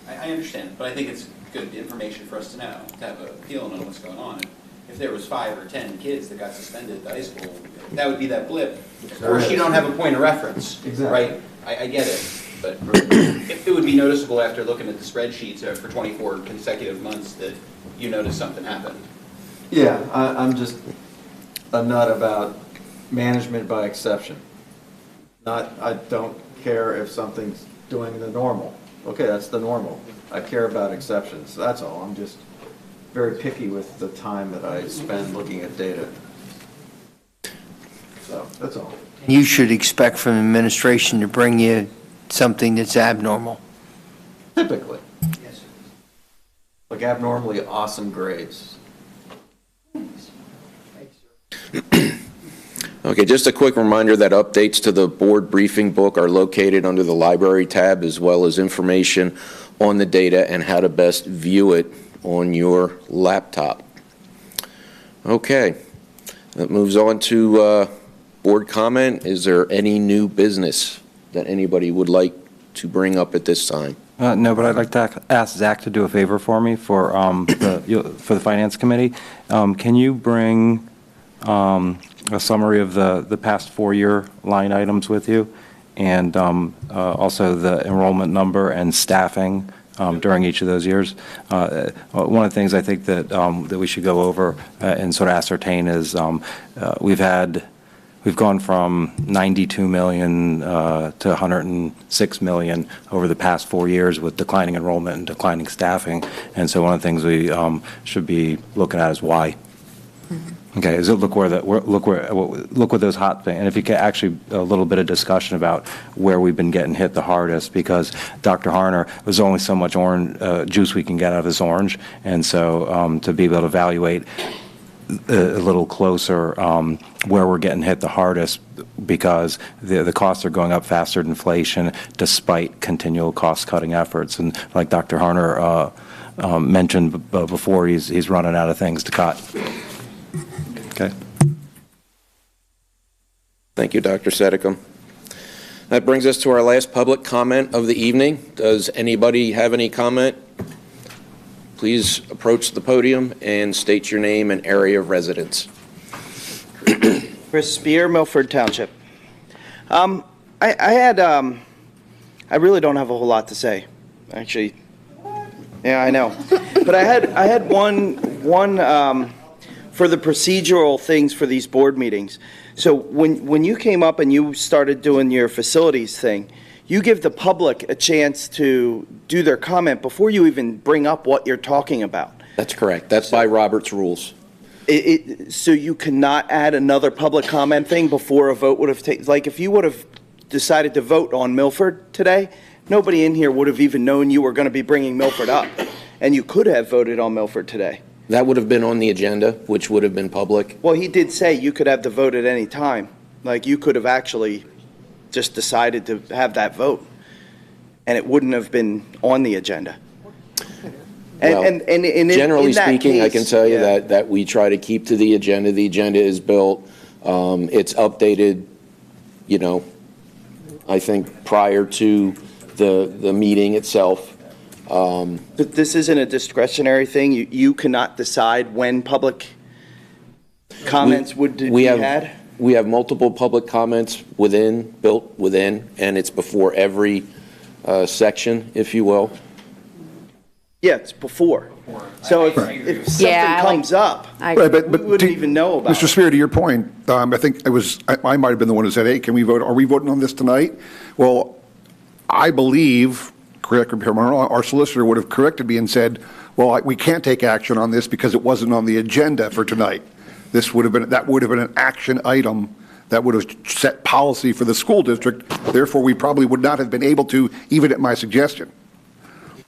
I understand, but I think it's good information for us to know, to have a feeling on what's going on. If there was 5 or 10 kids that got suspended at high school, that would be that blip. Of course, you don't have a point of reference, right? I get it, but it would be noticeable after looking at the spreadsheets for 24 consecutive months that you noticed something happened. Yeah, I'm just a nut about management by exception. I don't care if something's doing the normal. Okay, that's the normal. I care about exceptions. That's all. I'm just very picky with the time that I spend looking at data. So that's all. You should expect from administration to bring you something that's abnormal. Typically. Yes. Like abnormally awesome grades. Okay, just a quick reminder that updates to the board briefing book are located under the library tab, as well as information on the data and how to best view it on your laptop. Okay, that moves on to board comment. Is there any new business that anybody would like to bring up at this time? No, but I'd like to ask Zach to do a favor for me for the Finance Committee. Can you bring a summary of the past 4-year line items with you, and also the enrollment number and staffing during each of those years? One of the things I think that we should go over and sort of ascertain is we've gone from 92 million to 106 million over the past 4 years with declining enrollment and declining staffing, and so one of the things we should be looking at is why. Okay, is it look where those hot things, and if you could actually a little bit of discussion about where we've been getting hit the hardest, because Dr. Harner, there's only so much orange juice we can get out of this orange, and so to be able to evaluate a little closer where we're getting hit the hardest, because the costs are going up faster than inflation despite continual cost-cutting efforts, and like Dr. Harner mentioned before, he's running out of things to cut. Okay. Thank you, Dr. Sedicum. That brings us to our last public comment of the evening. Does anybody have any comment? Please approach the podium and state your name and area of residence. Chris Spear, Milford Township. I really don't have a whole lot to say, actually. Yeah, I know. But I had one for the procedural things for these board meetings. So when you came up and you started doing your facilities thing, you give the public a chance to do their comment before you even bring up what you're talking about. That's correct. That's by Robert's rules. So you cannot add another public comment thing before a vote would have taken, like if you would have decided to vote on Milford today, nobody in here would have even known you were going to be bringing Milford up. And you could have voted on Milford today. That would have been on the agenda, which would have been public. Well, he did say you could have the vote at any time. Like, you could have actually just decided to have that vote, and it wouldn't have been on the agenda. And generally in that speaking, case, I can tell you that we try to keep to the agenda. The agenda is built. It's updated, I think prior to the meeting itself. But this isn't a discretionary thing. You cannot decide when public. comments would be had? We have multiple public comments built within, and it's before every section, if you will. Yeah, it's before. So if something comes up, Right, but we wouldn't even know about Mr. it. Spear, to your point, I think I might have been the one who said, hey, can we vote? Are we voting on this tonight? Well, I believe, correct me if I'm wrong, our solicitor would have corrected me and said, well, we can't take action on this because it wasn't on the agenda for tonight. That would have been an action item that would have set policy for the school district. Therefore, we probably would not have been able to, even at my suggestion.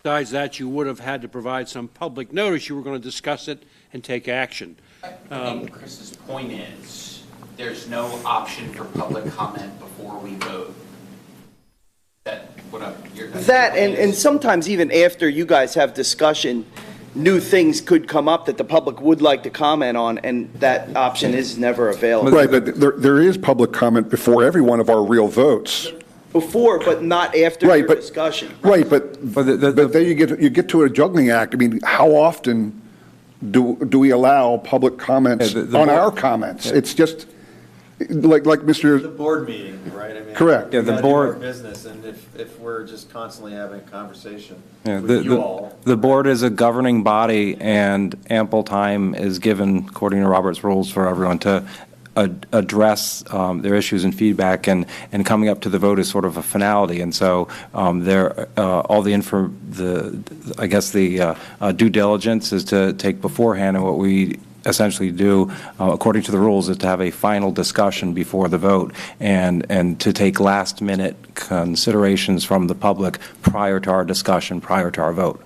Besides that, you would have had to provide some public notice. You were going to discuss it and take action. I think Chris's point is, there's no option for public comment before we vote. That, and sometimes even after you guys have discussion, new things could come up that the public would like to comment on, and that option is never available. Right, but there is public comment before every one of our real votes. Before, but not after Right, your but- discussion. Right, but then you get to a juggling act. I mean, how often do we allow public comments on our comments? It's just like Mr. The board meeting, right? I mean, Correct. we Yeah, the gotta board- do our business, and if we're just constantly having a conversation Yeah, with you all. the board is a governing body, and ample time is given, according to Robert's rules, for everyone to address their issues and feedback, and coming up to the vote is sort of a finality. And so all I guess the due diligence is to take beforehand, and what we essentially do, according to the rules, is to have a final discussion before the vote, and to take last-minute considerations from the public prior to our discussion, prior to our vote.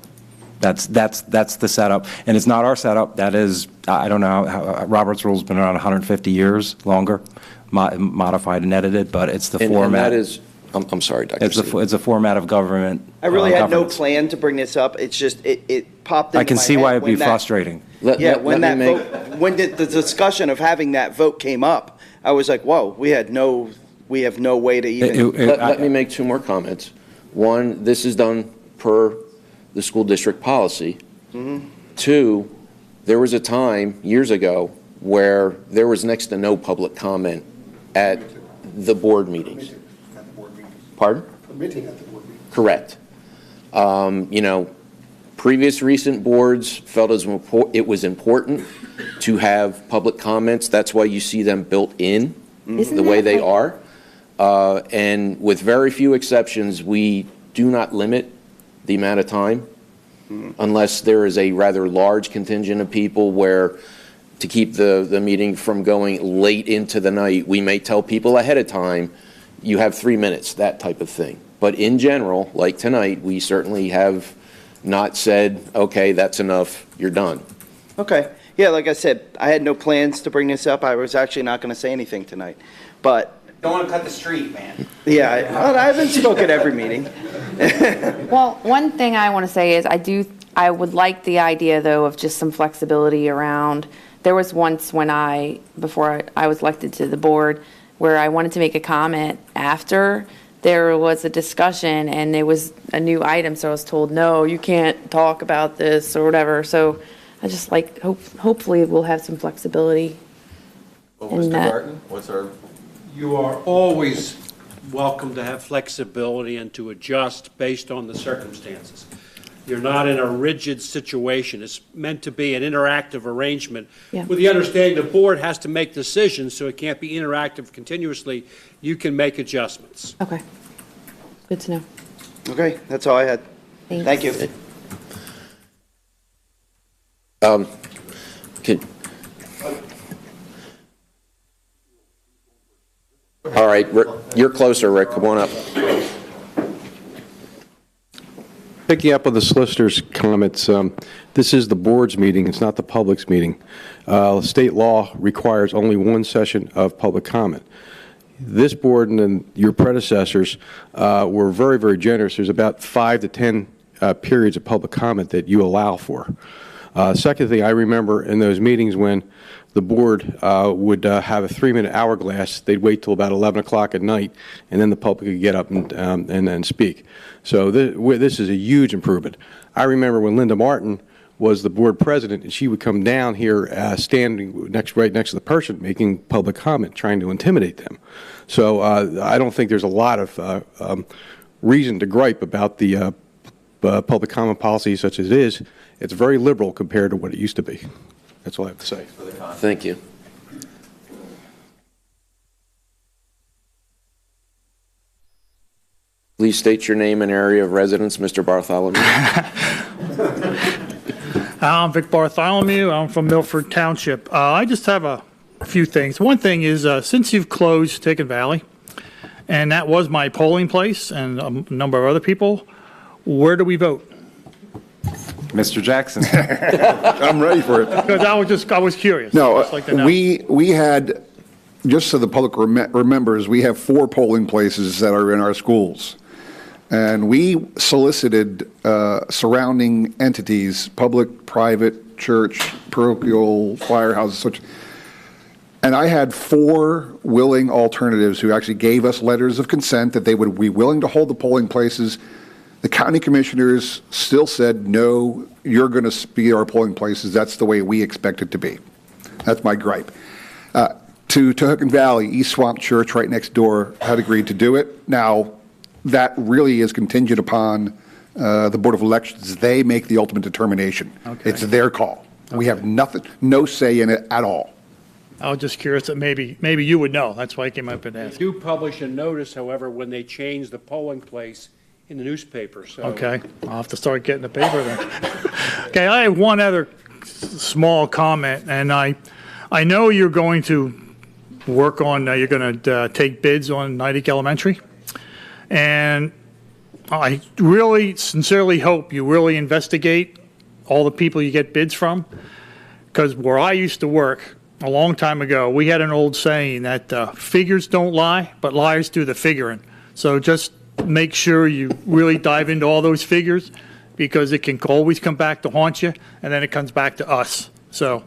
That's the setup, and it's not our setup. That is, I don't know how Robert's rules been around 150 years, longer, modified and edited, but it's the format. And that is, I'm sorry, Dr. It's a format of government. I really had no governance. plan to bring this up. It's just, it popped into my I can see head why it'd be when that- frustrating. When the discussion of having that vote came up, I was like, whoa, we have no way to even. Let me make two more comments. One, this is done per the school district policy. Mhm. Two, there was a time years ago where there was next to no public comment at the board meetings. Pardon? Correct. Previous recent boards felt it was important to have public comments. That's why you see them built in the way they are. And with very few exceptions, we do not limit the amount of time unless there is a rather large contingent of people where, to keep the meeting from going late into the night, we may tell people ahead of time, you have 3 minutes, that type of thing. But in general, like tonight, we certainly have not said, okay, that's enough, you're done. Okay. Yeah, like I said, I had no plans to bring this up. I was actually not going to say anything tonight. But Don't want to cut the street, man. yeah, I haven't spoken at every meeting. Well, one thing I want to say is I would like the idea, though, of just some flexibility around. There was once before I was elected to the board, where I wanted to make a comment after there was a discussion and it was a new item, so I was told, no, you can't talk about this or whatever. So I just hopefully we'll have some flexibility in that. Barton, what's our? You are always welcome to have flexibility and to adjust based on the circumstances. You're not in a rigid situation. It's meant to be an interactive arrangement with the understanding the board has to make decisions, so it can't be interactive continuously. You can make adjustments. Okay. Good to know. Okay, that's all I had. Thanks. Thank you. All right, Rick, you're closer, Rick. Come on up. Picking up on the solicitor's comments, this is the board's meeting, it's not the public's meeting. State law requires only one session of public comment. This board and then your predecessors were very, very generous. There's about 5 to 10 periods of public comment that you allow for. Second thing, I remember in those meetings when the board would have a 3-minute hourglass, they'd wait till about 11 o'clock at night, and then the public could get up and speak. So this is a huge improvement. I remember when Linda Martin was the board president, and she would come down here standing right next to the person making public comment, trying to intimidate them. So I don't think there's a lot of reason to gripe about the public comment policy such as it is. It's very liberal compared to what it used to be. That's all I have to say. Thank you. Please state your name and area of residence, Mr. Bartholomew. I'm Vic Bartholomew. I'm from Milford Township. I just have a few things. One thing is, since you've closed Ticket Valley, and that was my polling place and a number of other people, where do we vote? Mr. Jackson. I'm ready for it. Because I was curious. No, Just like to know. we had, just so the public remembers, we have 4 polling places that are in our schools. And we solicited surrounding entities, public, private, church, parochial, firehouses, such. And I had 4 willing alternatives who actually gave us letters of consent that they would be willing to hold the polling places. The county commissioners still said, no, you're going to be our polling places. That's the way we expect it to be. That's my gripe. To Tohocken Valley, East Swamp Church right next door had agreed to do it. Now, that really is contingent upon the Board of Elections. They make the ultimate determination. Okay. It's their call. Okay. We have no say in it at all. I was just curious that maybe you would know. That's why I came up and asked. They do publish a notice, however, when they change the polling place in the newspaper, so. Okay, I'll have to start getting the paper then. Okay, I have one other small comment, and I know you're going to work on, you're going to take bids on Natick Elementary, and I really sincerely hope you really investigate all the people you get bids from, because where I used to work a long time ago, we had an old saying that figures don't lie, but liars do the figuring. So just make sure you really dive into all those figures, because it can always come back to haunt you, and then it comes back to us. So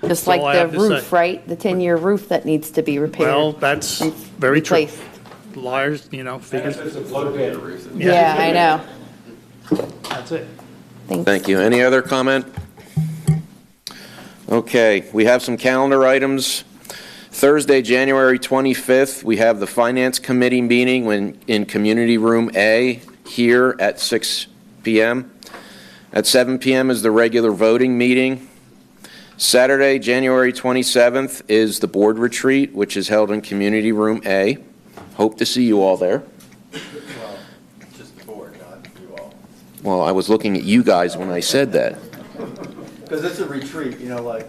Just that's like all I the have to roof, say. right? The 10-year roof that needs to be repaired. Well, that's very true. replaced. Liars, figures. Yeah, I know. That's it. Thank you. Any other comment? Okay, we have some calendar items. Thursday, January 25th, we have the Finance Committee meeting in Community Room A here at 6 p.m. At 7 p.m. is the regular voting meeting. Saturday, January 27th is the board retreat, which is held in Community Room A. Hope to see you all there. Well, just the board, not you all. Well, I was looking at you guys when I said that. Because it's a retreat, like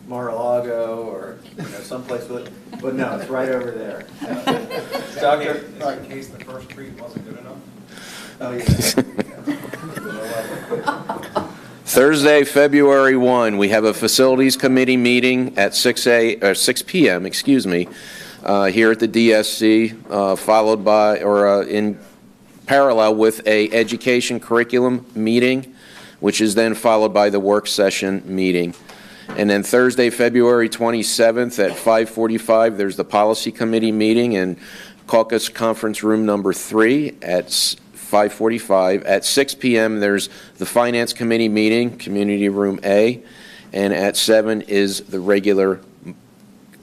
Mar-a-Lago or someplace with it. But no, it's right over there. Doctor, in case the first treat wasn't good enough. Oh, yeah. Thursday, February 1, we have a Facilities Committee meeting at 6 p.m., here at the DSC, followed by, in parallel with a Education Curriculum meeting, which is then followed by the work session meeting. And then Thursday, February 27th at 5:45, there's the Policy Committee meeting in Caucus Conference Room number 3 at 5:45. At 6 p.m., there's the Finance Committee meeting, Community Room A. And at 7 is the regular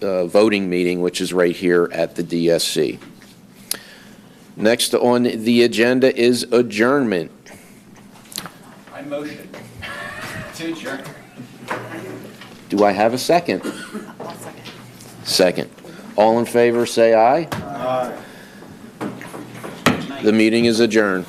voting meeting, which is right here at the DSC. Next on the agenda is adjournment. I motion to adjourn. Do I have a second? Second. All in favor, say aye. Aye. The meeting is adjourned.